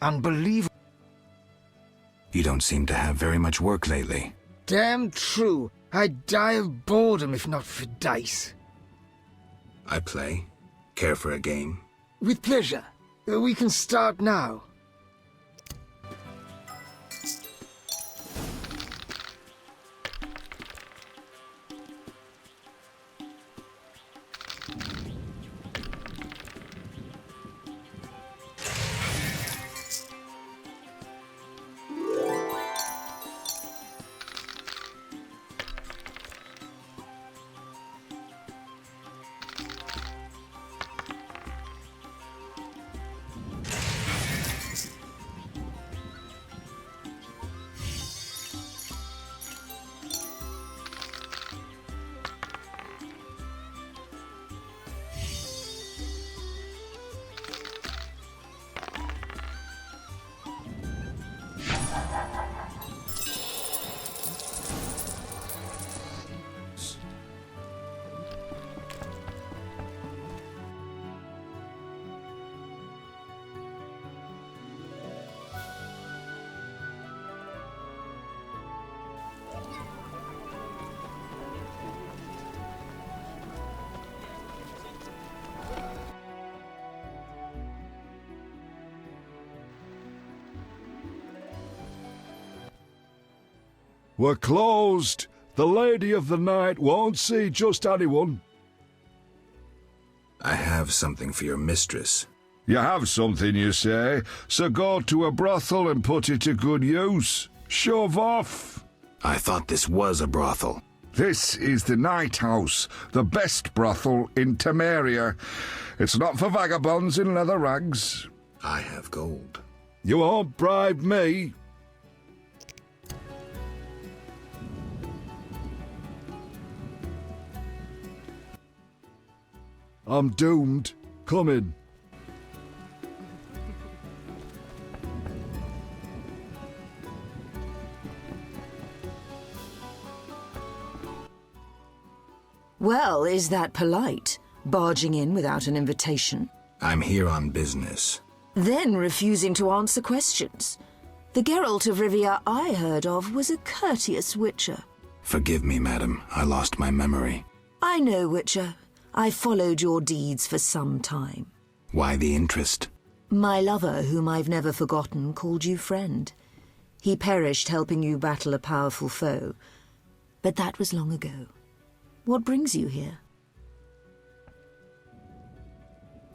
Unbelievable. You don't seem to have very much work lately. Damn true. I'd die of boredom if not for dice. I play. Care for a game? With pleasure. We can start now. We're closed. The Lady of the Night won't see just anyone. I have something for your mistress. You have something, you say, so go to a brothel and put it to good use. Shove off. I thought this was a brothel. This is the Night House, the best brothel in Temeria. It's not for vagabonds in leather rags. I have gold. You won't bribe me. I'm doomed. Come in. Well, is that polite? Barging in without an invitation? I'm here on business. Then refusing to answer questions. The Geralt of Rivia I heard of was a courteous Witcher. Forgive me, madam. I lost my memory. I know, Witcher. I followed your deeds for some time. Why the interest? My lover, whom I've never forgotten, called you friend. He perished helping you battle a powerful foe. But that was long ago. What brings you here?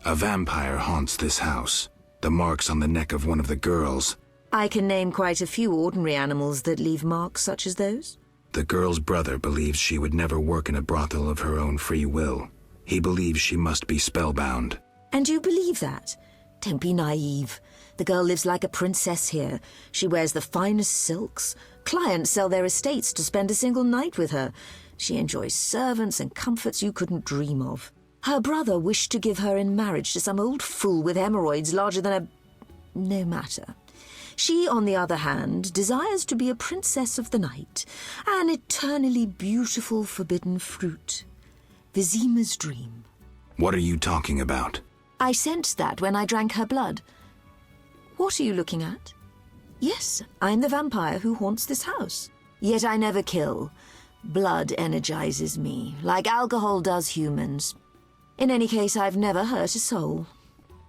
A vampire haunts this house. The marks on the neck of one of the girls. I can name quite a few ordinary animals that leave marks such as those. The girl's brother believes she would never work in a brothel of her own free will. He believes she must be spellbound. And you believe that? Don't be naive. The girl lives like a princess here. She wears the finest silks. Clients sell their estates to spend a single night with her. She enjoys servants and comforts you couldn't dream of. Her brother wished to give her in marriage to some old fool with hemorrhoids larger than a... No matter. She, on the other hand, desires to be a princess of the night, an eternally beautiful forbidden fruit. Vizima's dream. What are you talking about? I sensed that when I drank her blood. What are you looking at? Yes, I'm the vampire who haunts this house. Yet I never kill. Blood energizes me, like alcohol does humans. In any case, I've never hurt a soul.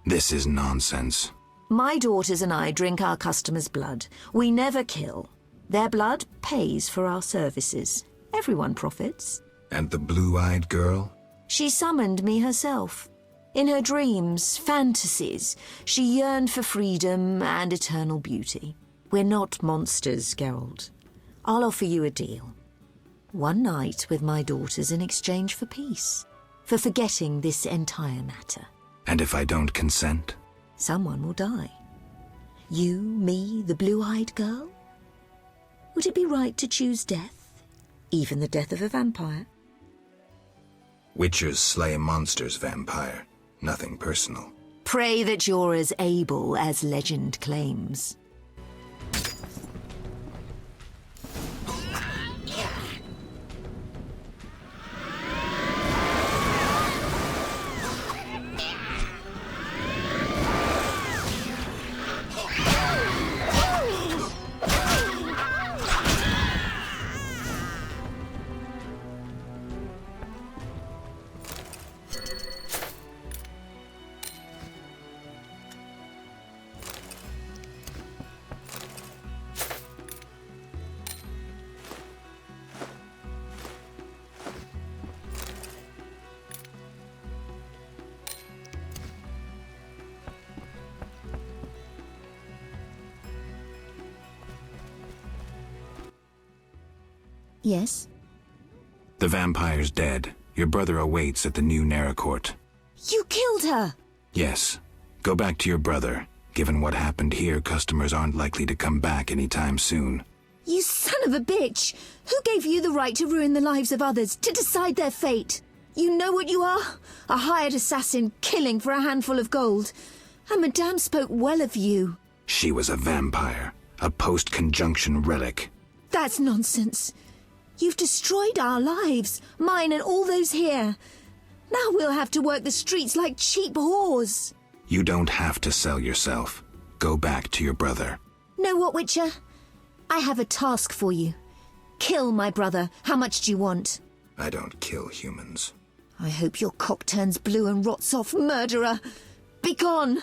This is nonsense. My daughters and I drink our customers' blood. We never kill. Their blood pays for our services. Everyone profits. And the blue-eyed girl? She summoned me herself. In her dreams, fantasies, she yearned for freedom and eternal beauty. We're not monsters, Geralt. I'll offer you a deal. One night with my daughters in exchange for peace. For forgetting this entire matter. And if I don't consent? Someone will die. You, me, the blue-eyed girl? Would it be right to choose death? Even the death of a vampire? Witchers slay monsters, vampire. Nothing personal. Pray that you're as able as legend claims. Yes? The vampire's dead. Your brother awaits at the new Naracourt. You killed her! Yes. Go back to your brother. Given what happened here, customers aren't likely to come back anytime soon. You son of a bitch! Who gave you the right to ruin the lives of others, to decide their fate? You know what you are? A hired assassin killing for a handful of gold. And Madame spoke well of you. She was a vampire. A post-conjunction relic. That's nonsense. You've destroyed our lives, mine and all those here. Now we'll have to work the streets like cheap whores. You don't have to sell yourself. Go back to your brother. Know what, Witcher? I have a task for you. Kill my brother. How much do you want? I don't kill humans. I hope your cock turns blue and rots off, murderer. Be gone!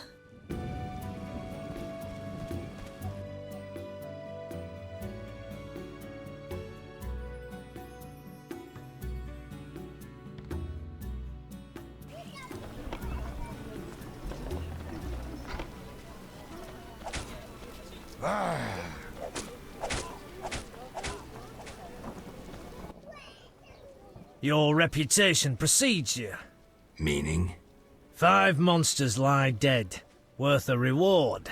Your reputation precedes you. Meaning? 5 monsters lie dead, worth a reward.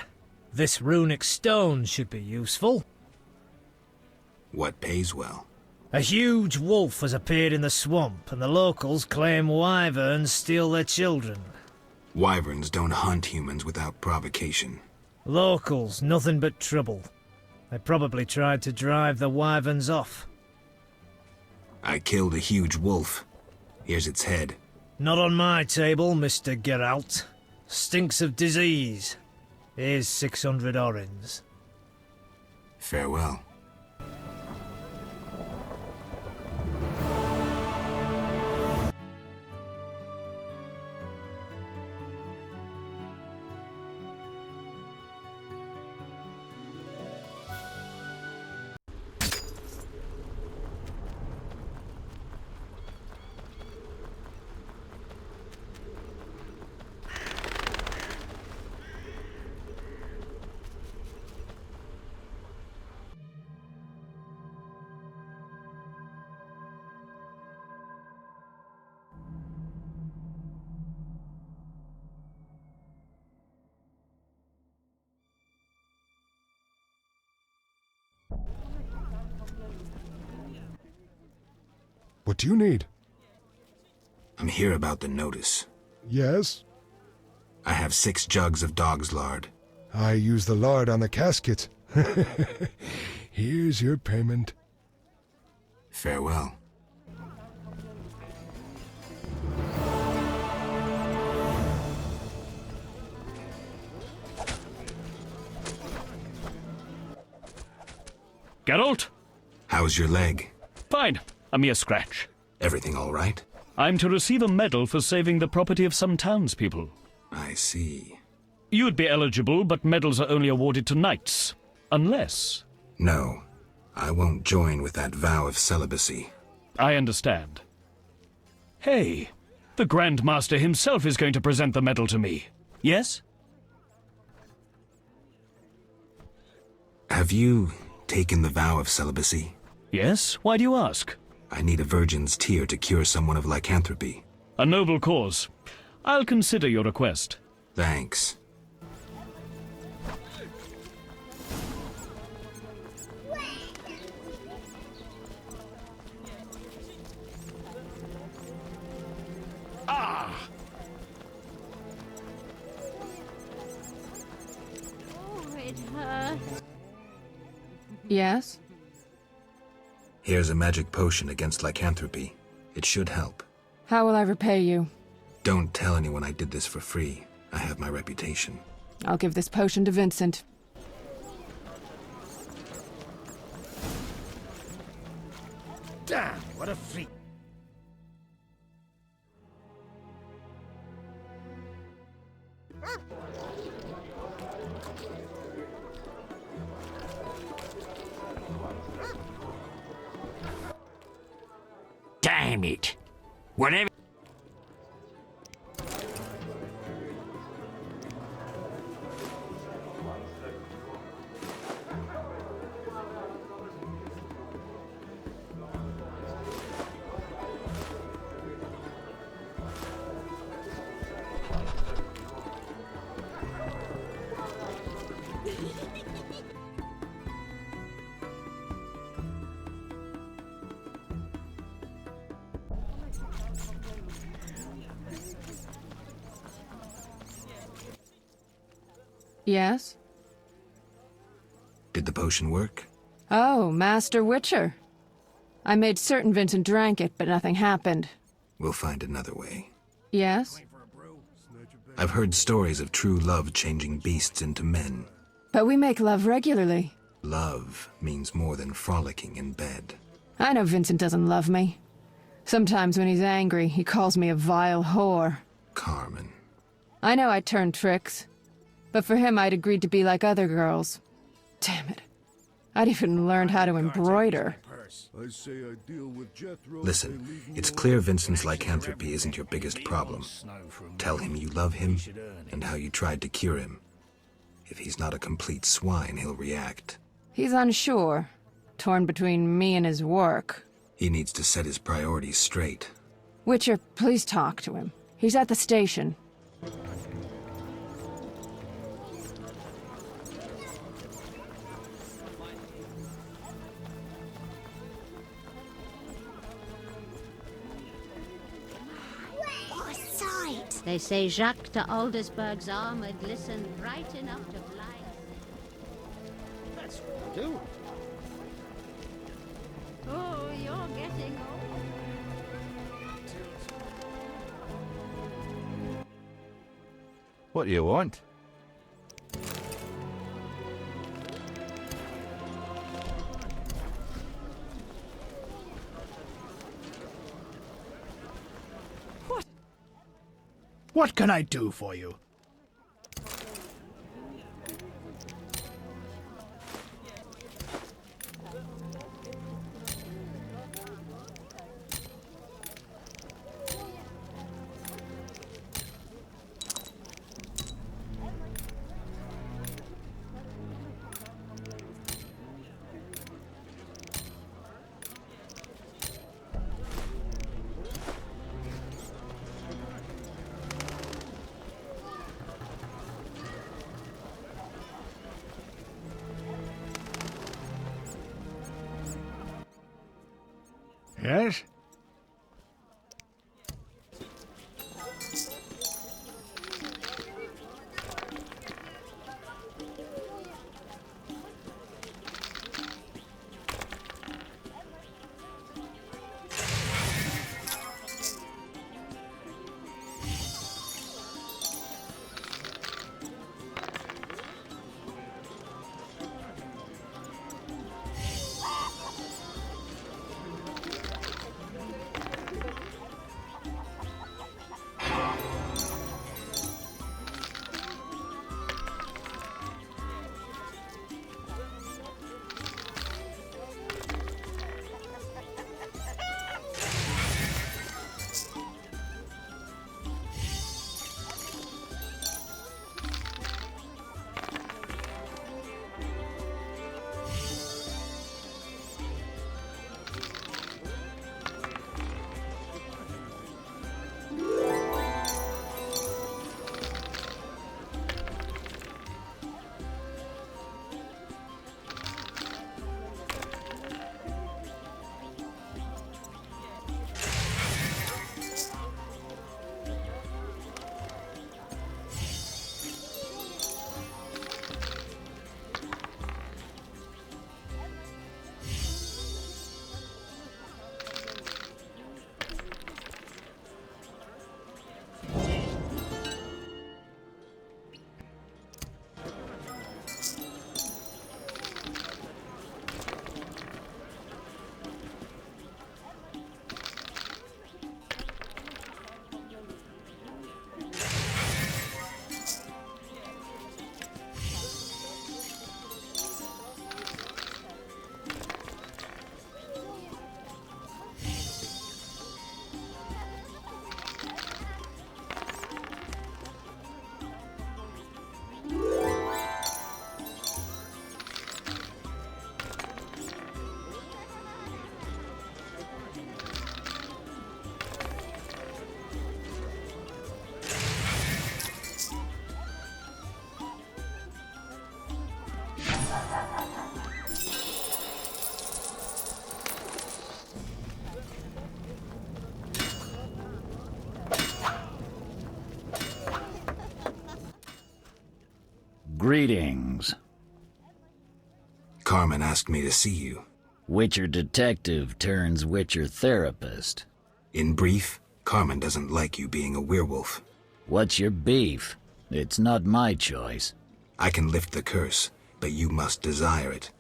This runic stone should be useful. What pays well? A huge wolf has appeared in the swamp, and the locals claim wyverns steal their children. Wyverns don't hunt humans without provocation. Locals, nothing but trouble. They probably tried to drive the wyverns off. I killed a huge wolf. Here's its head. Not on my table, Mr. Geralt. Stinks of disease. Here's 600 orens. Farewell. What do you need? I'm here about the notice. Yes? I have 6 jugs of dog's lard. I use the lard on the casket. Here's your payment. Farewell. Geralt? How's your leg? Fine. A mere scratch. Everything all right? I'm to receive a medal for saving the property of some townspeople. I see. You'd be eligible, but medals are only awarded to knights. Unless... No. I won't join with that vow of celibacy. I understand. Hey, the Grand Master himself is going to present the medal to me. Yes? Have you taken the vow of celibacy? Yes? Why do you ask? I need a virgin's tear to cure someone of lycanthropy. A noble cause. I'll consider your request. Thanks. Ah! Oh, it hurts. Yes? Here's a magic potion against lycanthropy. It should help. How will I repay you? Don't tell anyone I did this for free. I have my reputation. I'll give this potion to Vincent. Damn, what a freak. Damn it. Whatever. Yes? Did the potion work? Oh, Master Witcher. I made certain Vincent drank it, but nothing happened. We'll find another way. Yes? I've heard stories of true love changing beasts into men. But we make love regularly. Love means more than frolicking in bed. I know Vincent doesn't love me. Sometimes when he's angry, he calls me a vile whore. Carmen. I know I turned tricks. But for him, I'd agreed to be like other girls. Damn it. I'd even learned how to embroider. Listen, it's clear Vincent's lycanthropy isn't your biggest problem. Tell him you love him and how you tried to cure him. If he's not a complete swine, he'll react. He's unsure, torn between me and his work. He needs to set his priorities straight. Witcher, please talk to him. He's at the station. They say Jacques de Aldersberg's armor glistened bright enough to blind. That's what we do. Oh, you're getting old. What do you want? What can I do for you? Yes? Greetings. Carmen asked me to see you. Witcher detective turns Witcher therapist. In brief, Carmen doesn't like you being a werewolf. What's your beef? It's not my choice. I can lift the curse, but you must desire it.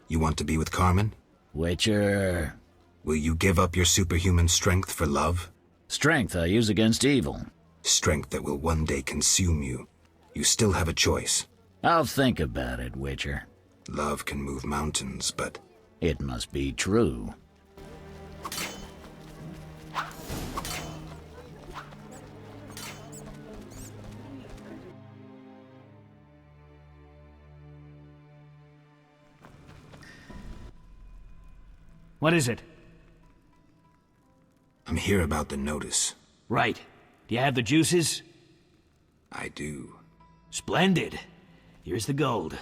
You want to be with Carmen? Witcher... Will you give up your superhuman strength for love? Strength I use against evil. Strength that will one day consume you. You still have a choice. I'll think about it, Witcher. Love can move mountains, but... It must be true. What is it? I'm here about the notice. Right. Do you have the juices? I do. Splendid. Here's the gold.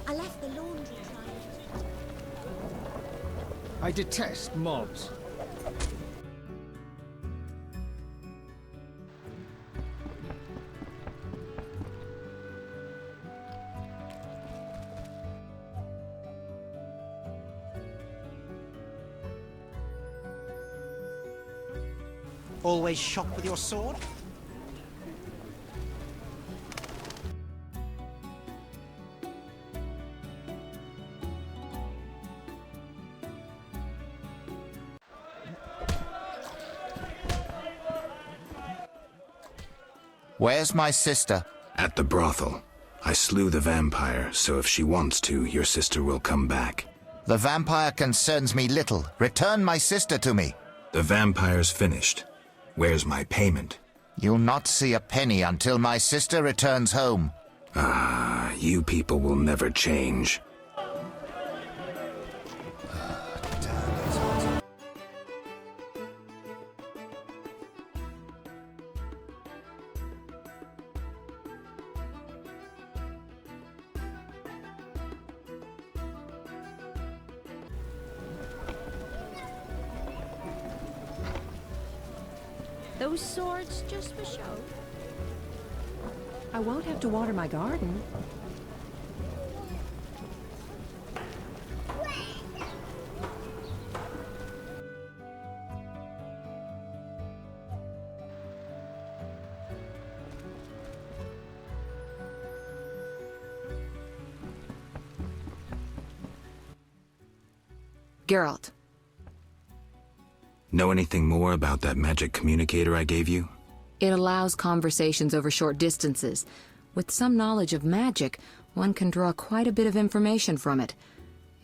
I left the laundry drying. I detest mobs. Always shop with your sword? Where's my sister? At the brothel. I slew the vampire, so if she wants to, your sister will come back. The vampire concerns me little. Return my sister to me. The vampire's finished. Where's my payment? You'll not see a penny until my sister returns home. Ah, you people will never change. Those swords just for show? I won't have to water my garden. Geralt. Know anything more about that magic communicator I gave you? It allows conversations over short distances. With some knowledge of magic, one can draw quite a bit of information from it.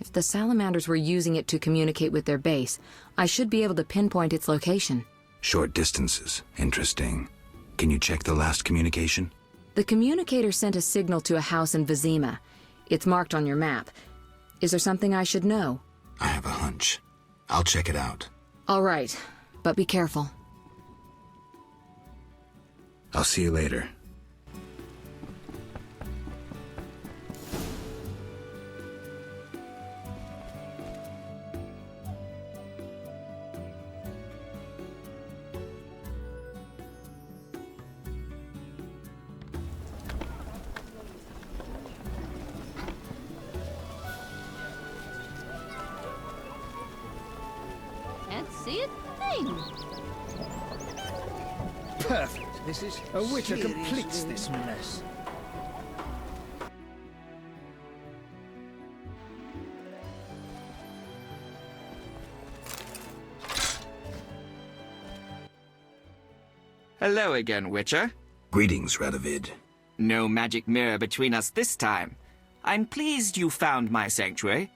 If the salamanders were using it to communicate with their base, I should be able to pinpoint its location. Short distances. Interesting. Can you check the last communication? The communicator sent a signal to a house in Vizima. It's marked on your map. Is there something I should know? I have a hunch. I'll check it out. All right, but be careful. I'll see you later. Can't see a thing. Perfect. This is a Witcher completes this mess. Hello again, Witcher. Greetings, Radovid. No magic mirror between us this time. I'm pleased you found my sanctuary.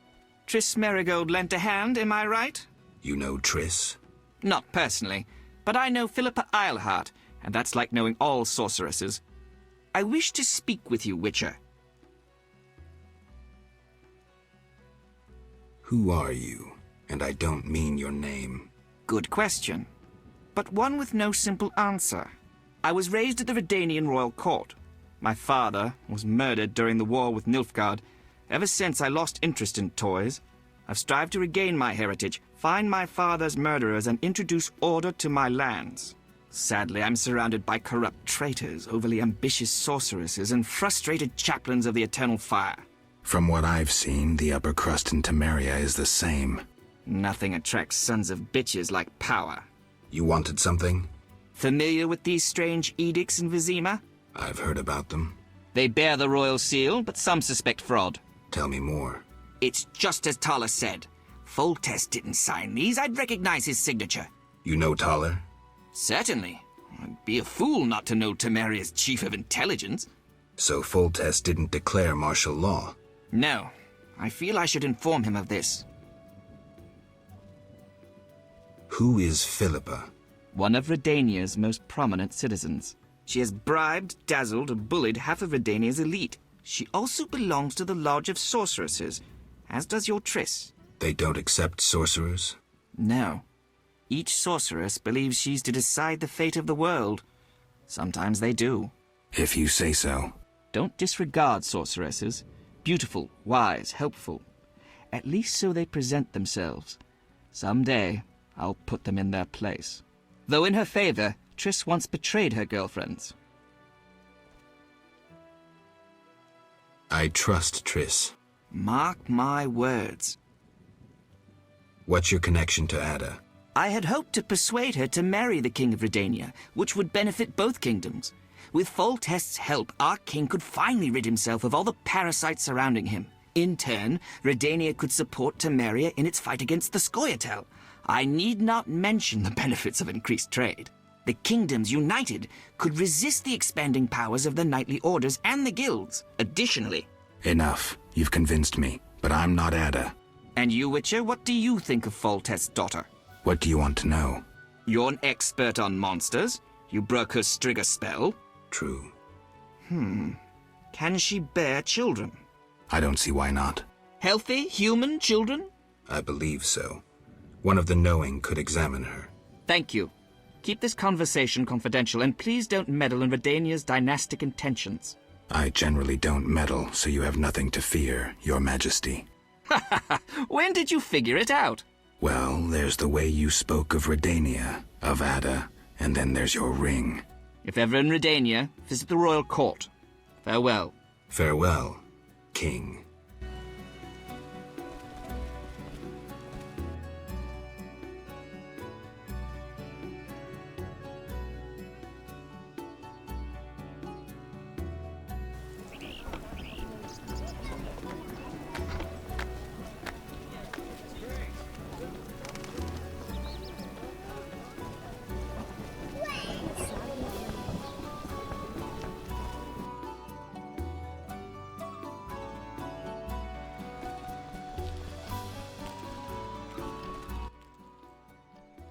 Triss Merigold lent a hand, am I right? You know Triss? Not personally, but I know Philippa Eilhart, and that's like knowing all sorceresses. I wish to speak with you, Witcher. Who are you? And I don't mean your name. Good question, but one with no simple answer. I was raised at the Redanian royal court. My father was murdered during the war with Nilfgaard. Ever since, I lost interest in toys. I've strived to regain my heritage, find my father's murderers, and introduce order to my lands. Sadly, I'm surrounded by corrupt traitors, overly ambitious sorceresses, and frustrated chaplains of the Eternal Fire. From what I've seen, the upper crust in Temeria is the same. Nothing attracts sons of bitches like power. You wanted something? Familiar with these strange edicts in Vizima? I've heard about them. They bear the royal seal, but some suspect fraud. Tell me more. It's just as Tala said. Foltest didn't sign these. I'd recognize his signature. You know Taller? Certainly. I'd be a fool not to know Temeria's chief of intelligence. So Foltest didn't declare martial law? No. I feel I should inform him of this. Who is Philippa? One of Redania's most prominent citizens. She has bribed, dazzled, and bullied half of Redania's elite. She also belongs to the Lodge of Sorceresses, as does your Triss. They don't accept sorcerers? No. Each sorceress believes she's to decide the fate of the world. Sometimes they do. If you say so. Don't disregard sorceresses. Beautiful, wise, helpful. At least so they present themselves. Someday, I'll put them in their place. Though in her favor, Triss once betrayed her girlfriends. I trust Triss. Mark my words. What's your connection to Ada? I had hoped to persuade her to marry the King of Redania, which would benefit both kingdoms. With Foltest's help, our king could finally rid himself of all the parasites surrounding him. In turn, Redania could support Temeria in its fight against the Scoia'tael. I need not mention the benefits of increased trade. The kingdoms united could resist the expanding powers of the knightly orders and the guilds. Additionally... Enough. You've convinced me. But I'm not Ada. And you, Witcher, what do you think of Foltest's daughter? What do you want to know? You're an expert on monsters. You broke her Striga spell. True. Can she bear children? I don't see why not. Healthy, human children? I believe so. One of the knowing could examine her. Thank you. Keep this conversation confidential, and please don't meddle in Redania's dynastic intentions. I generally don't meddle, so you have nothing to fear, Your Majesty. When did you figure it out? Well, there's the way you spoke of Redania, of Ada, and then there's your ring. If ever in Redania, visit the royal court. Farewell. Farewell, King.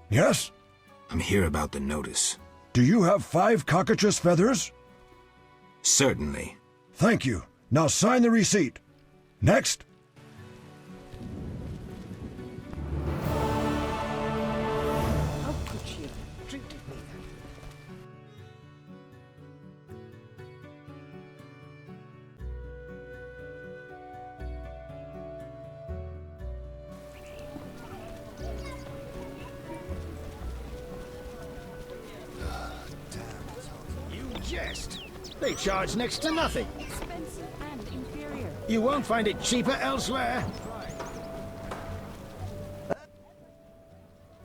Yes? I'm here about the notice. Do you have 5 cockatrice feathers? Certainly. Thank you. Now sign the receipt. Next. How could she have treated me that? Jest. They charge next to nothing. Expensive and inferior. You won't find it cheaper elsewhere.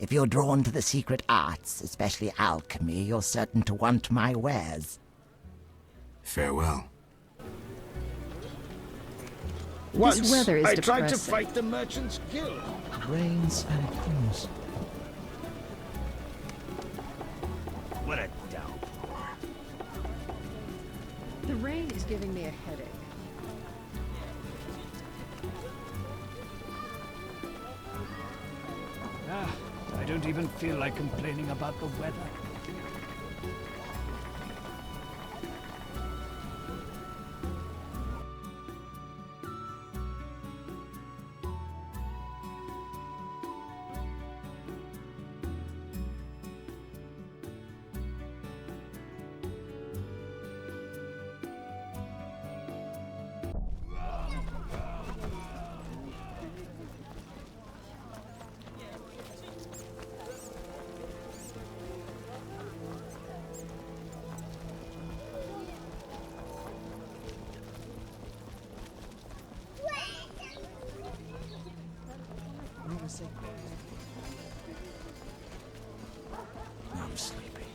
If you're drawn to the secret arts, especially alchemy, you're certain to want my wares. Farewell. Once weather is I tried to depressing. fight the Merchants Guild. Rains and things. What a downpour. The rain is giving me a headache. I don't even feel like complaining about the weather. I'm sleepy.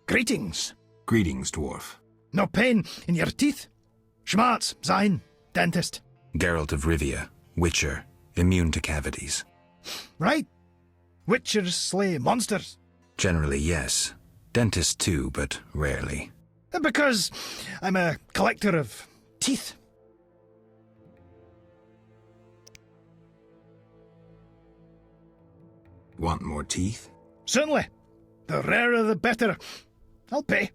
Greetings. Greetings, dwarf. No pain in your teeth? Schmarz, sein, dentist. Geralt of Rivia, Witcher, immune to cavities. Right. Witchers slay monsters. Generally, yes. Dentist too, but rarely. Because I'm a collector of teeth. Want more teeth? Certainly. The rarer the better. I'll pay.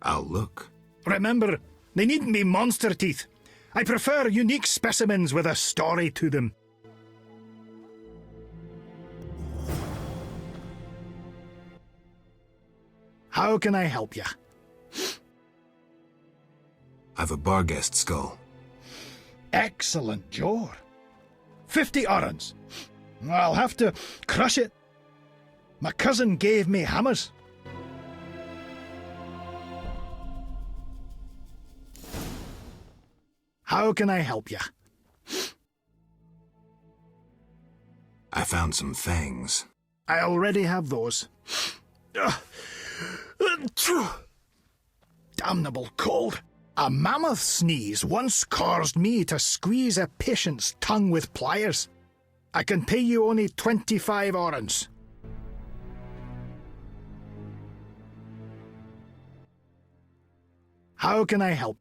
I'll look. Remember, they needn't be monster teeth. I prefer unique specimens with a story to them. How can I help you? I've a Barghest skull. Excellent, Jor. 50 orens. I'll have to crush it. My cousin gave me hammers. How can I help you? I found some fangs. I already have those. Damnable cold. A mammoth sneeze once caused me to squeeze a patient's tongue with pliers. I can pay you only 25 orens. How can I help?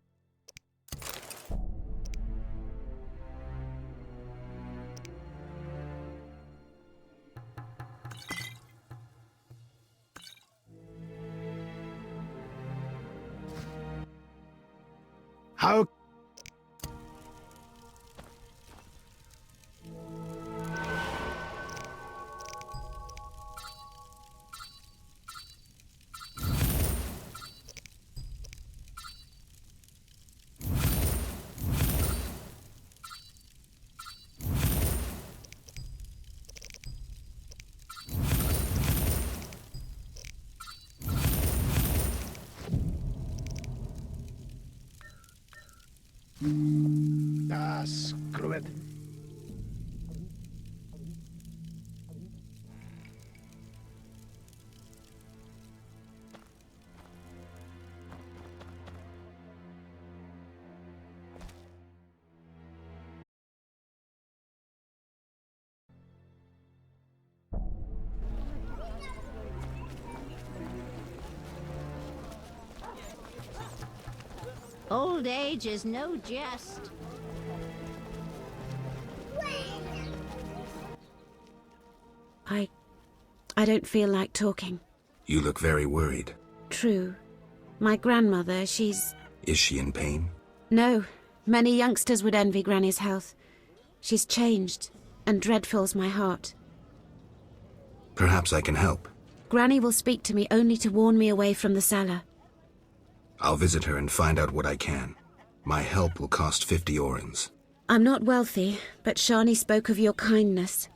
How? Screw it. Old age is no jest. I don't feel like talking. You look very worried. True. My grandmother, she's... Is she in pain? No. Many youngsters would envy Granny's health. She's changed, and dread fills my heart. Perhaps I can help. Granny will speak to me only to warn me away from the cellar. I'll visit her and find out what I can. My help will cost 50 orens. I'm not wealthy, but Shani spoke of your kindness.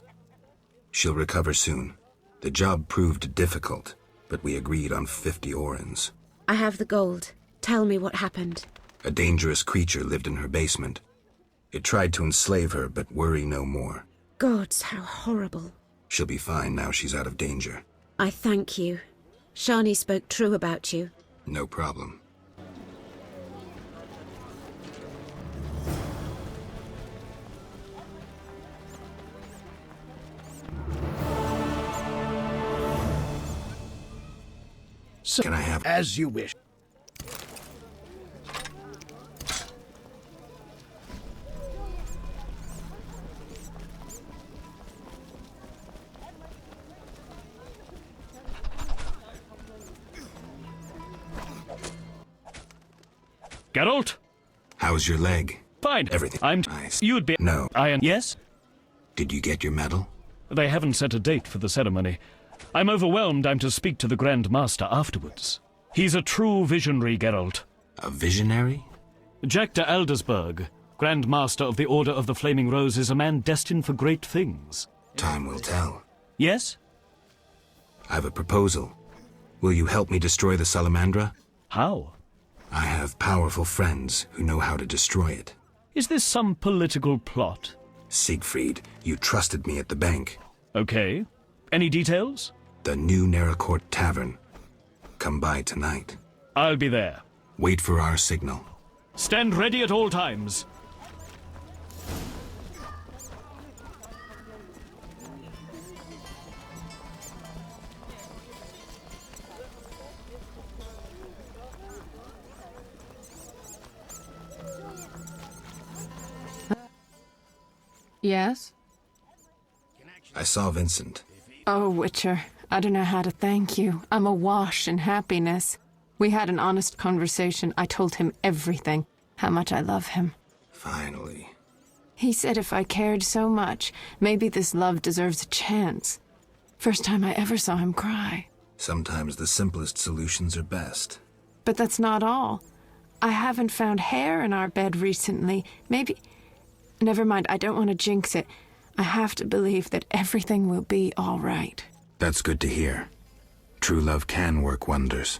She'll recover soon. The job proved difficult, but we agreed on 50 orens. I have the gold. Tell me what happened. A dangerous creature lived in her basement. It tried to enslave her, but worry no more. Gods, how horrible. She'll be fine now she's out of danger. I thank you. Shani spoke true about you. No problem. So, can I have... As you wish. Geralt? How's your leg? Fine. Everything. I'm... Nice. You'd be... No. Yes? Did you get your medal? They haven't set a date for the ceremony. I'm overwhelmed I'm to speak to the Grand Master afterwards. He's a true visionary, Geralt. A visionary? Jack de Aldersberg, Grand Master of the Order of the Flaming Rose, is a man destined for great things. Time will tell. Yes? I have a proposal. Will you help me destroy the Salamandra? How? I have powerful friends who know how to destroy it. Is this some political plot? Siegfried, you trusted me at the bank. Okay. Any details? The new Neracourt Tavern. Come by tonight. I'll be there. Wait for our signal. Stand ready at all times. Yes? I saw Vincent. Oh, Witcher, I don't know how to thank you. I'm awash in happiness. We had an honest conversation. I told him everything, how much I love him. Finally. He said if I cared so much, maybe this love deserves a chance. First time I ever saw him cry. Sometimes the simplest solutions are best. But that's not all. I haven't found hair in our bed recently. Maybe... Never mind, I don't want to jinx it. I have to believe that everything will be all right. That's good to hear. True love can work wonders.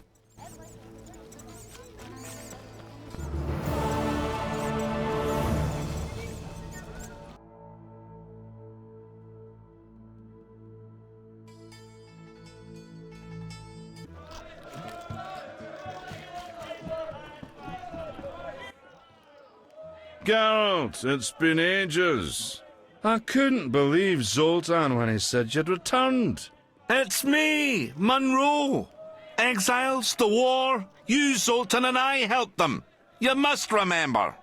Geralt, it's been ages. I couldn't believe Zoltan when he said you'd returned. It's me, Monroe. Exiles, the war, you, Zoltan, and I helped them. You must remember.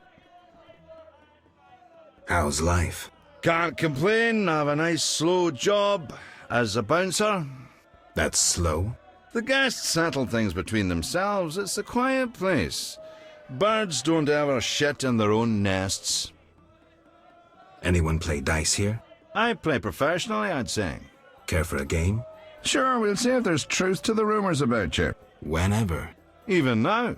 How's life? Can't complain. I have a nice slow job as a bouncer. That's slow? The guests settle things between themselves. It's a quiet place. Birds don't ever shit in their own nests. Anyone play dice here? I play professionally, I'd say. Care for a game? Sure, we'll see if there's truth to the rumors about you. Whenever. Even now.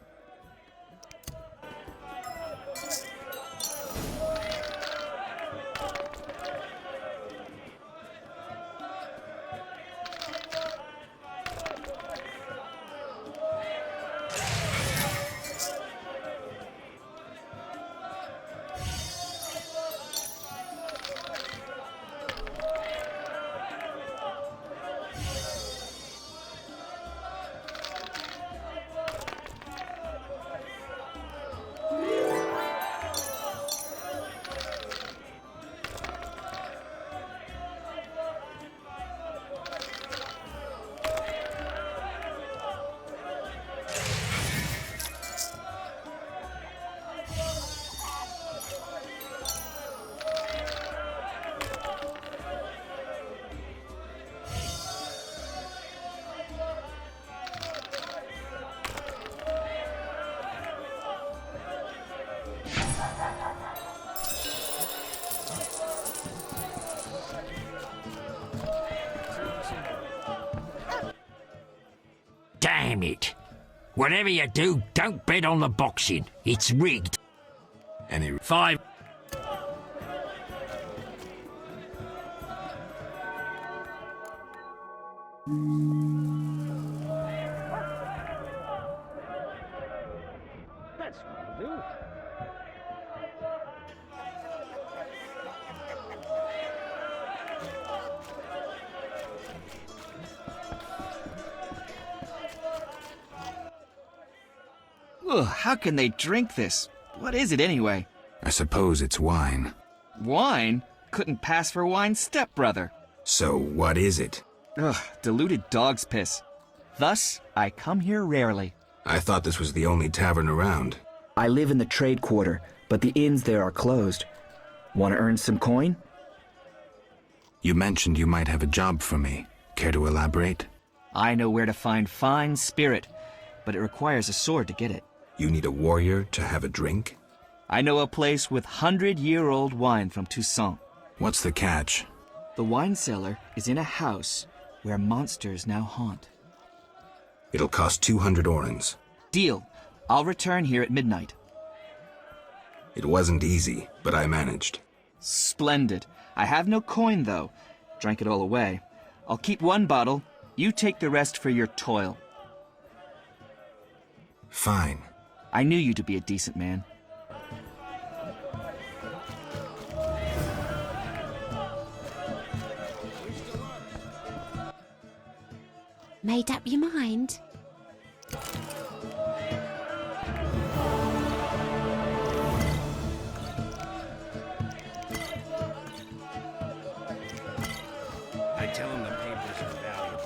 Damn it. Whatever you do, don't bet on the boxing. It's rigged. Any 5. That's what I'll do. Ugh, how can they drink this? What is it anyway? I suppose it's wine. Wine? Couldn't pass for wine's stepbrother. So what is it? Ugh, diluted dog's piss. Thus, I come here rarely. I thought this was the only tavern around. I live in the trade quarter, but the inns there are closed. Want to earn some coin? You mentioned you might have a job for me. Care to elaborate? I know where to find fine spirit, but it requires a sword to get it. You need a warrior to have a drink? I know a place with 100-year-old wine from Toussaint. What's the catch? The wine cellar is in a house where monsters now haunt. It'll cost 200 orens. Deal. I'll return here at midnight. It wasn't easy, but I managed. Splendid. I have no coin, though. Drank it all away. I'll keep one bottle. You take the rest for your toil. Fine. I knew you to be a decent man. Made up your mind? I tell him the papers are valuable.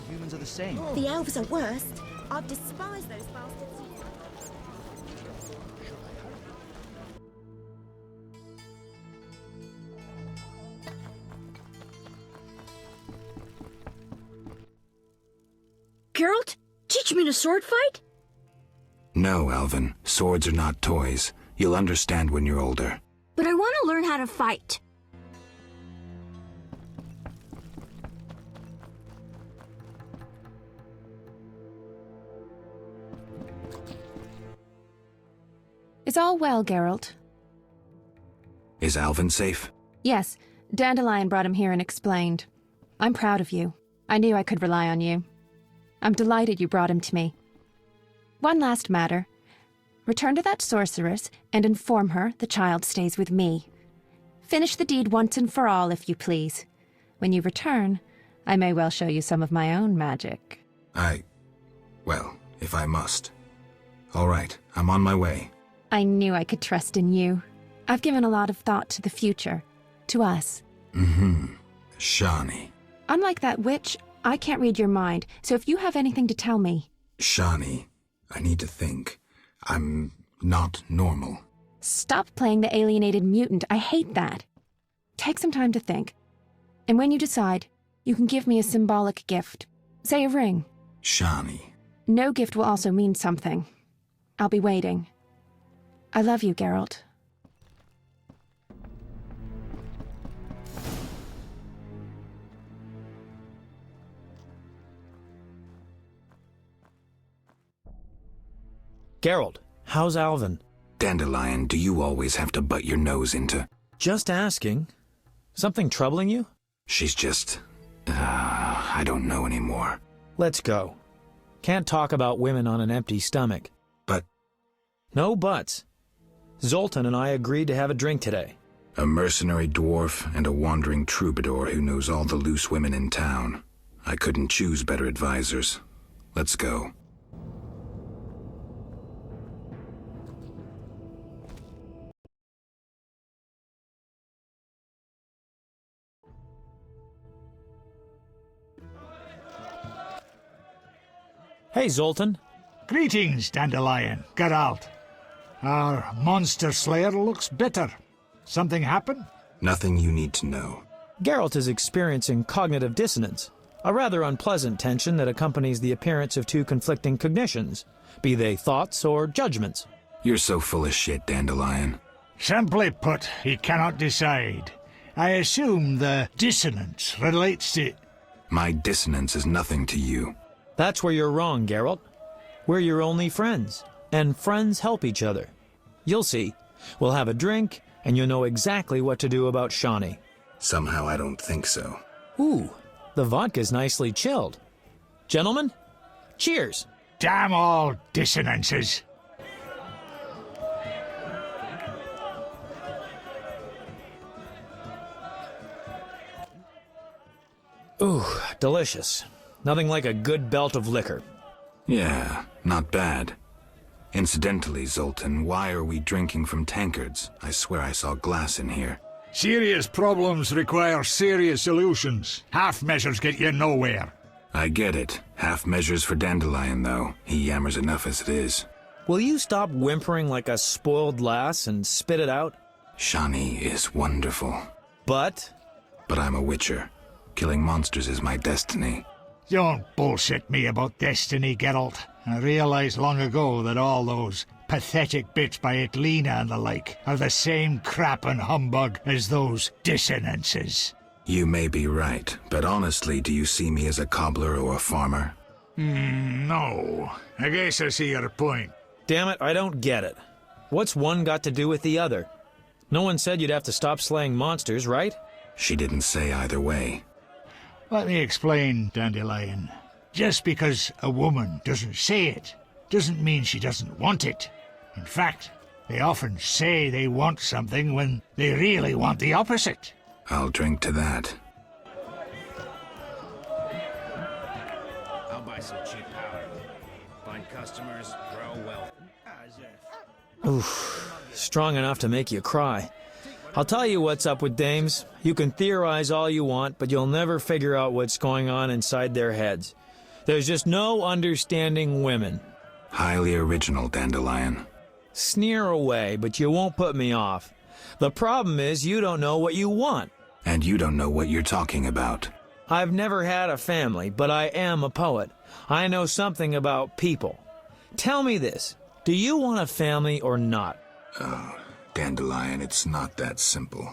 Humans are the same. The elves are worst. I despise those bastards. Geralt, teach me to sword fight? No, Alvin. Swords are not toys. You'll understand when you're older. But I want to learn how to fight. Is all well, Geralt? Is Alvin safe? Yes, Dandelion brought him here and explained. I'm proud of you. I knew I could rely on you. I'm delighted you brought him to me. One last matter. Return to that sorceress and inform her the child stays with me. Finish the deed once and for all, if you please. When you return, I may well show you some of my own magic. Well, if I must. All right, I'm on my way. I knew I could trust in you. I've given a lot of thought to the future. To us. Shani. Unlike that witch, I can't read your mind, so if you have anything to tell me... Shani, I need to think. I'm not normal. Stop playing the alienated mutant. I hate that. Take some time to think. And when you decide, you can give me a symbolic gift. Say a ring. Shani. No gift will also mean something. I'll be waiting. I love you, Geralt. Geralt, how's Alvin? Dandelion, do you always have to butt your nose into... Just asking. Something troubling you? She's just... I don't know anymore. Let's go. Can't talk about women on an empty stomach. But... No buts. Zoltan and I agreed to have a drink today. A mercenary dwarf and a wandering troubadour who knows all the loose women in town. I couldn't choose better advisors. Let's go. Hey, Zoltan. Greetings, Dandelion, Geralt. Our monster slayer looks bitter. Something happen? Nothing you need to know. Geralt is experiencing cognitive dissonance, a rather unpleasant tension that accompanies the appearance of two conflicting cognitions, be they thoughts or judgments. You're so full of shit, Dandelion. Simply put, he cannot decide. I assume the dissonance relates to... My dissonance is nothing to you. That's where you're wrong, Geralt. We're your only friends, and friends help each other. You'll see. We'll have a drink, and you'll know exactly what to do about Shani. Somehow I don't think so. Ooh, the vodka's nicely chilled. Gentlemen, cheers. Damn all dissonances. Ooh, delicious. Nothing like a good belt of liquor. Yeah, not bad. Incidentally, Zoltan, why are we drinking from tankards? I swear I saw glass in here. Serious problems require serious solutions. Half measures get you nowhere. I get it. Half measures for Dandelion, though. He yammers enough as it is. Will you stop whimpering like a spoiled lass and spit it out? Shani is wonderful. But? But I'm a witcher. Killing monsters is my destiny. Don't bullshit me about destiny, Geralt. I realized long ago that all those pathetic bits by Etlina and the like are the same crap and humbug as those dissonances. You may be right, but honestly, do you see me as a cobbler or a farmer? No. I guess I see your point. Damn it, I don't get it. What's one got to do with the other? No one said you'd have to stop slaying monsters, right? She didn't say either way. Let me explain, Dandelion. Just because a woman doesn't say it, doesn't mean she doesn't want it. In fact, they often say they want something when they really want the opposite. I'll drink to that. I'll buy some cheap powder. Find customers, grow wealth. Oof, strong enough to make you cry. I'll tell you what's up with dames. You can theorize all you want, but you'll never figure out what's going on inside their heads. There's just no understanding women. Highly original, Dandelion. Sneer away, but you won't put me off. The problem is you don't know what you want. And you don't know what you're talking about. I've never had a family, but I am a poet. I know something about people. Tell me this. Do you want a family or not? Oh, Dandelion, it's not that simple.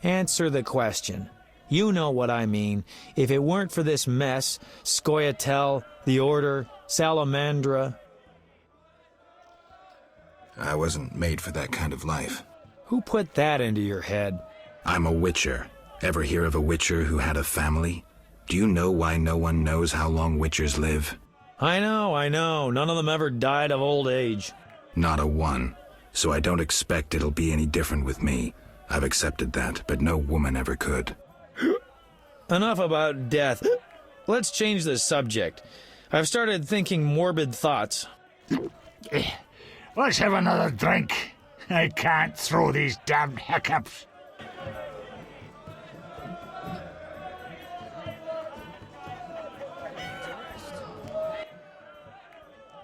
Answer the question. You know what I mean. If it weren't for this mess, Scoia'tael, the Order, Salamandra... I wasn't made for that kind of life. Who put that into your head? I'm a witcher. Ever hear of a witcher who had a family? Do you know why no one knows how long witchers live? I know. None of them ever died of old age. Not a one. So I don't expect it'll be any different with me. I've accepted that, but no woman ever could. Enough about death. Let's change the subject. I've started thinking morbid thoughts. Let's have another drink. I can't throw these damned hiccups.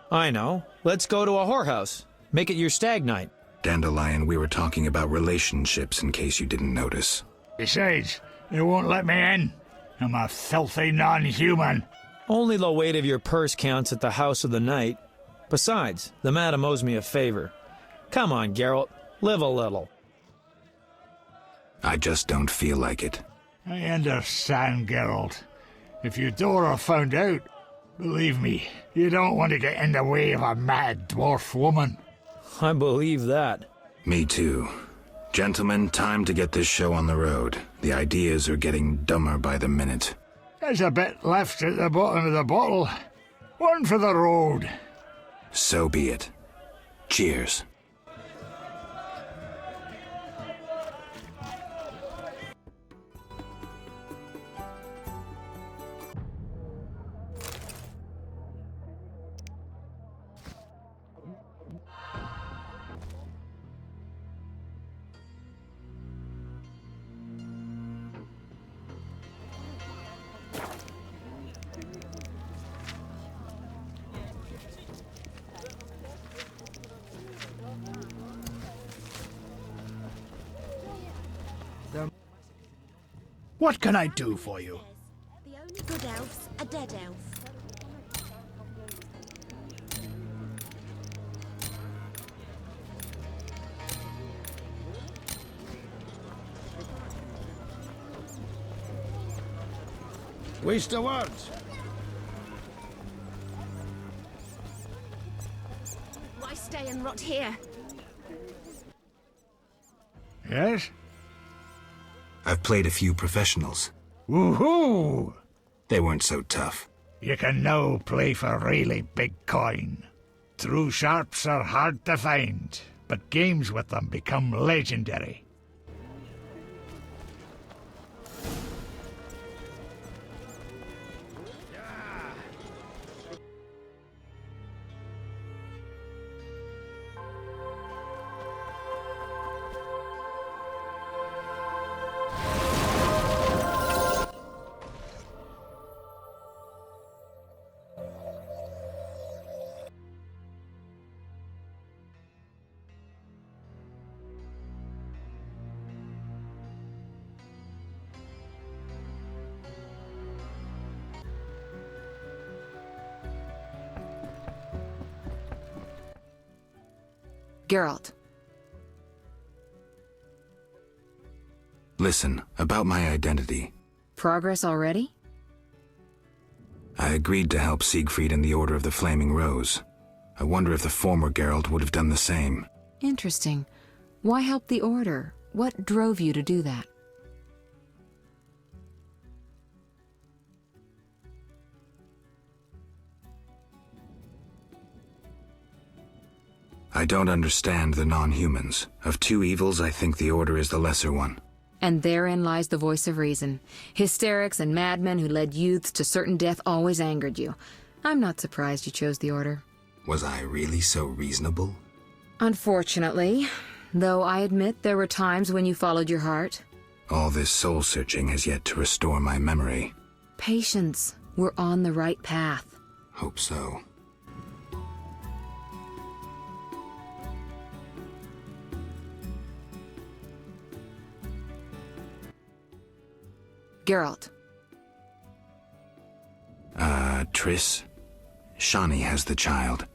I know. Let's go to a whorehouse. Make it your stag night. Dandelion, we were talking about relationships in case you didn't notice. Besides, they won't let me in. I'm a filthy non-human. Only the weight of your purse counts at the house of the night. Besides, the madam owes me a favor. Come on, Geralt. Live a little. I just don't feel like it. I understand, Geralt. If Eudora found out, believe me, you don't want to get in the way of a mad dwarf woman. I believe that. Me too. Gentlemen, time to get this show on the road. The ideas are getting dumber by the minute. There's a bit left at the bottom of the bottle. One for the road. So be it. Cheers. What can I do for you? The only good elf's a dead elf. Waste of words. Why stay and rot here? Yes? I've played a few professionals. Woohoo! They weren't so tough. You can now play for really big coin. True sharps are hard to find, but games with them become legendary. Geralt. Listen, about my identity. Progress already? I agreed to help Siegfried in the Order of the Flaming Rose. I wonder if the former Geralt would have done the same. Interesting. Why help the Order? What drove you to do that? I don't understand the non-humans. Of two evils, I think the Order is the lesser one. And therein lies the voice of reason. Hysterics and madmen who led youths to certain death always angered you. I'm not surprised you chose the Order. Was I really so reasonable? Unfortunately. Though I admit there were times when you followed your heart. All this soul-searching has yet to restore my memory. Patience. We're on the right path. Hope so. Geralt. Triss? Shani has the child.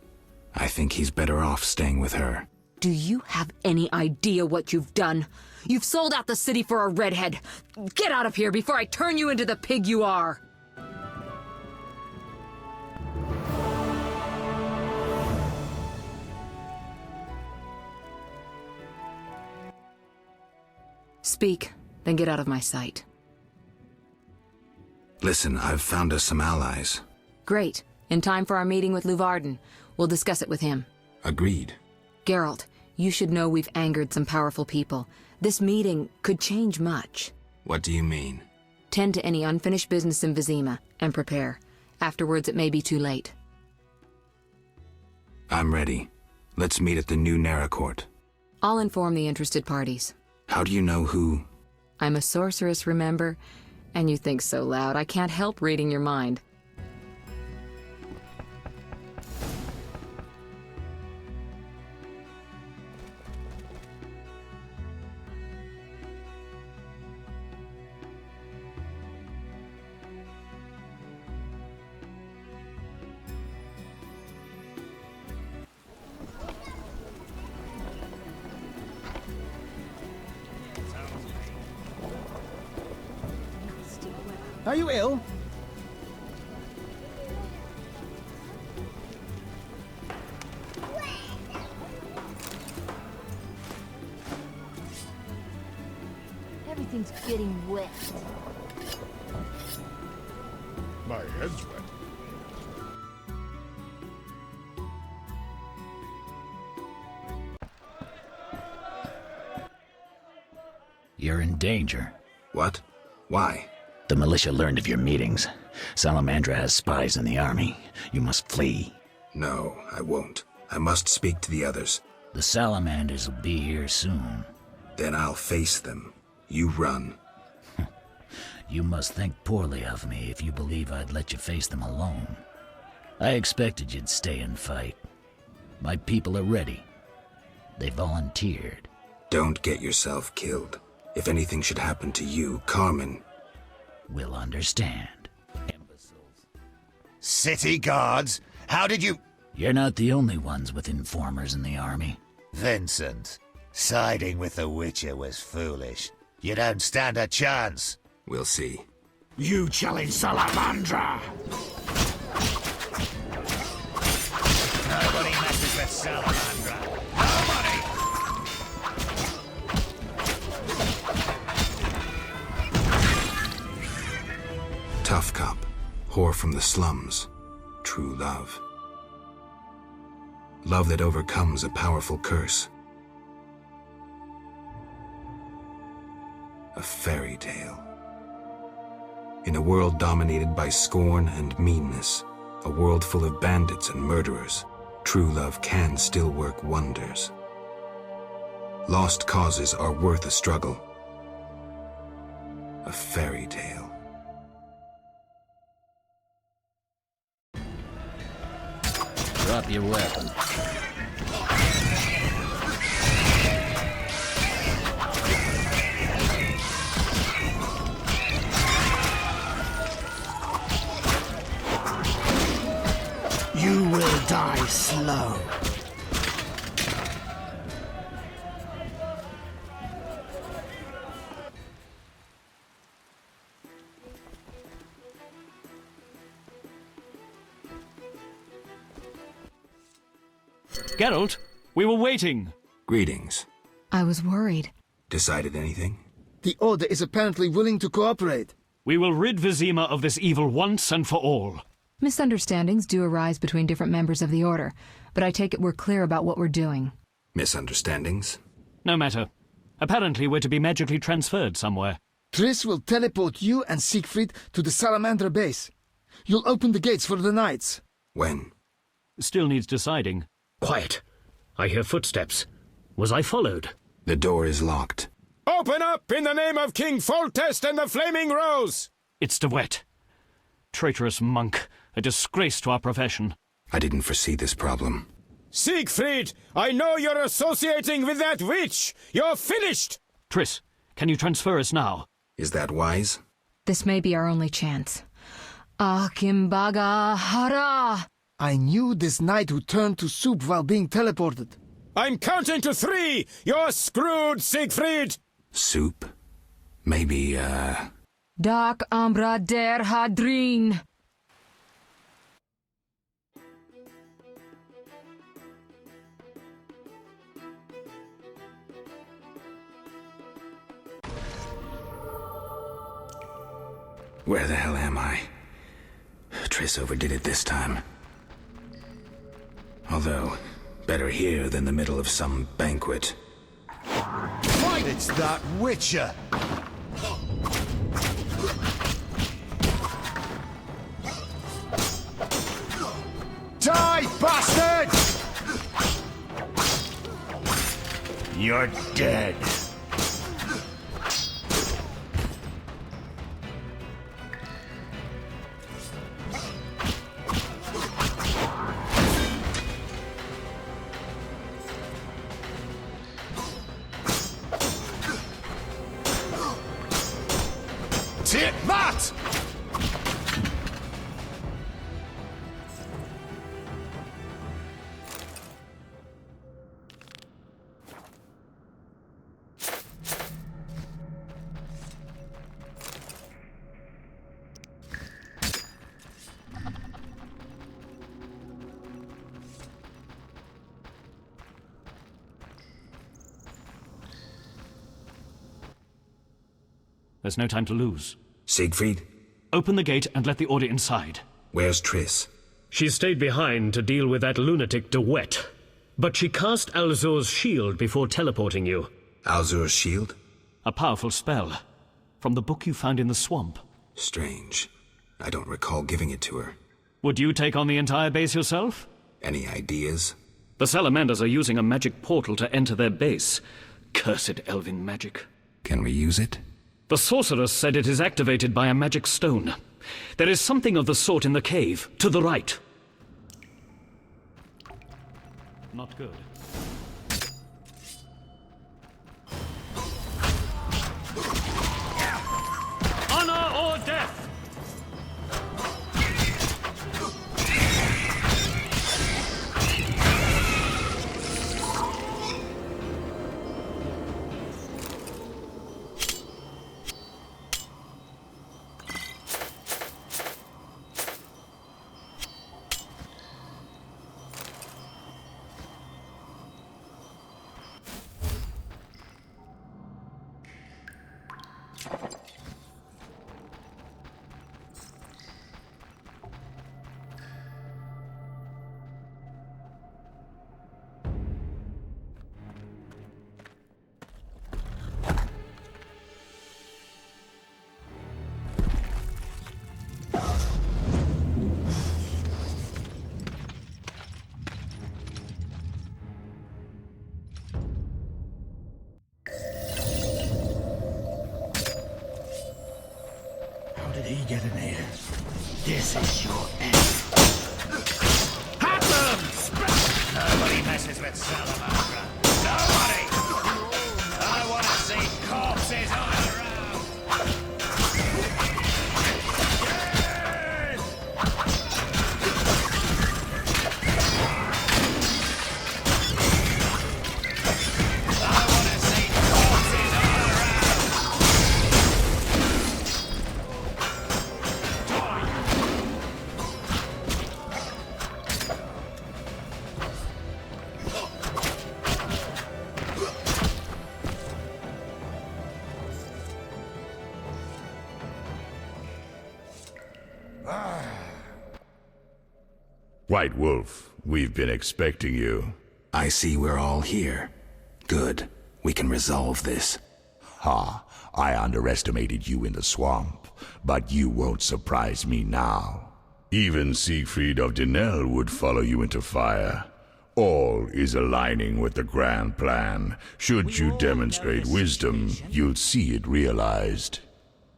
I think he's better off staying with her. Do you have any idea what you've done? You've sold out the city for a redhead. Get out of here before I turn you into the pig you are. Speak, then get out of my sight. Listen, I've found us some allies. Great. In time for our meeting with Luvarden. We'll discuss it with him. Agreed. Geralt, you should know we've angered some powerful people. This meeting could change much. What do you mean? Tend to any unfinished business in Vizima, and prepare. Afterwards, it may be too late. I'm ready. Let's meet at the new Naracourt. I'll inform the interested parties. How do you know who? I'm a sorceress, remember? And you think so loud, I can't help reading your mind. Are you ill? Everything's getting wet. My head's wet. You're in danger. What? Why? The militia learned of your meetings. Salamandra has spies in the army. You must flee. No, I won't. I must speak to the others. The Salamanders will be here soon. Then I'll face them. You run. You must think poorly of me if you believe I'd let you face them alone. I expected you'd stay and fight. My people are ready. They volunteered. Don't get yourself killed. If anything should happen to you, Carmen... will understand. City guards? How did you... You're not the only ones with informers in the army. Vincent, siding with the Witcher was foolish. You don't stand a chance. We'll see. You challenge Salamandra! Nobody messes with Salamandra. Tough cop. Whore from the slums. True love. Love that overcomes a powerful curse. A fairy tale. In a world dominated by scorn and meanness, a world full of bandits and murderers, true love can still work wonders. Lost causes are worth a struggle. A fairy tale. Drop your weapon. You will die slow. Geralt, we were waiting. Greetings. I was worried. Decided anything? The Order is apparently willing to cooperate. We will rid Vizima of this evil once and for all. Misunderstandings do arise between different members of the Order, but I take it we're clear about what we're doing. Misunderstandings? No matter. Apparently we're to be magically transferred somewhere. Triss will teleport you and Siegfried to the Salamander base. You'll open the gates for the knights. When? Still needs deciding. Quiet. I hear footsteps. Was I followed? The door is locked. Open up in the name of King Foltest and the Flaming Rose! It's De Wet. Traitorous monk. A disgrace to our profession. I didn't foresee this problem. Siegfried, I know you're associating with that witch! You're finished! Triss, can you transfer us now? Is that wise? This may be our only chance. Akimbaga Hara! I knew this knight who turned to soup while being teleported. I'm counting to 3! You're screwed, Siegfried! Soup? Maybe, Dark Ambra der Hadrin! Where the hell am I? Triss overdid it this time. Although, better here than the middle of some banquet. It's that Witcher! Die, bastard! You're dead. Take that! There's no time to lose. Siegfried? Open the gate and let the Order inside. Where's Triss? She stayed behind to deal with that lunatic De Wet. But she cast Alzur's shield before teleporting you. Alzur's shield? A powerful spell. From the book you found in the swamp. Strange. I don't recall giving it to her. Would you take on the entire base yourself? Any ideas? The Salamanders are using a magic portal to enter their base. Cursed elven magic. Can we use it? The sorceress said it is activated by a magic stone. There is something of the sort in the cave, to the right. Not good. Honor or death! He get in here. This is your end. Have them! Nobody messes with Salamandra. Nobody! I want to see corpses all around. White Wolf, we've been expecting you. I see we're all here. Good. We can resolve this. Ha! I underestimated you in the swamp, but you won't surprise me now. Even Siegfried of Denel would follow you into fire. All is aligning with the grand plan. Should you demonstrate wisdom, you'll see it realized.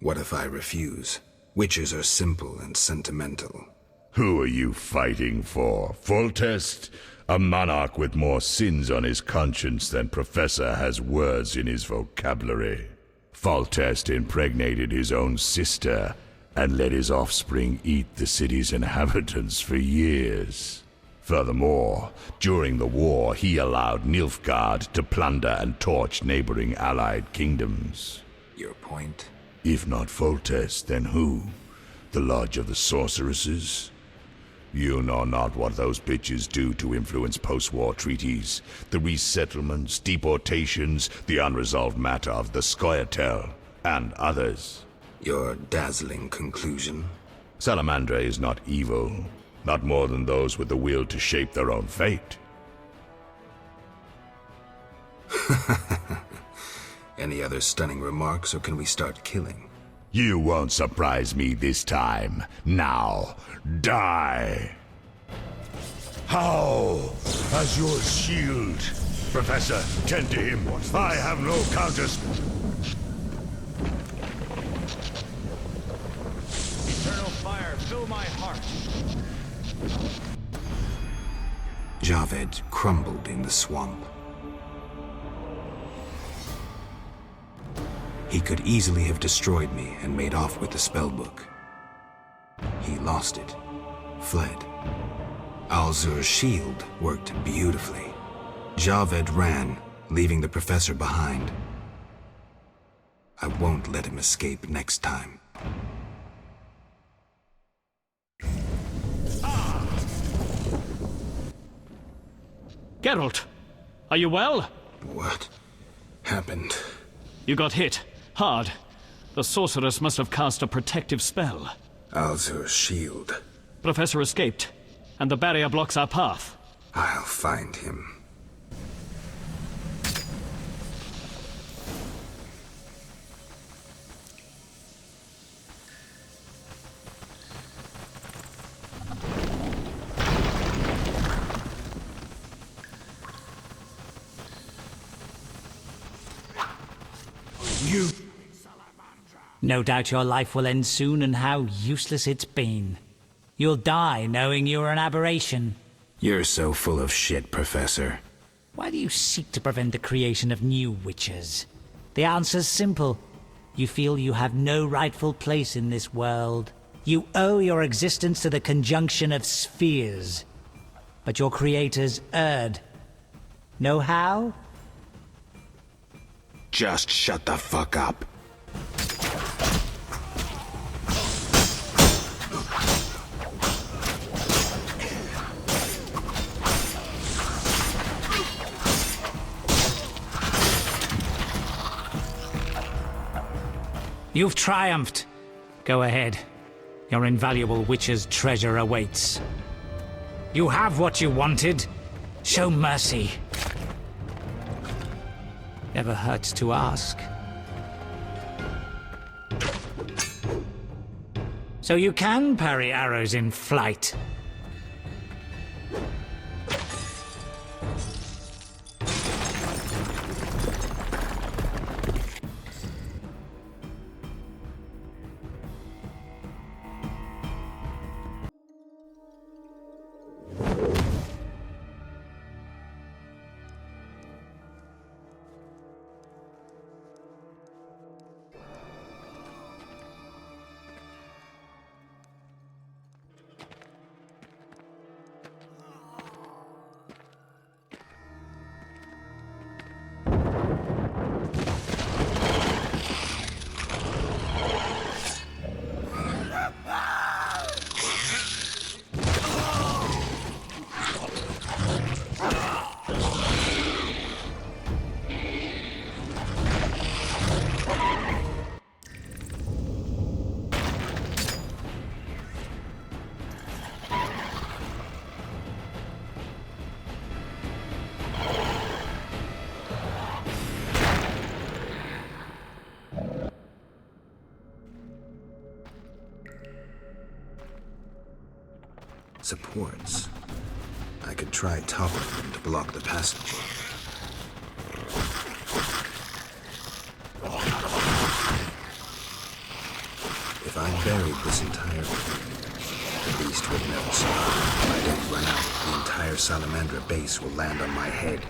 What if I refuse? Witches are simple and sentimental. Who are you fighting for? Foltest? A monarch with more sins on his conscience than Professor has words in his vocabulary. Foltest impregnated his own sister and let his offspring eat the city's inhabitants for years. Furthermore, during the war, he allowed Nilfgaard to plunder and torch neighboring allied kingdoms. Your point? If not Foltest, then who? The Lodge of the Sorceresses? You know not what those bitches do to influence post-war treaties, the resettlements, deportations, the unresolved matter of the Scoia'tael, and others. Your dazzling conclusion? Salamandra is not evil, not more than those with the will to shape their own fate. Any other stunning remarks, or can we start killing? You won't surprise me this time. Now, die! How? As your shield. Professor, tend to him. I have no counters. Eternal fire, fill my heart. Javed crumbled in the swamp. He could easily have destroyed me and made off with the spellbook. He lost it, fled. Alzur's shield worked beautifully. Javed ran, leaving the professor behind. I won't let him escape next time. Geralt, are you well? What happened? You got hit. Hard. The sorceress must have cast a protective spell. Alzur's shield. Professor escaped, and the barrier blocks our path. I'll find him. You... No doubt your life will end soon, and how useless it's been. You'll die knowing you're an aberration. You're so full of shit, Professor. Why do you seek to prevent the creation of new witches? The answer's simple. You feel you have no rightful place in this world. You owe your existence to the conjunction of spheres. But your creators erred. Know how? Just shut the fuck up. You've triumphed. Go ahead. Your invaluable witch's treasure awaits. You have what you wanted. Show mercy. Never hurts to ask. So you can parry arrows in flight. Supports. I could try toppling them to block the passage. If I buried this entire thing, the beast would never survive. If I don't run out, the entire Salamandra base will land on my head.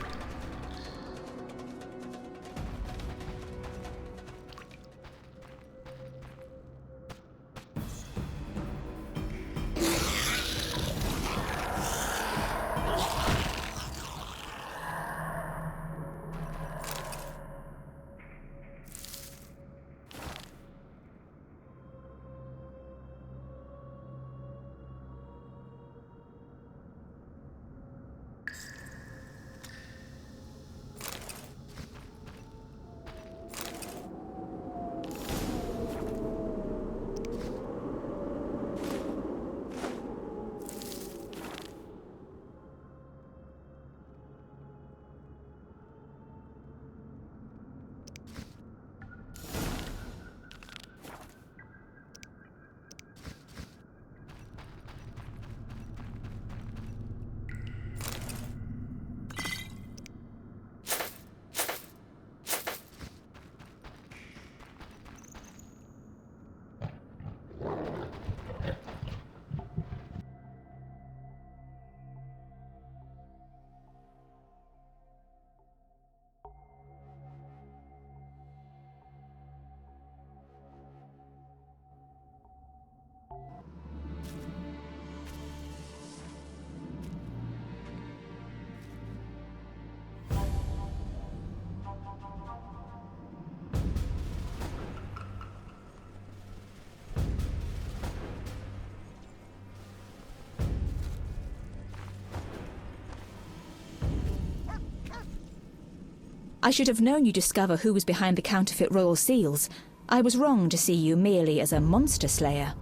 I should have known you'd discover who was behind the counterfeit royal seals. I was wrong to see you merely as a monster slayer.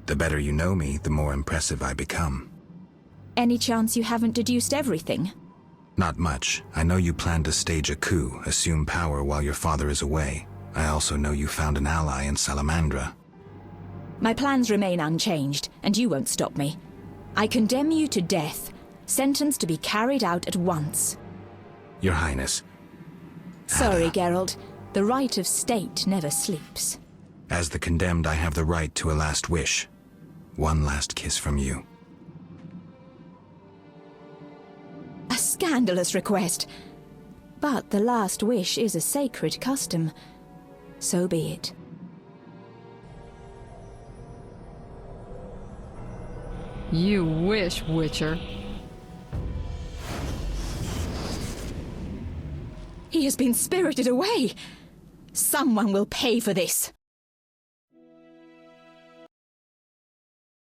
The better you know me, the more impressive I become. Any chance you haven't deduced everything? Not much. I know you plan to stage a coup, assume power while your father is away. I also know you found an ally in Salamandra. My plans remain unchanged, and you won't stop me. I condemn you to death, sentenced to be carried out at once. Your Highness. Sorry, Geralt. The right of state never sleeps. As the condemned, I have the right to a last wish. One last kiss from you. A scandalous request. But the last wish is a sacred custom. So be it. You wish, Witcher. He has been spirited away. Someone will pay for this.